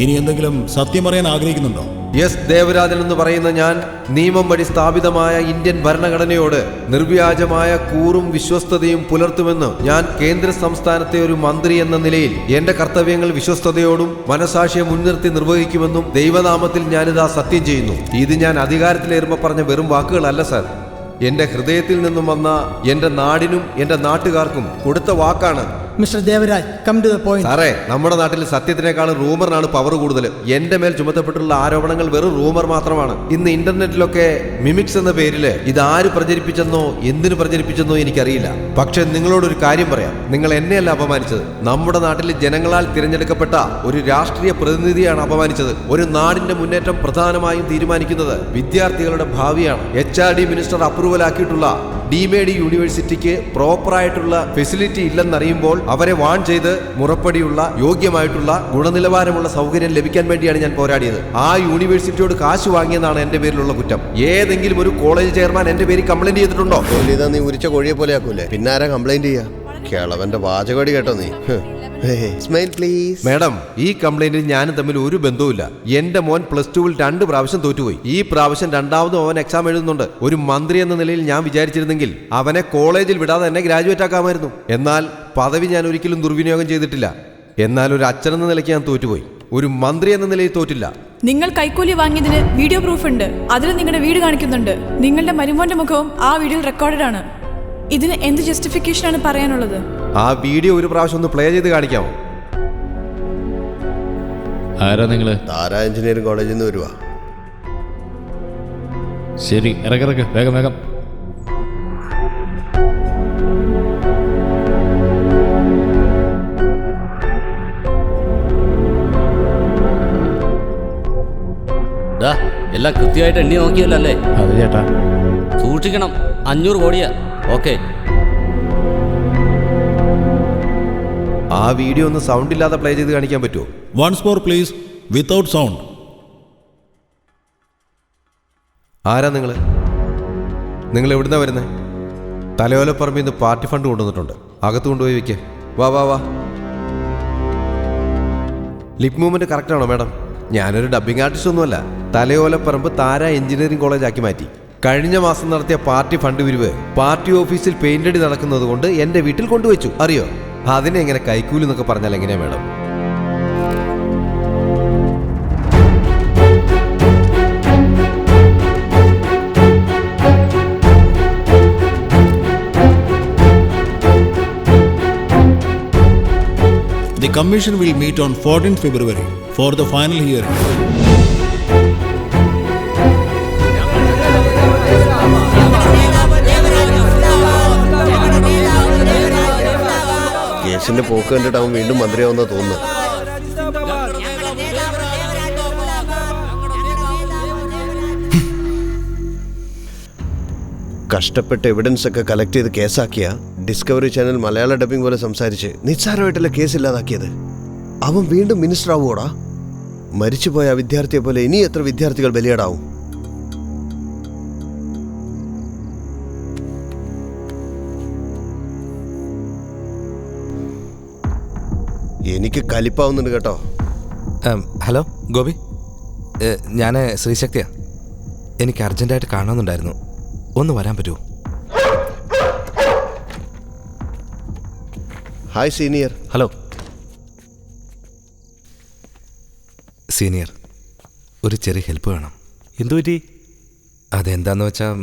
ഇനി എന്തെങ്കിലും സത്യം പറയാൻ ആഗ്രഹിക്കുന്നുണ്ടോ? എസ് ദേവരാജൻ എന്ന് പറയുന്ന ഞാൻ നിയമം വഴി സ്ഥാപിതമായ ഇന്ത്യൻ ഭരണഘടനയോട് നിർവ്യാജമായ കൂറും വിശ്വസ്തതയും പുലർത്തുമെന്ന് ഞാൻ കേന്ദ്ര സംസ്ഥാനത്തെ ഒരു മന്ത്രി എന്ന നിലയിൽ എന്റെ കർത്തവ്യങ്ങൾ വിശ്വസ്തയോടും മനസാക്ഷിയെ മുൻനിർത്തി നിർവഹിക്കുമെന്നും ദൈവനാമത്തിൽ ഞാനിതാ സത്യം ചെയ്യുന്നു. ഇത് ഞാൻ അധികാരത്തിലേറുമ്പോ പറഞ്ഞ വെറും വാക്കുകളല്ല സർ. എന്റെ ഹൃദയത്തിൽ നിന്നും വന്ന എന്റെ നാടിനും എന്റെ നാട്ടുകാർക്കും കൊടുത്ത വാക്കാണ്. Mister Devaraj, come to the point. സാറേ, നമ്മുടെ നാട്ടിൽ സത്യത്തിനേക്കാളും റൂമറിനാണ് പവർ കൂടുതൽ. എന്റെ മേൽ ചുമത്തപ്പെട്ടുള്ള ആരോപണങ്ങൾ വെറും റൂമർ മാത്രമാണ്. ഇന്ന് ഇന്റർനെറ്റിലൊക്കെ മിമിക്സ് എന്ന പേരില് ഇതാര് പ്രചരിപ്പിച്ചെന്നോ എന്തിനു പ്രചരിപ്പിച്ചെന്നോ എനിക്കറിയില്ല. പക്ഷെ നിങ്ങളോടൊരു കാര്യം പറയാം, നിങ്ങൾ എന്നെയല്ല അപമാനിച്ചത്. നമ്മുടെ നാട്ടിൽ ജനങ്ങളാൽ തിരഞ്ഞെടുക്കപ്പെട്ട ഒരു രാഷ്ട്രീയ പ്രതിനിധിയാണ് അപമാനിച്ചത്. ഒരു നാടിന്റെ മുന്നേറ്റം പ്രധാനമായും തീരുമാനിക്കുന്നത് വിദ്യാർത്ഥികളുടെ ഭാവിയാണ്. HRD മിനിസ്റ്റർ അപ്രൂവൽ ആക്കിയിട്ടുള്ള ഡീമേഡ് യൂണിവേഴ്സിറ്റിക്ക് പ്രോപ്പറായിട്ടുള്ള ഫെസിലിറ്റി ഇല്ലെന്നറിയുമ്പോൾ അവരെ വാൺ ചെയ്ത് മുറപ്പടിയുള്ള യോഗ്യമായിട്ടുള്ള ഗുണനിലവാരമുള്ള സൗകര്യം ലഭിക്കാൻ വേണ്ടിയാണ് ഞാൻ പോരാടിയത്. ആ യൂണിവേഴ്സിറ്റിയോട് കാശ് വാങ്ങിയെന്നാണ് എന്റെ പേരിലുള്ള കുറ്റം. ഏതെങ്കിലും ഒരു കോളേജ് ചെയർമാൻ എന്റെ പേരിൽ കംപ്ലൈന്റ് ചെയ്തിട്ടുണ്ടോ? നീ ഉരിച്ച കോഴിയെ പോലെ ആക്കൂലേ, പിന്നെ ആരാ കംപ്ലൈന്റ് ചെയ്യാ? കിളവന്റെ വാചകടി കേട്ടോ നീ. Smile please. മാഡം, ഈ കംപ്ലൈന്റിൽ ഞാനും തമ്മിൽ ഒരു ബന്ധവുമില്ല. എന്റെ മോൻ +2 2 പ്രാവശ്യം തോറ്റുപോയി. ഈ പ്രാവശ്യം രണ്ടാമതും അവൻ എക്സാം എഴുതുന്നുണ്ട്. ഒരു മന്ത്രി എന്ന നിലയിൽ ഞാൻ വിചാരിച്ചിരുന്നെങ്കിൽ അവനെ കോളേജിൽ വിടാതെ എന്നെ ഗ്രാജുവേറ്റ് ആക്കാമായിരുന്നു. എന്നാൽ പദവി ഞാൻ ഒരിക്കലും ദുർവിനിയോഗം ചെയ്തിട്ടില്ല. എന്നാൽ ഒരു അച്ഛനെന്ന നിലയ്ക്ക് ഞാൻ തോറ്റുപോയി. ഒരു മന്ത്രി എന്ന നിലയിൽ തോറ്റില്ല. നിങ്ങൾ കൈക്കൂലി വാങ്ങിയതിന് വീഡിയോ പ്രൂഫ് ഉണ്ട്. അതിൽ നിങ്ങളുടെ വീട് കാണിക്കുന്നുണ്ട്. നിങ്ങളുടെ മരുമോന്റെ മുഖവും ആ വീഡിയോയിൽ റെക്കോർഡഡ് ആണ്. ഇതിന് എന്ത് ജസ്റ്റിഫിക്കേഷൻ ആണ് പറയാനുള്ളത്? ആ വീഡിയോ ഒരു പ്രാവശ്യം ഒന്ന് പ്ലേ ചെയ്ത് കാണിക്കാമോ? ആരാ നിങ്ങള്? താര എഞ്ചിനീയറിംഗ് കോളേജിൽ നിന്ന് വരുവാ. ശരി, ഇറക്കിറക്ക്, വേഗം വേഗം. എല്ലാം കൃത്യമായിട്ട് എണ്ണി നോക്കിയല്ലോ അല്ലേ? അതെ ചേട്ടാ. സൂക്ഷിക്കണം, 500 കോടിയാ. ഓക്കെ. ആ വീഡിയോ ഒന്ന് സൗണ്ട് ഇല്ലാതെ പ്ലേ ചെയ്ത് കാണിക്കാൻ പറ്റുമോ? Once more please, without sound. ആരാ നിങ്ങൾ എവിടുന്നാ വരുന്നത്? തലയോലപ്പറമ്പിൽ നിന്ന് പാർട്ടി ഫണ്ട് കൊണ്ടുവന്നിട്ടുണ്ട്. അകത്ത് കൊണ്ടുപോയി വെക്കേ. വാ വാ വാ. ലിപ് മൂവ്മെന്റ് കറക്റ്റ് ആണോ മാഡം? ഞാനൊരു ഡബ്ബിംഗ് ആർട്ടിസ്റ്റ് ഒന്നുമല്ല. തലയോലപ്പറമ്പ് താര എഞ്ചിനീയറിംഗ് കോളേജ് ആക്കി മാറ്റി. കഴിഞ്ഞ മാസം നടത്തിയ പാർട്ടി ഫണ്ട് പിരിവ് പാർട്ടി ഓഫീസിൽ പെയിന്റടി നടക്കുന്നത് കൊണ്ട് എന്റെ വീട്ടിൽ കൊണ്ടുവച്ചു. അറിയോ? അതിനെ എങ്ങനെ കൈക്കൂലി എന്നൊക്കെ പറഞ്ഞാൽ എങ്ങനെയാ madam? The commission will meet on 14th February for the final hearing. കേസിന്റെ പോക്ക് കണ്ടിട്ട് അവൻ വീണ്ടും മന്ത്രിയാവുന്ന തോന്നുന്നു. കഷ്ടപ്പെട്ട് എവിഡൻസ് ഒക്കെ കളക്ട് ചെയ്ത് കേസാക്കിയ ഡിസ്കവറി ചാനൽ മലയാള ഡബിംഗ് പോലെ സംസാരിച്ച് നിസ്സാരമായിട്ടല്ല കേസ് ഇല്ലാതാക്കിയത്. അവൻ വീണ്ടും മിനിസ്റ്റർ ആവുമോടാ? മരിച്ചുപോയ വിദ്യാർത്ഥിയെ പോലെ ഇനി എത്ര വിദ്യാർത്ഥികൾ ബലിയാടാവും? എനിക്ക് കലിപ്പാവുന്നുണ്ട് കേട്ടോ. ഹലോ ഗോപി, ഞാൻ ശ്രീശക്തിയാ. എനിക്ക് അർജൻറ്റായിട്ട് കാണണമെന്നുണ്ടായിരുന്നു. ഒന്ന് വരാൻ പറ്റുമോ? Hi senior. ഹലോ സീനിയർ, ഒരു ചെറിയ ഹെൽപ്പ് വേണം. എന്തു പറ്റി? അതെന്താന്ന് വെച്ചാൽ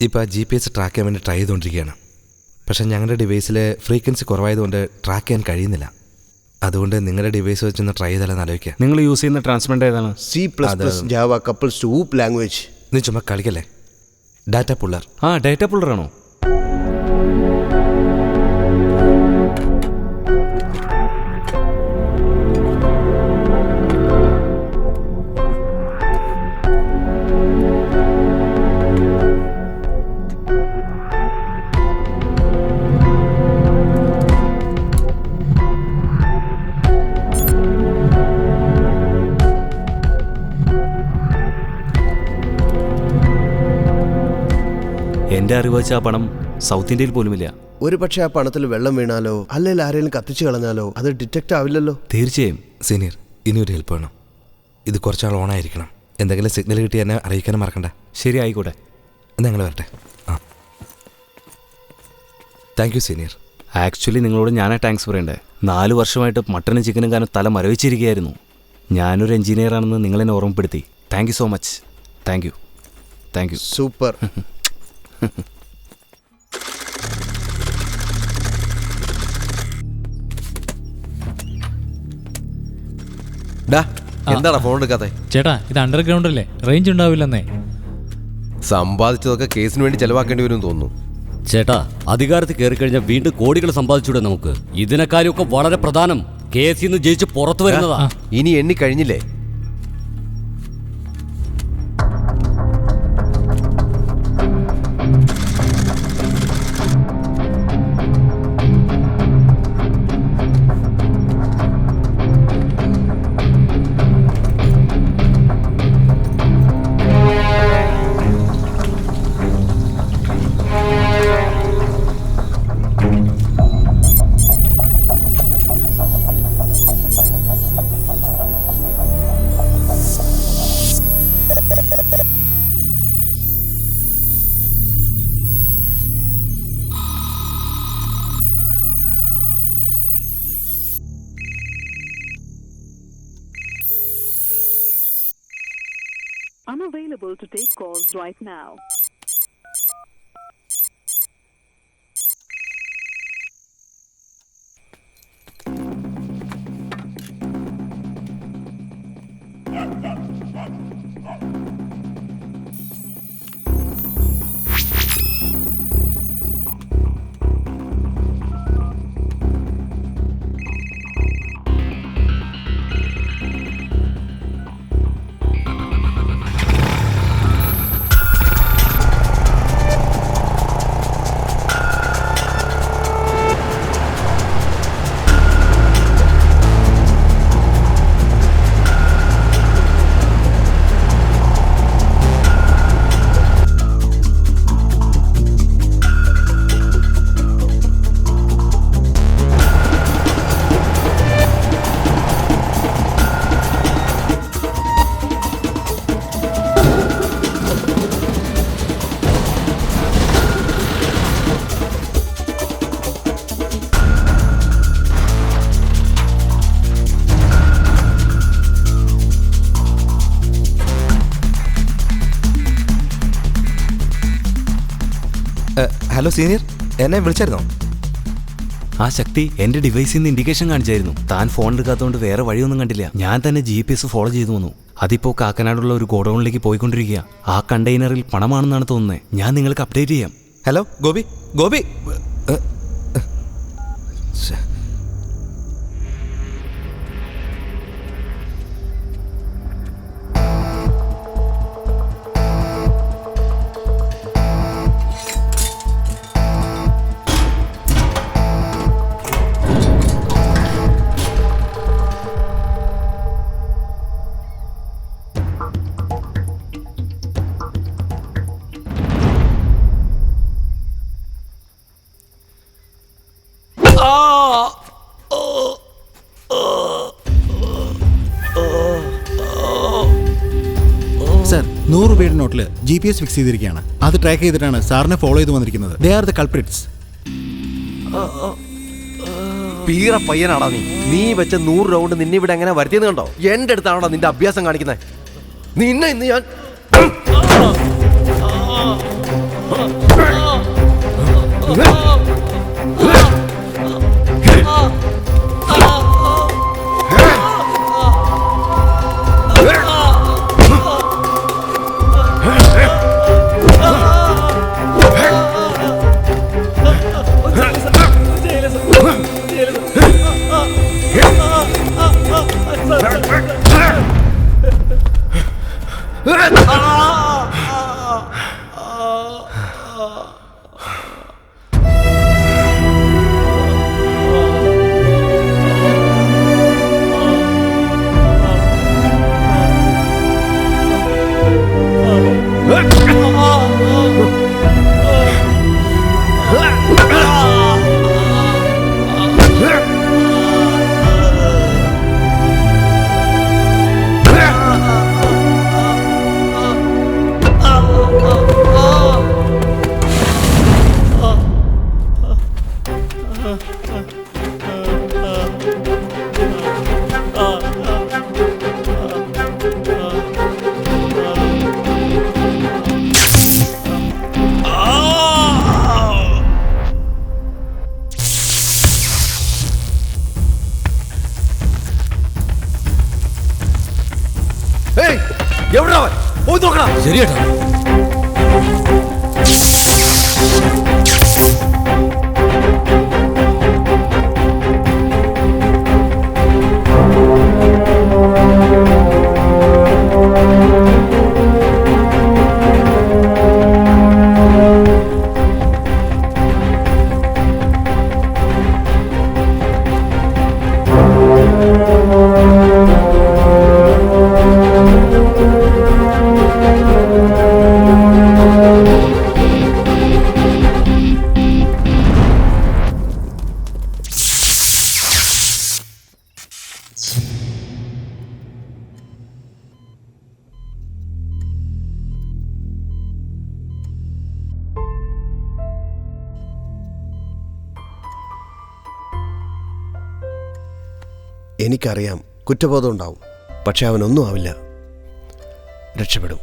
ഇപ്പോൾ GPS ട്രാക്ക് ചെയ്യാൻ വേണ്ടി ട്രൈ ചെയ്തുകൊണ്ടിരിക്കുകയാണ്. പക്ഷേ ഞങ്ങളുടെ ഡിവൈസിൽ ഫ്രീക്വൻസി കുറവായതുകൊണ്ട് ട്രാക്ക് ചെയ്യാൻ കഴിയുന്നില്ല. അതുകൊണ്ട് നിങ്ങളുടെ ഡിവൈസ് വെച്ചൊന്ന് ട്രൈ ചെയ്താലെന്ന് ആലോചിക്കുക. നിങ്ങൾ യൂസ് ചെയ്യുന്ന ട്രാൻസ്മെൻ്റ് ഏതാണ്? C++, Java, couples to OOP language. നീ ചുമ്മാ കളിക്കല്ലേ. Data puller. ഡാറ്റ പുള്ളറാണോ? എൻ്റെ അറിവ് വെച്ച ആ പണം സൗത്ത് ഇന്ത്യയിൽ പോലുമില്ല. ഒരു പക്ഷേ ആ പണത്തിൽ വെള്ളം വീണാലോ അല്ലെങ്കിൽ ആരെങ്കിലും കത്തിച്ചു കളഞ്ഞാലോ അത് ഡിറ്റക്റ്റ് ആവില്ലല്ലോ. തീർച്ചയായും. സീനിയർ, ഇനിയൊരു ഹെൽപ്പ് വേണം. ഇത് കുറച്ചാൾ ഓണായിരിക്കണം. എന്തെങ്കിലും സിഗ്നൽ കിട്ടി എന്നെ അറിയിക്കാനും മറക്കണ്ട. ശരി, ആയിക്കോട്ടെ. ഞങ്ങൾ വരട്ടെ. Thank you senior. ആക്ച്വലി നിങ്ങളോട് ഞാനാ താങ്ക്സ് പറയണ്ടേ. 4 വർഷമായിട്ട് മട്ടനും ചിക്കനും കാരണം തല മരവിച്ചിരിക്കുകയായിരുന്നു. ഞാനൊരു എഞ്ചിനീയറാണെന്ന് നിങ്ങളെന്നെ ഓർമ്മപ്പെടുത്തി. Thank you so much. Thank you. Thank U. Super. എന്താടാ ഫോൺ എടുക്കാതെ? ചേട്ടാ ഇത് അണ്ടർഗ്രൗണ്ട് അല്ലേ, റേഞ്ച് ഉണ്ടാവില്ലെന്നേ. സമ്പാദിച്ചതൊക്കെ കേസിന് വേണ്ടി ചെലവാക്കേണ്ടി വരും തോന്നുന്നു. ചേട്ടാ അധികാരത്തിൽ കയറിക്കഴിഞ്ഞാൽ വീണ്ടും കോടികൾ സമ്പാദിച്ചൂടെ നമുക്ക്? ഇതിനെക്കാളുമൊക്കെ വളരെ പ്രധാനം കേസിൽ നിന്ന് ജയിച്ച് പുറത്തു വരുന്നതാ. ഇനി എണ്ണി കഴിഞ്ഞില്ലേ? Unavailable to take calls right now. Hello senior, എന്നെ വിളിച്ചായിരുന്നോ? ആ ശക്തി എൻ്റെ ഡിവൈസിൽ നിന്ന് ഇൻഡിക്കേഷൻ കാണിച്ചായിരുന്നു. താൻ ഫോൺ എടുക്കാത്തതുകൊണ്ട് വേറെ വഴിയൊന്നും കണ്ടില്ല. ഞാൻ തന്നെ GPS ഫോളോ ചെയ്തു വന്നു. അതിപ്പോൾ കാക്കനാടുള്ള ഒരു ഗോഡൌണിലേക്ക് പോയിക്കൊണ്ടിരിക്കുക. ആ കണ്ടെയ്നറിൽ പണമാണെന്നാണ് തോന്നുന്നത്. ഞാൻ നിങ്ങൾക്ക് അപ്ഡേറ്റ് ചെയ്യാം. ഹലോ ഗോപി, ഗോപി. സർ, 100 രൂപയുടെ നോട്ടിൽ GPS ഫിക്സ് ചെയ്തിരിക്കുകയാണ്. അത് ട്രാക്ക് ചെയ്തിട്ടാണ് സാറിനെ ഫോളോ ചെയ്ത് വന്നിരിക്കുന്നത്. They are the culprits. പീറ പയ്യനാടാ നീ വെച്ച 100 റൗണ്ട് നിന്നെ ഇവിടെ എങ്ങനെ വരുത്തിയെന്ന് കണ്ടോ? എൻ്റെ അടുത്താണോ നിന്റെ അഭ്യാസം കാണിക്കുന്നത്? നിന്നെ ഇന്ന് ഞാൻ Ah! വടിയേട്ടോ. എനിക്കറിയാം കുറ്റബോധം ഉണ്ടാവും, പക്ഷെ അവനൊന്നും ആവില്ല, രക്ഷപ്പെടും.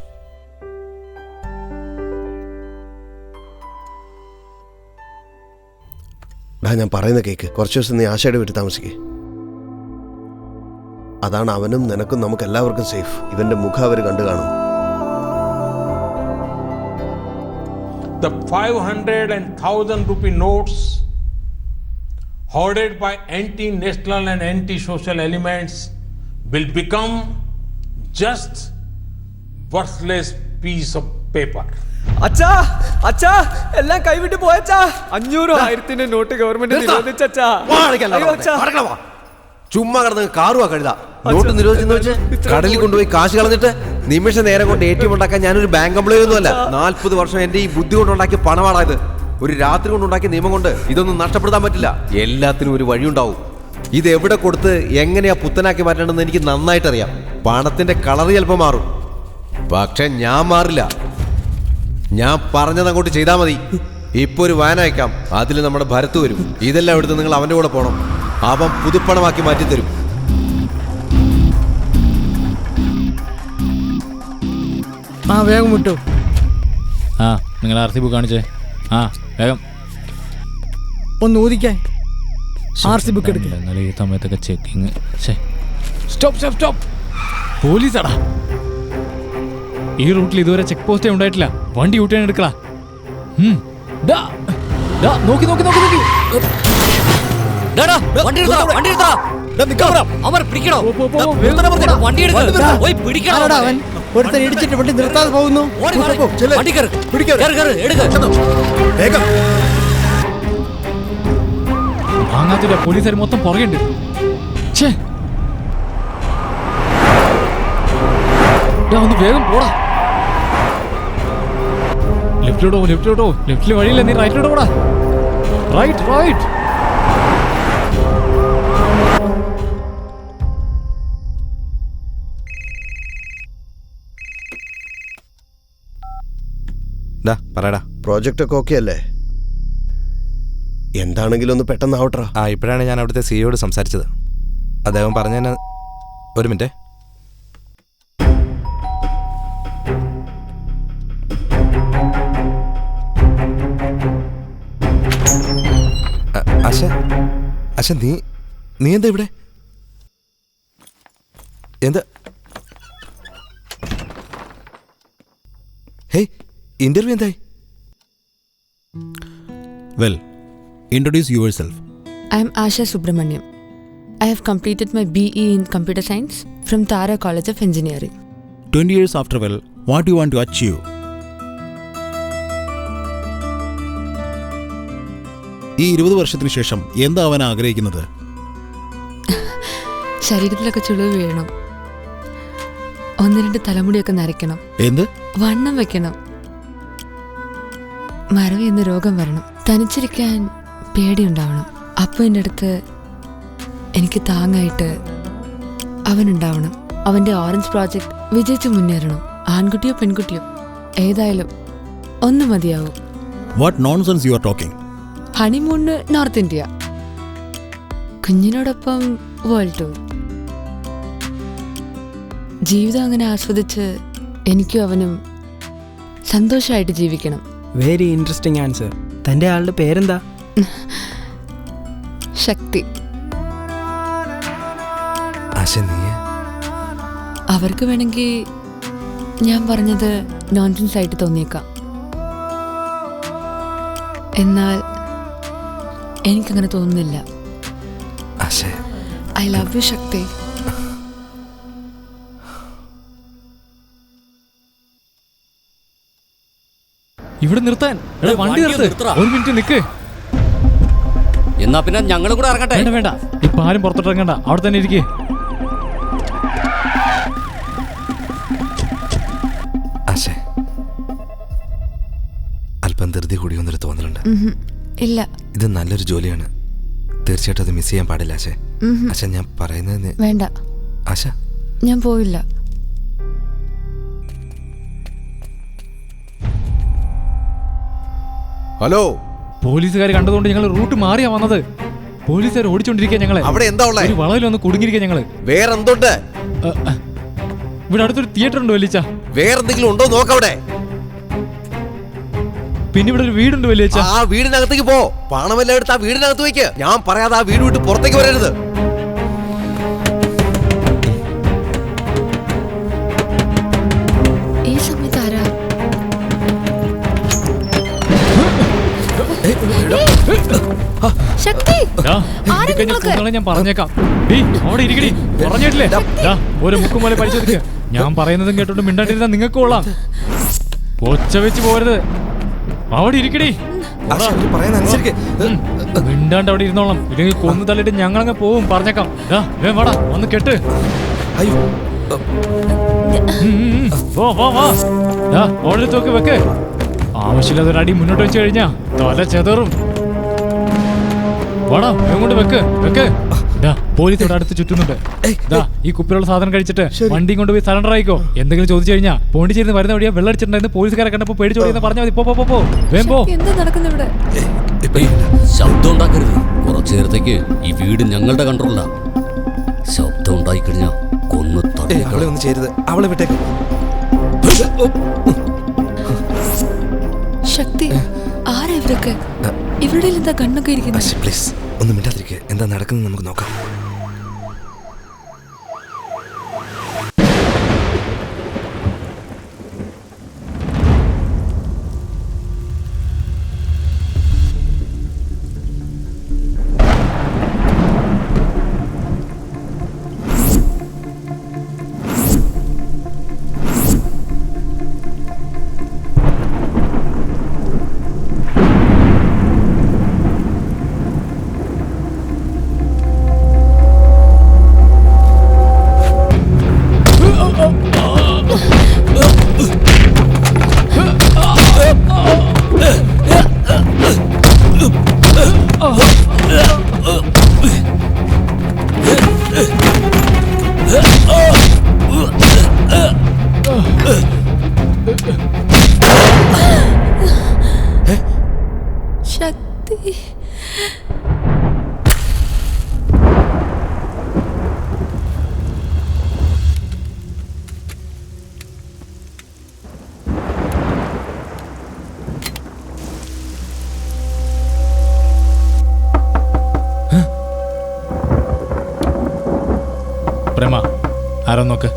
ഞാൻ പറയുന്ന കേക്ക്. കുറച്ച് ദിവസം നീ ആശയുടെ വീട്ടിൽ താമസിക്കേ. അതാണ് അവനും നിനക്കും നമുക്ക് എല്ലാവർക്കും സേഫ്. ഇവന്റെ മുഖം അവർ കണ്ടു കാണും. The 500 and 1000 rupee notes hoarded by anti-national and anti-social elements will become just worthless piece of paper. അച്ഛാ അച്ഛാ എല്ലാം കൈവിട്ട് പോയച്ചാ. 500,000 നോട്ട് ഗവൺമെന്റ് നിരോധിച്ചാ. ചുമ്മാ കിടന്ന് കാറുവാ കഴുത. നോട്ട് നിരോധിച്ചെന്ന് വെച്ച് കടലിൽ കൊണ്ടുപോയി കാശ് കളഞ്ഞിട്ട് നിമിഷ നേരം കൊണ്ട് ATM ഉണ്ടാക്കാൻ ഞാനൊരു ബാങ്ക് എംപ്ലോയി ഒന്നുമല്ല. 40 വർഷം എന്റെ ഈ ബുദ്ധി കൊണ്ടുണ്ടാക്കിയ പണമാണത്. ഒരു രാത്രി കൊണ്ടുണ്ടാക്കിയ നിയമം കൊണ്ട് ഇതൊന്നും നഷ്ടപ്പെടുത്താൻ പറ്റില്ല. എല്ലാത്തിനും ഒരു വഴിയുണ്ടാവും. ഇത് എവിടെ കൊടുത്ത് എങ്ങനെയാ പുത്തനാക്കി മാറ്റണമെന്ന് എനിക്ക് നന്നായിട്ടറിയാം. പണത്തിന്റെ കളർ ചിലപ്പോൾ മാറും, പക്ഷെ ഞാൻ മാറില്ല. ഞാൻ പറഞ്ഞത് അങ്ങോട്ട് ചെയ്താൽ മതി. ഇപ്പൊ ഒരു വാൻ അയക്കാം, അതിൽ നമ്മുടെ ഭരത്ത് വരും. ഇതെല്ലാം എടുത്ത് നിങ്ങൾ അവന്റെ കൂടെ പോകണം. അവൻ പുതുപ്പണമാക്കി മാറ്റിത്തരും. വേഗം വിട്ടു. നിങ്ങൾ RC ബുക്ക് കാണിച്ചേ. വേഗം ഒന്ന് ഊതിക്കാൻ. RC ബുക്ക് എടുക്കുക. എന്നാലും ഈ സമയത്തൊക്കെ ചെക്കിങ്. Stop stop stop. പോലീസാടാ. ഈ റൂട്ടിൽ ഇതുവരെ ചെക്ക് പോസ്റ്റേ ഉണ്ടായിട്ടില്ല. വണ്ടി യൂട്ടേൺ എടുക്കടാ. നോക്കി നോക്കി നോക്കി നോക്കി. ഒരുത്തൻ ഇടിച്ചിട്ട് വണ്ടി നിർത്താതെ പോകുന്നു. വാങ്ങാത്തില്ല. പോലീസുകാർ മൊത്തം പുറകെണ്ട്. ഒന്ന് വേഗം പോടാ. ലെഫ്റ്റിലോട്ടോ ലെഫ്റ്റിലോട്ടോ. ലെഫ്റ്റിൽ വഴിയില്ല, നീ റൈറ്റിലോട്ടോ പോടാ. Right right. പറയടാ. പ്രോജക്റ്റ് ഒക്കെ ഓക്കെ അല്ലേ? എന്താണെങ്കിലും ഒന്ന് പെട്ടെന്നാവട്ടെ. ഇപ്പോഴാണ് ഞാൻ അവിടുത്തെ സിഇയോട് സംസാരിച്ചത്. അദ്ദേഹം പറഞ്ഞതിന് ഒരു മിനിറ്റ്. അശ നീ എന്താ ഇവിടെ? എന്താ? ഹേയ്, ഇന്റർവ്യൂ എന്തായി? Well, introduce yourself. I am Asha Subramaniam. I have completed my BE in Computer Science from Tara College of Engineering. 20 years after, well, what do you want to achieve? ഈ 20 വർഷത്തിന് ശേഷം എന്താ അവൻ ആഗ്രഹിക്കുന്നത്? ശരീരത്തിലൊക്കെ ചുളിവ് വീഴണം, 1-2 തലമുടിയൊക്കെ നരയ്ക്കണം, എന്ത് വണ്ണം വെക്കണം, മറവി എന്ന രോഗം വരണം, തനിച്ചിരിക്കാൻ പേടിയുണ്ടാവണം. അപ്പോൾ എൻ്റെ അടുത്ത് എനിക്ക് താങ്ങായിട്ട് അവനുണ്ടാവണം. അവൻ്റെ ഓറഞ്ച് പ്രോജക്റ്റ് വിജയിച്ച് മുന്നേറണം. ആൺകുട്ടിയോ പെൺകുട്ടിയോ ഏതായാലും ഒന്ന് മതിയാവും. What nonsense you are talking? Honeymoon north India, കുഞ്ഞിനോടൊപ്പം വേൾഡ് ടൂർ. ജീവിതം അങ്ങനെ ആസ്വദിച്ച് എനിക്കും അവനും സന്തോഷമായിട്ട് ജീവിക്കണം. Very interesting answer. തൻ്റെ ആളുടെ പേരെന്താ? ശക്തി. അവർക്ക് വേണമെങ്കിൽ ഞാൻ പറഞ്ഞത് നോൺസെൻസ് ആയിട്ട് തോന്നിയേക്കാം, എന്നാൽ എനിക്കങ്ങനെ തോന്നുന്നില്ല. ഐ ലവ് യു ശക്തി. ഇവിടെ നിർത്താൻ വണ്ടി നിർത്ത്. ഒരു മിനിറ്റ് നിക്ക്. എന്നാ പിന്നെ ഞങ്ങളും കൂടെ ഇറങ്ങട്ടെ. വേണ്ട വേണ്ട, ഇപ്പൊ ആരും പുറത്തോട്ട് ഇറങ്ങണ്ട, അവിടെ തന്നെ ഇരിക്കേ. അല്പം ധൃതി കൂടി ഒന്നൊരു തോന്നലുണ്ട്. ഇല്ല, ഇത് നല്ലൊരു ജോലിയാണ്, തീർച്ചയായിട്ടും അത് മിസ് ചെയ്യാൻ പാടില്ല. ആശ ഞാൻ പറയുന്നത് വേണ്ട. ആശ ഞാൻ പോയില്ല. ഹലോ, പോലീസുകാർ കണ്ടതുകൊണ്ട് ഞങ്ങൾ റൂട്ട് മാറിയാ വന്നത്. പോലീസുകാർ ഓടിച്ചോണ്ടിരിക്കുക ഞങ്ങളെ. അവിടെ എന്താ ഉള്ളത്? ഒരു വളവിലൊന്ന് കുടുങ്ങിയിരിക്കുക ഞങ്ങള്. വേറെന്തുണ്ട്? ഇവിടെ അടുത്തൊരു തിയേറ്റർ ഉണ്ട് വലിയ. വേറെന്തെങ്കിലും ഉണ്ടോ നോക്കവിടെ. പിന്നെ ഇവിടെ ഒരു വീടുണ്ട് വലിയ. ആ വീടിനകത്തേക്ക് പോ. പണമെല്ലാം എടുത്ത് ആ വീടിനകത്ത് വെക്ക്. ഞാൻ പറയാതെ ആ വീട് വിട്ട് പുറത്തേക്ക് വരരുത്. ഈ സമയത്ത് ആരാ? ശക്തി, ഞാൻ പറഞ്ഞേക്കാം. അവിടെ ഇരിക്കടി, പറഞ്ഞിട്ടില്ലേ? ഒരു മുക്കും പോലെ പരിശോധിക്കുക. ഞാൻ പറയുന്നതും കേട്ടോണ്ട് മിണ്ടാണ്ടിരുന്ന നിങ്ങൾക്ക് കൊള്ളാം. ഒച്ച വെച്ച് പോരുത്. അവിടെ ഇരിക്കടി. മിണ്ടാണ്ട് അവിടെ ഇരുന്നോളാം, ഇല്ലെങ്കിൽ കൊന്നു തള്ളിട്ട് ഞങ്ങളങ്ങ് പോവും. പറഞ്ഞേക്കാം. വാടാ, ഒന്ന് കെട്ട്. ഓടി തോക്ക് വെക്ക്. ആവശ്യമില്ലാത്തൊരു അടി മുന്നോട്ട് വെച്ച് കഴിഞ്ഞാ തല ചെതറും. വാടാ, കൊണ്ട് വെക്ക് വെക്ക്. പോലീസ് ഇവിടെ അടുത്ത് ചുറ്റുന്നുണ്ട്. ഈ കുപ്പിലുള്ള സാധനം കഴിച്ചിട്ട് വണ്ടി കൊണ്ടുപോയി സറണ്ടർ ആയിക്കോ. എന്തെങ്കിലും ചോദിച്ചു കഴിഞ്ഞാ പോണ്ടിച്ചേരി വരുന്ന വഴിയാ വെള്ളം അടിച്ചിട്ടുണ്ടായിരുന്നു. പോലീസുകാരെ കണ്ടപ്പോ പേടിച്ചോടിയെന്ന് പറഞ്ഞാൽ മതി. പോ വേം പോ. എന്താ നടക്കുന്നു ഇവിടെ? ശബ്ദം ഉണ്ടാക്കരുത്. കുറച്ചു നേരത്തേക്ക് ഈ വീട് ഞങ്ങളുടെ കൺട്രോളിലാ. ശബ്ദം ഉണ്ടായിക്കഴിഞ്ഞാ കൊന്നു തള്ളി. അവളെ ഒന്നും ചെയ്യരുത്, അവളെ വിട്ടേക്ക്. ശക്തി, ആരാ ഇവരൊക്കെ? ഇവിടെ എന്താ കണ്ണൊക്കെ ഇരിക്കുന്നത്? പ്ലീസ് ഒന്നും മിണ്ടാതിരിക്കുക. എന്താ നടക്കുന്നത് നമുക്ക് നോക്കാം. ശക്തി, പ്രേമ, ആരോ നോക്ക്.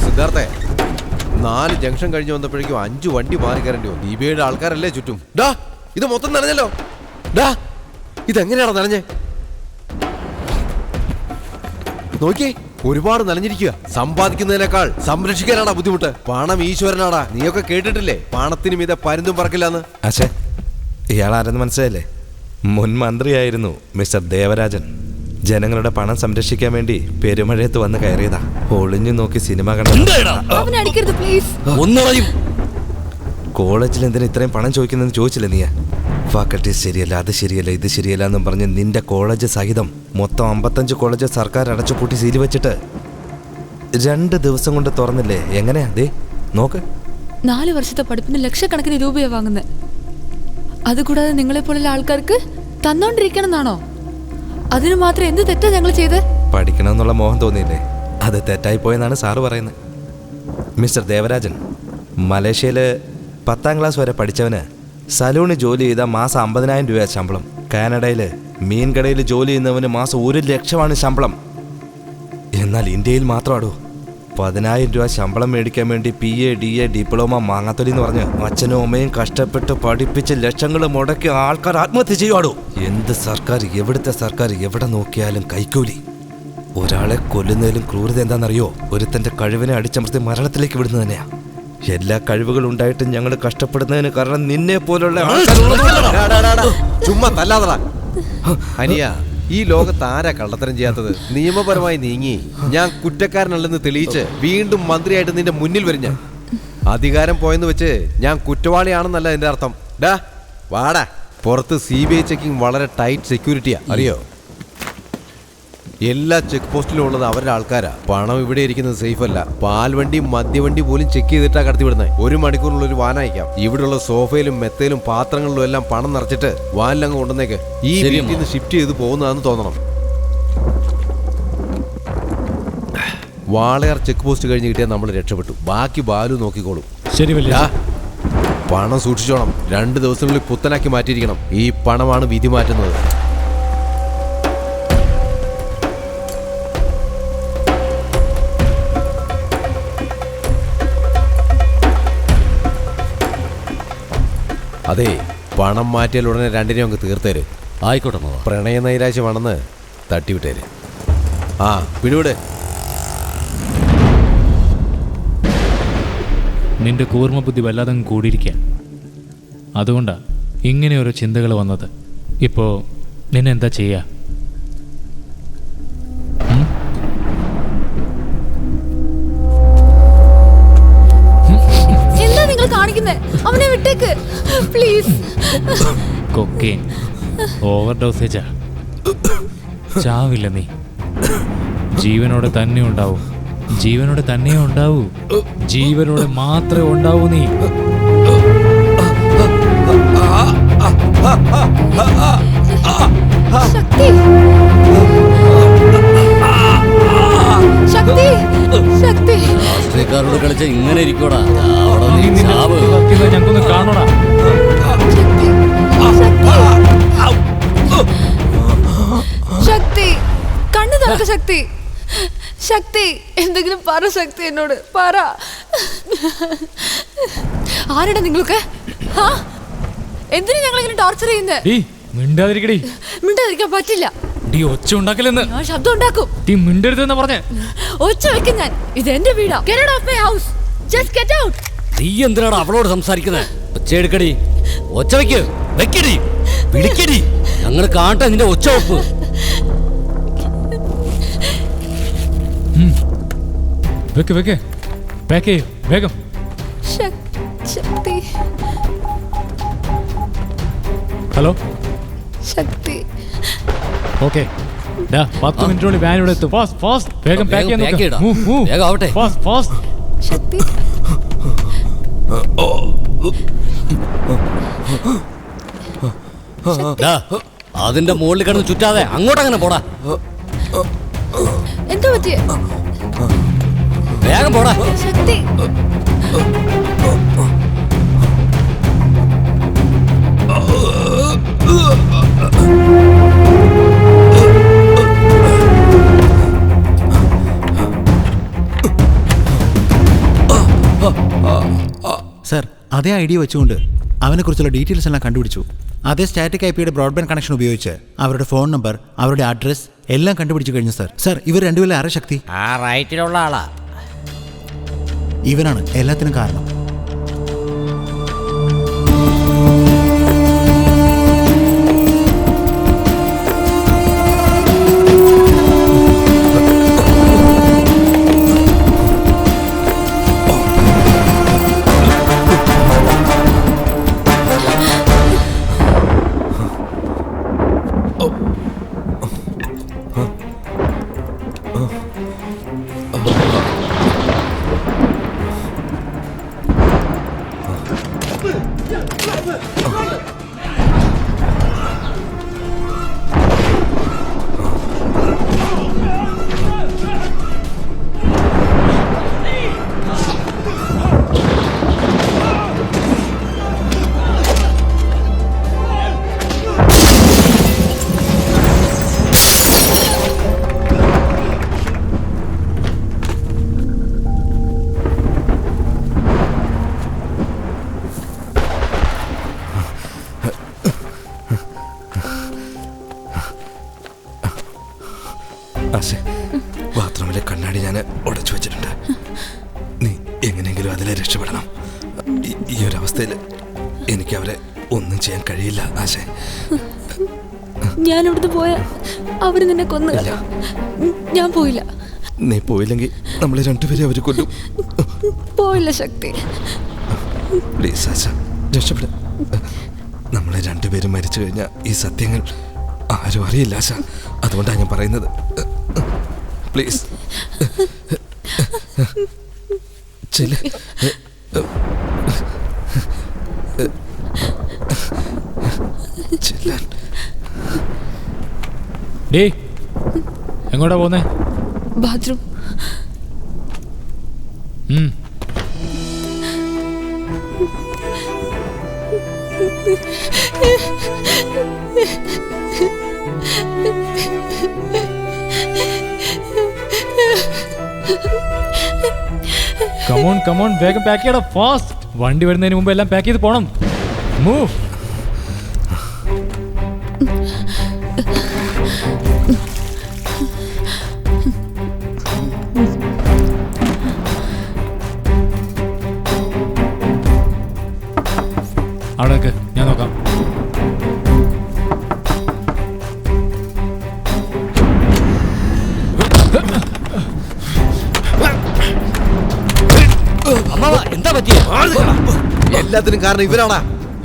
സിദ്ധാർത്ഥേ, 4 ജംഗ്ഷൻ കഴിഞ്ഞ് വന്നപ്പോഴേക്കും 5 വണ്ടി മാറി കയറേണ്ടി വന്നു. ദീപയുടെ ആൾക്കാരല്ലേ ചുറ്റും. ഇത് മൊത്തം നനഞ്ഞല്ലോ. ഇതെങ്ങനെയാണോ നനഞ്ഞേ? നോക്കിയേ, ഒരുപാട് നനഞ്ഞിരിക്കുക. സമ്പാദിക്കുന്നതിനേക്കാൾ സംരക്ഷിക്കാനാടാ ബുദ്ധിമുട്ട്. പണം ഈശ്വരനാടാ. നീയൊക്കെ കേട്ടിട്ടില്ലേ, പണത്തിന് മീതെ പരുന്തും പറക്കില്ലാന്ന്. ആശേ, ഇയാളാരെന്ന് മനസ്സിലായില്ലേ? മുൻ മന്ത്രിയായിരുന്നു മിസ്റ്റർ ദേവരാജൻ. ജനങ്ങളുടെ പണം സംരക്ഷിക്കാൻ വേണ്ടി പെരുമഴയത്ത് വന്ന് കയറിയതാ. ഒളിഞ്ഞു നോക്കി സിനിമ കണ്ട. കോളേജിൽ എന്തിനാ ഇത്രയും പണം ചോദിക്കുന്നതെന്ന് ചോദിച്ചില്ലേ നീ? ഫാക്കൽറ്റീസ് ശരിയല്ല, അത് ശരിയല്ല, ഇത് ശരിയല്ല എന്നും പറഞ്ഞ് നിന്റെ കോളേജ് സഹിതം മൊത്തം 55 കോളേജ് സർക്കാർ അടച്ചുപൂട്ടി സീല് വെച്ചിട്ട് 2 ദിവസം കൊണ്ട് തുറന്നില്ലേ? എങ്ങനെയാ? ദേ നോക്ക്. 4 വർഷത്തെ പഠിപ്പിന് ലക്ഷക്കണക്കിന് രൂപയാണ് വാങ്ങുന്നത്. അതുകൂടാതെ നിങ്ങളെപ്പോലുള്ള ആൾക്കാർക്ക് തന്നോണ്ടിരിക്കണം എന്നാണോ? അതിന് മാത്രം എന്ത് തെറ്റാ ഞങ്ങൾ ചെയ്ത്? പഠിക്കണമെന്നുള്ള മോഹം തോന്നിയില്ലേ? അത് തെറ്റായി പോയെന്നാണ് സാറ് പറയുന്നത്. മിസ്റ്റർ ദേവരാജൻ, മലേഷ്യയിൽ 10ാം ക്ലാസ് വരെ പഠിച്ചവന് സലൂണിൽ ജോലി ചെയ്താൽ മാസം 50,000 രൂപ ശമ്പളം. കാനഡയിൽ മീൻകടയിൽ ജോലി ചെയ്യുന്നവന് മാസം 1 ലക്ഷമാണ് ശമ്പളം. എന്നാൽ ഇന്ത്യയിൽ മാത്രമാടോ 10,000 രൂപ ശമ്പളം മേടിക്കാൻ വേണ്ടി PA DA ഡിപ്ലോമ മാങ്ങാത്തൊലി എന്ന് പറഞ്ഞ് അച്ഛനും അമ്മയും കഷ്ടപ്പെട്ട് പഠിപ്പിച്ച് ലക്ഷങ്ങൾ മുടക്കി ആൾക്കാർ ആത്മഹത്യ ചെയ്യുവാടോ. എന്ത് സർക്കാർ, എവിടുത്തെ സർക്കാർ, എവിടെ നോക്കിയാലും കൈക്കൂലി. ഒരാളെ കൊല്ലുന്നതിലും ക്രൂരത എന്താണെന്നറിയോ? ഒരുത്തന്റെ കഴിവിനെ അടിച്ചമർത്തി മരണത്തിലേക്ക് വിടുന്നത് തന്നെയാ. എല്ലാ കഴിവുകളും ഉണ്ടായിട്ടും ഞങ്ങൾ കഷ്ടപ്പെടുന്നതിന് കാരണം നിന്നെ പോലുള്ള ചുമ്മാ തല്ലാതടാ. അനിയ, ഈ ലോകത്ത് ആരാ കള്ളത്തരം ചെയ്യാത്തത്? നിയമപരമായി നീങ്ങി ഞാൻ കുറ്റക്കാരനല്ലെന്ന് തെളിയിച്ച് വീണ്ടും മന്ത്രിയായിട്ട് നിന്റെ മുന്നിൽ വരും ഞാൻ. അധികാരം പോയെന്ന് വെച്ച് ഞാൻ കുറ്റവാളിയാണെന്നല്ല എന്റെ അർത്ഥം. ഡാ വാടാ. പുറത്ത് CBI ചെക്കിംഗ് വളരെ ടൈറ്റ് സെക്യൂരിറ്റിയാ, അറിയോ? എല്ലാ ചെക്ക് പോസ്റ്റിലും ഉള്ളത് അവരുടെ ആൾക്കാരാ. പണം ഇവിടെ ഇരിക്കുന്നത് സേഫ് അല്ല. പാൽവണ്ടി മദ്യവണ്ടി പോലും ചെക്ക് ചെയ്തിട്ടാ കടത്തിവിടുന്നത്. 1 മണിക്കൂറിനുള്ള ഒരു വാൻ അയക്കാം. ഇവിടെയുള്ള സോഫയിലും മെത്തയിലും പാത്രങ്ങളിലും എല്ലാം പണം നിറച്ചിട്ട് വാനിലങ്ങ് കൊണ്ടുവന്നേക്ക്. ഈ വീട്ടിൽ നിന്ന് ഷിഫ്റ്റ് ചെയ്ത് പോകുന്നതാണെന്ന് തോന്നണം. വാളയാർ ചെക്ക് പോസ്റ്റ് കഴിഞ്ഞ് കിട്ടിയാൽ നമ്മൾ രക്ഷപ്പെട്ടു. ബാക്കി ബാലു നോക്കിക്കോളും. ശരി വല്യ. പണം സൂക്ഷിച്ചോണം. 2 ദിവസങ്ങളിൽ പുത്തനാക്കി മാറ്റിയിരിക്കണം. ഈ പണമാണ് വിധി മാറ്റുന്നത്. അതെ, പണം മാറ്റിയാൽ ഉടനെ 2നെയും അങ്ങ് തീർത്തേര്. ആയിക്കോട്ടെ. പ്രണയ നൈരാശ്യമാണെന്ന് തട്ടിവിട്ടേര്. ആ പിടിവിടെ. നിന്റെ കൂർമ്മ ബുദ്ധി വല്ലാതെ കൂടിയിരിക്കുക. അതുകൊണ്ടാ ഇങ്ങനെ ഓരോ ചിന്തകൾ വന്നത്. ഇപ്പോ നിന്നെന്താ ചെയ്യാ? എന്താ നിങ്ങൾ കാണിക്കുന്നേ? അവനെ വിട്ടേക്ക് പ്ലീസ്. കൊക്കെയിൻ ഓവർ ഡോസേജാ. ചാവില്ല നീ. ജീവനോടെ തന്നെ ഉണ്ടാവൂ. ജീവനോടെ തന്നെ ഉണ്ടാവൂ. ജീവനോടെ മാത്രമേ ഉണ്ടാവൂ നീ. ശക്തി, ശക്തി, ശക്തി. രാഷ്ട്രീയക്കാരോട് കളിച്ച ഇങ്ങനെ ഇരിക്കൂടാ. ഞങ്ങൾക്കൊന്ന് കാണൂടാ. ശക്തി, കണ്ണു തുറക്ക ശക്തി. ശക്തി, എന്തെങ്കിലും പറ ശക്തി, എന്നോട് പറ. ആരാടാ നിങ്ങളൊക്കെ? എന്തിനാ ഞങ്ങളിങ്ങനെ ടോർച്ചർ ചെയ്യുന്നത്? മിണ്ടാതിരിക്കടി. മിണ്ടാതിരിക്കാൻ പറ്റില്ല. ഒച്ച ഉണ്ടാക്കലെന്ന്. ഞാൻ ശബ്ദം ഉണ്ടാക്കും. മിണ്ടരുതെന്ന് പറഞ്ഞേ. ഒച്ച വെക്കും ഞാൻ. ഇത് എന്റെ വീടാ. Get out of my house. Just get out. നീ എന്തിനാണ് അവളോട് സംസാരിക്കുന്നത്? ഒച്ച എടുക്കടി. ഒച്ച വെക്ക്. വെക്കടി. പിടിക്കടി. ഞങ്ങൾ കാണട്ടെ നിന്റെ ഒച്ച വെപ്പ്. വെക്ക് വെക്ക്. പാക്ക് ചെയ്യ് വേഗം. ശക്തി. ഹലോ ശക്തി. ഓക്കെ. 10 മിനിറ്റിനുള്ളിൽ വാൻ ഇവിടെ എത്തും. Fast fast. വേഗം പാക്ക് ചെയ്യാൻ നോക്ക്. വേഗം ആവട്ടെ. Fast fast. ശക്തി. അതിന്റെ മുകളിൽ കിടന്ന് ചുറ്റാതെ അങ്ങോട്ടങ്ങനെ പോടാ. എന്താ പറ്റിയ? വേഗം പോടാ. ശക്തി. സർ, അതേ ഐഡിയ വെച്ചുകൊണ്ട് അവനെക്കുറിച്ചുള്ള ഡീറ്റെയിൽസ് എല്ലാം കണ്ടുപിടിച്ചു. അതേ സ്റ്റാറ്റിക് IPയുടെ ബ്രോഡ്ബാൻഡ് കണക്ഷൻ ഉപയോഗിച്ച് അവരുടെ ഫോൺ നമ്പർ, അവരുടെ അഡ്രസ് എല്ലാം കണ്ടുപിടിച്ചു കഴിഞ്ഞു സർ. സർ, ഇവർ രണ്ടുപേരും ആരെ ശക്തി? ആ റൈറ്റിലുള്ള ആളാ. ഇവനാണ് എല്ലാത്തിനും കാരണം. ആശേ, ബാത്റൂമിലെ കണ്ണാടി ഞാൻ ഉടച്ചു വെച്ചിട്ടുണ്ട്. നീ എങ്ങനെയെങ്കിലും അതിലെ രക്ഷപ്പെടണം. ഈ ഒരു അവസ്ഥയിൽ എനിക്ക് അവരെ ഒന്നും ചെയ്യാൻ കഴിയില്ല ആശേ. ഞാൻ ഇവിടുന്ന് പോയാ അവര് നിന്നെ കൊന്നു. ഞാൻ പോയില്ല. നീ പോയില്ലെങ്കിൽ നമ്മളെ രണ്ടുപേരെ അവർ കൊല്ലും. പോയില്ല ശക്തി. പ്ലീസ് ആശ, രക്ഷപ്പെട. നമ്മളെ രണ്ടുപേരും മരിച്ചു കഴിഞ്ഞാൽ ഈ സത്യങ്ങൾ ആരും അറിയില്ല ആശ. അതുകൊണ്ടാണ് ഞാൻ പറയുന്നത്. പ്ലീസ് ചെല്ല്. ചെല്ലാൻ. ഡേ, എങ്ങോട്ടാ പോന്നേ? ബാത്റൂം. കമോൺ വേഗം പാക്ക് ചെയ്യടാ, ഫാസ്റ്റ്. വണ്ടി വരുന്നതിന് മുമ്പ് എല്ലാം പാക്ക് ചെയ്ത് പോണം. മൂവ്. അവിടെ ഞാൻ നോക്കാം. എന്താ പറ്റിയ? എല്ലാത്തിനും കാരണം ഇവനാടാ.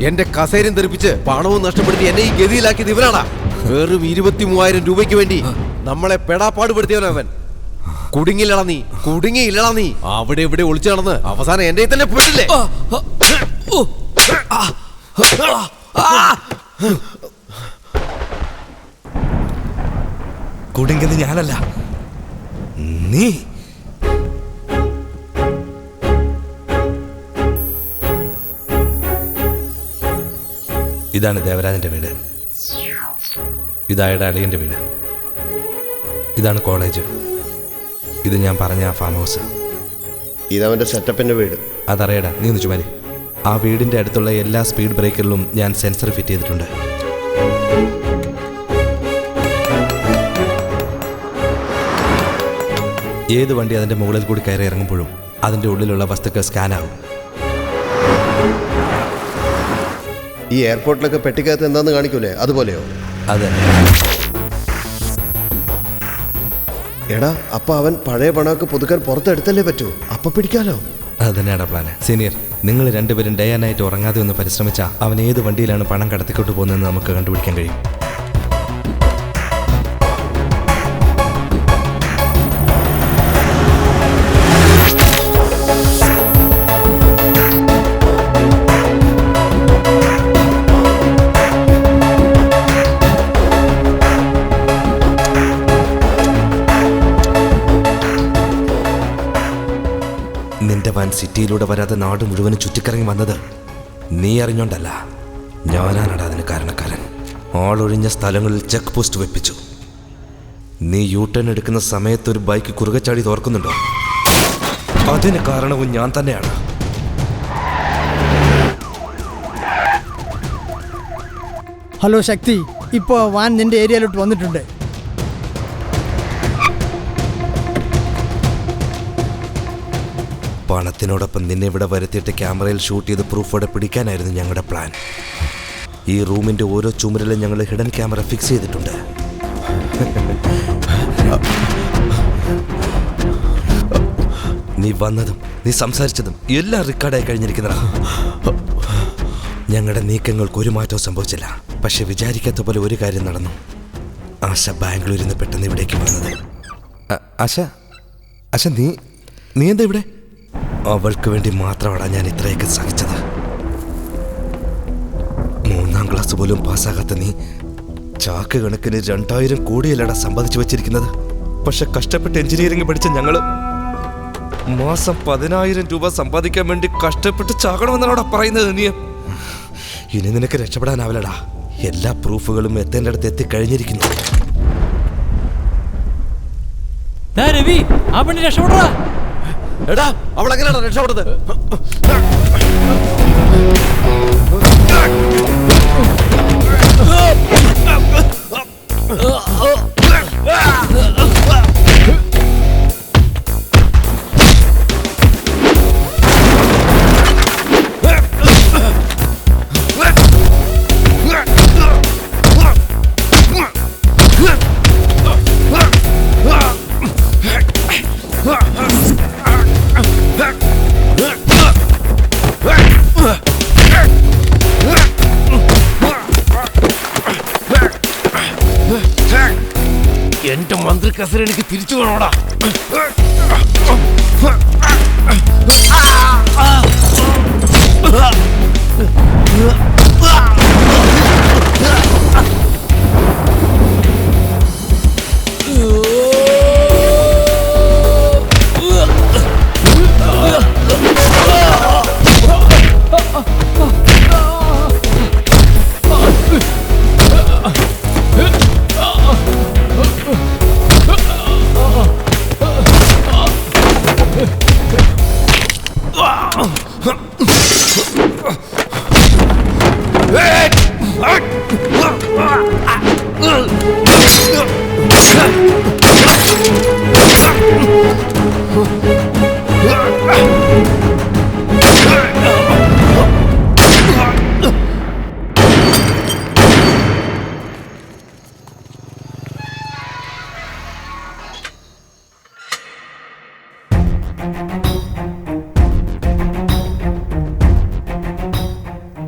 എന്റെ കസേരയും തെറിപ്പിച്ച് പണവും നഷ്ടപ്പെടുത്തി എന്നെ ഈ ഗതിയിലാക്കിയത് ഇവനാടാ. വെറും 23,000 രൂപയ്ക്ക് വേണ്ടി നമ്മളെ പെടാപ്പാടുപെടുത്തിയവനവൻ. കുടുങ്ങിയില്ലടാ നീ, കുടുങ്ങിയില്ലടാ നീ. അവിടെ ഇവിടെ ഒളിച്ചു നടന്ന് അവസാനം എന്റെ തന്നെ പോയിട്ടില്ലേ? കുടുങ്ങിയത് ഞാനല്ല, നീ. ഇതാണ് ദേവരാജന്റെ വീട്, ഇതായുടെ അളിയന്റെ വീട്, ഇതാണ് കോളേജ്, ഇത് ഞാൻ പറഞ്ഞ ആ ഫാം ഹൗസ്. ഇതവന്റെ സെറ്റപ്പിന്റെ വീട്. അതറിയടാ, നീ ഒന്ന് ചുമരി. ആ വീടിന്റെ അടുത്തുള്ള എല്ലാ സ്പീഡ് ബ്രേക്കറിലും ഞാൻ സെൻസർ ഫിറ്റ് ചെയ്തിട്ടുണ്ട്. ഏത് വണ്ടി അതിന്റെ മുകളിൽ കൂടി കയറി ഇറങ്ങുമ്പോഴും അതിന്റെ ഉള്ളിലുള്ള വസ്തുക്കൾ സ്കാൻ ആകും. ഈ എയർപോർട്ടിലൊക്കെ പെട്ടിക്കകത്ത് എന്താന്ന് കാണിക്കൂലേ, അതുപോലെയോ? അതെ. എടാ, അപ്പൊ അവൻ പഴയ പണമൊക്കെ പുതുക്കാൻ പുറത്തെടുത്തല്ലേ പറ്റൂ, അപ്പൊ പിടിക്കാലോ. അത് തന്നെയാണ് പ്ലാന്. സീനിയർ, നിങ്ങൾ രണ്ടുപേരും ഡേ ആൻഡ് നൈറ്റ് ഉറങ്ങാതെ ഒന്ന് പരിശ്രമിച്ചാൽ അവൻ ഏത് വണ്ടിയിലാണ് പണം കടത്തിക്കൊണ്ട് പോകുന്നതെന്ന് നമുക്ക് കണ്ടുപിടിക്കാൻ കഴിയും. നിന്റെ വാൻ സിറ്റിയിലൂടെ വരാതെ നാട് മുഴുവനും ചുറ്റിക്കറങ്ങി വന്നത് നീ അറിഞ്ഞോണ്ടല്ല, ഞാനാണ് അതിന് കാരണക്കാരൻ. ആളൊഴിഞ്ഞ സ്ഥലങ്ങളിൽ ചെക്ക് പോസ്റ്റ് വെപ്പിച്ചു. നീ യൂ ടേൺ എടുക്കുന്ന സമയത്ത് ഒരു ബൈക്ക് കുറുകെ ചാടി തോർക്കുന്നുണ്ടോ? അതിന് കാരണവും ഞാൻ തന്നെയാണ്. ഹലോ ശക്തി, ഇപ്പോൾ വാൻ നിന്റെ ഏരിയയിലോട്ട് വന്നിട്ടുണ്ട്. പണത്തിനോടൊപ്പം നിന്നെ ഇവിടെ വരുത്തിയിട്ട് ക്യാമറയിൽ ഷൂട്ട് ചെയ്ത് പ്രൂഫോടെ പിടിക്കാനായിരുന്നു ഞങ്ങളുടെ പ്ലാൻ. ഈ റൂമിന്റെ ഓരോ ചുമരിലും ഞങ്ങൾ ഹിഡൻ ക്യാമറ ഫിക്സ് ചെയ്തിട്ടുണ്ട്. നീ വന്നതും നീ സംസാരിച്ചതും എല്ലാം റെക്കോർഡായി കഴിഞ്ഞിരിക്കുന്നതാ. ഞങ്ങളുടെ നീക്കങ്ങൾക്ക് ഒരു മാറ്റവും സംഭവിച്ചില്ല. പക്ഷെ വിചാരിക്കാത്ത പോലെ ഒരു കാര്യം നടന്നു. ആശ ബാംഗ്ലൂരിൽ നിന്ന് പെട്ടെന്ന് ഇവിടേക്ക് വന്നത്. ആശ, ആശ നീ എന്താ ഇവിടെ? അവൾക്ക് വേണ്ടി മാത്രമാണ് ഞാൻ ഇത്രയൊക്കെ സഹിച്ചത്. 3ാം ക്ലാസ് പോലും പാസ്സാകാത്ത നീ ചാക്ക് കണക്കിന് 2000 കോടിയല്ലടാ സമ്പാദിച്ചു വെച്ചിരിക്കുന്നത്. പക്ഷെ കഷ്ടപ്പെട്ട് എഞ്ചിനീയറിംഗ് പഠിച്ച ഞങ്ങള് മാസം 10,000 രൂപ സമ്പാദിക്കാൻ വേണ്ടി കഷ്ടപ്പെട്ട് ചാകണമെന്നാണോടാ പറയുന്നത് നീ? ഇനി നിനക്ക് രക്ഷപ്പെടാനാവില്ലടാ. എല്ലാ പ്രൂഫുകളും എത്തേണ്ട അടുത്ത് എത്തിക്കഴിഞ്ഞിരിക്കുന്നു. രവി, ആ പെണ്ണി രക്ഷപ്പെടാ. എടാ, അവൾ എങ്ങനെയാണ് രക്ഷപ്പെടുന്നത്? മന്ത്രി കസേര എനിക്ക് തിരിച്ചു വേണോടാ.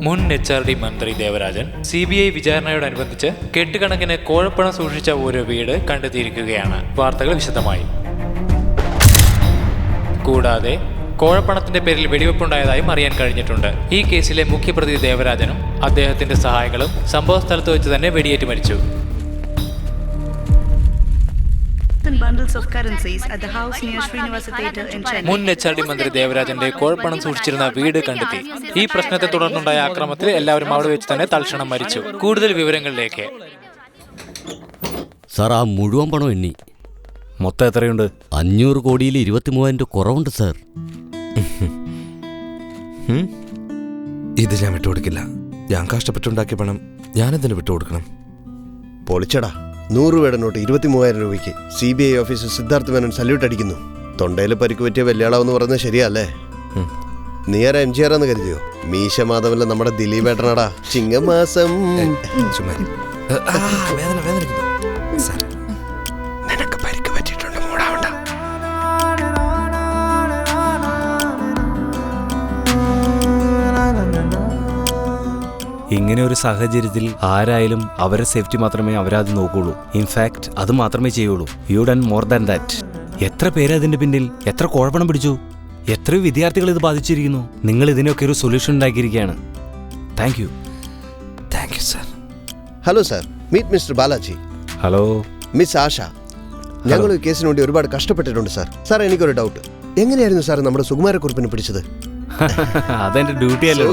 മുൻ HRD മന്ത്രി ദേവരാജൻ CBI വിചാരണയോടനുബന്ധിച്ച് കെട്ടുകണക്കിന് കോഴപ്പണം സൂക്ഷിച്ച ഒരു വീട് കണ്ടെത്തിയിരിക്കുകയാണ്. വാർത്തകൾ വിശദമായി. കൂടാതെ കോഴപ്പണത്തിന്റെ പേരിൽ വെടിവെപ്പുണ്ടായതായും അറിയാൻ കഴിഞ്ഞിട്ടുണ്ട്. ഈ കേസിലെ മുഖ്യപ്രതി ദേവരാജനും അദ്ദേഹത്തിന്റെ സഹായികളും സംഭവ സ്ഥലത്ത് വെച്ച് തന്നെ വെടിയേറ്റ് മരിച്ചു. മുൻ HRD മന്ത്രി ദേവരാജന്റെ കോഴപ്പണം സൂക്ഷിച്ചിരുന്ന വീട് കണ്ടെത്തി. ഈ പ്രശ്നത്തെ തുടർന്നുണ്ടായ ആക്രമണത്തിൽ എല്ലാവരും അവിടെ വെച്ച് തന്നെ തൽക്ഷണം മരിച്ചു. കൂടുതൽ വിവരങ്ങളിലേക്ക്. സാർ, ആ മുഴുവൻ പണം എണ്ണി. മൊത്തം എത്രയുണ്ട്? 500 കോടിയിൽ 23,000 രൂപ കുറവുണ്ട് സാർ. ഇത് ഞാൻ വിട്ടുകൊടുക്കില്ല. ഞാൻ കഷ്ടപ്പെട്ടുണ്ടാക്കിയ പണം ഞാനെന്തിനു വിട്ടുകൊടുക്കണം? പൊളിച്ചടാ. 100 രൂപയുടെ നോട്ട് 23,000 രൂപയ്ക്ക്. CBI officer Siddharth Menon salute അടിക്കുന്നു. തൊണ്ടയിൽ പരിക്ക് പറ്റിയ വെല്ലുവിളാവെന്ന് പറയുന്നത് ശരിയല്ലേ? നീ ആരാ MGR എന്ന് കരുതിയോ? മീശ മാധവല്ല, നമ്മുടെ ദിലീപ് ഏട്ടനാടാ. ചിങ്ങമാസം. നിനക്ക് പരിക്ക് പറ്റിയിട്ടുണ്ട്, മൂടാവണ്ട. ഇങ്ങനെ ഒരു സാഹചര്യത്തിൽ ആരായാലും അവരുടെ സേഫ്റ്റി മാത്രമേ അവരാദ്യം നോക്കുള്ളൂ. ഇൻഫാക്ട് അത് മാത്രമേ ചെയ്യുള്ളൂ. You done more than that. എത്ര പേര് അതിന്റെ പിന്നിൽ, എത്ര കുഴപ്പണം പിടിച്ചു, എത്രയോ വിദ്യാർത്ഥികൾ ഇത് ബാധിച്ചിരിക്കുന്നു. നിങ്ങൾ ഇതിനൊക്കെ ഒരു സൊല്യൂഷൻ ഉണ്ടാക്കിയിരിക്കുകയാണ്. Thank you. Thank you sir. Hello sir, meet mister Balaji. Hello miss Asha. ഞങ്ങൾ ഈ കേസിന് വേണ്ടി ഒരുപാട് കഷ്ടപ്പെട്ടിട്ടുണ്ട് സാർ. സാർ, എനിക്കൊരു ഡൗട്ട്. എങ്ങനെയായിരുന്നു സാർ നമ്മുടെ സുകുമാരക്കുറുപ്പിനെ പിടിച്ചത്? അതെന്റെ ഡ്യൂട്ടി അല്ലോ.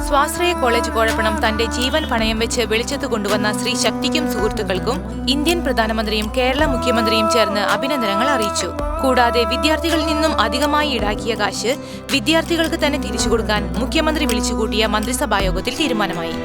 സ്വാശ്രയ കോളേജ് കോഴപ്പണം തന്റെ ജീവൻ പണയം വെച്ച് വെളിച്ചത്ത് കൊണ്ടുവന്ന ശ്രീ ശക്തിക്കും സുഹൃത്തുക്കൾക്കും ഇന്ത്യൻ പ്രധാനമന്ത്രിയും കേരള മുഖ്യമന്ത്രിയും ചേർന്ന് അഭിനന്ദനങ്ങൾ അറിയിച്ചു. കൂടാതെ വിദ്യാർത്ഥികളിൽ നിന്നും അധികമായി ഈടാക്കിയ കാശ് വിദ്യാർത്ഥികൾക്ക് തന്നെ തിരിച്ചു കൊടുക്കാൻ മുഖ്യമന്ത്രി വിളിച്ചുകൂട്ടിയ മന്ത്രിസഭായോഗത്തിൽ തീരുമാനമായി.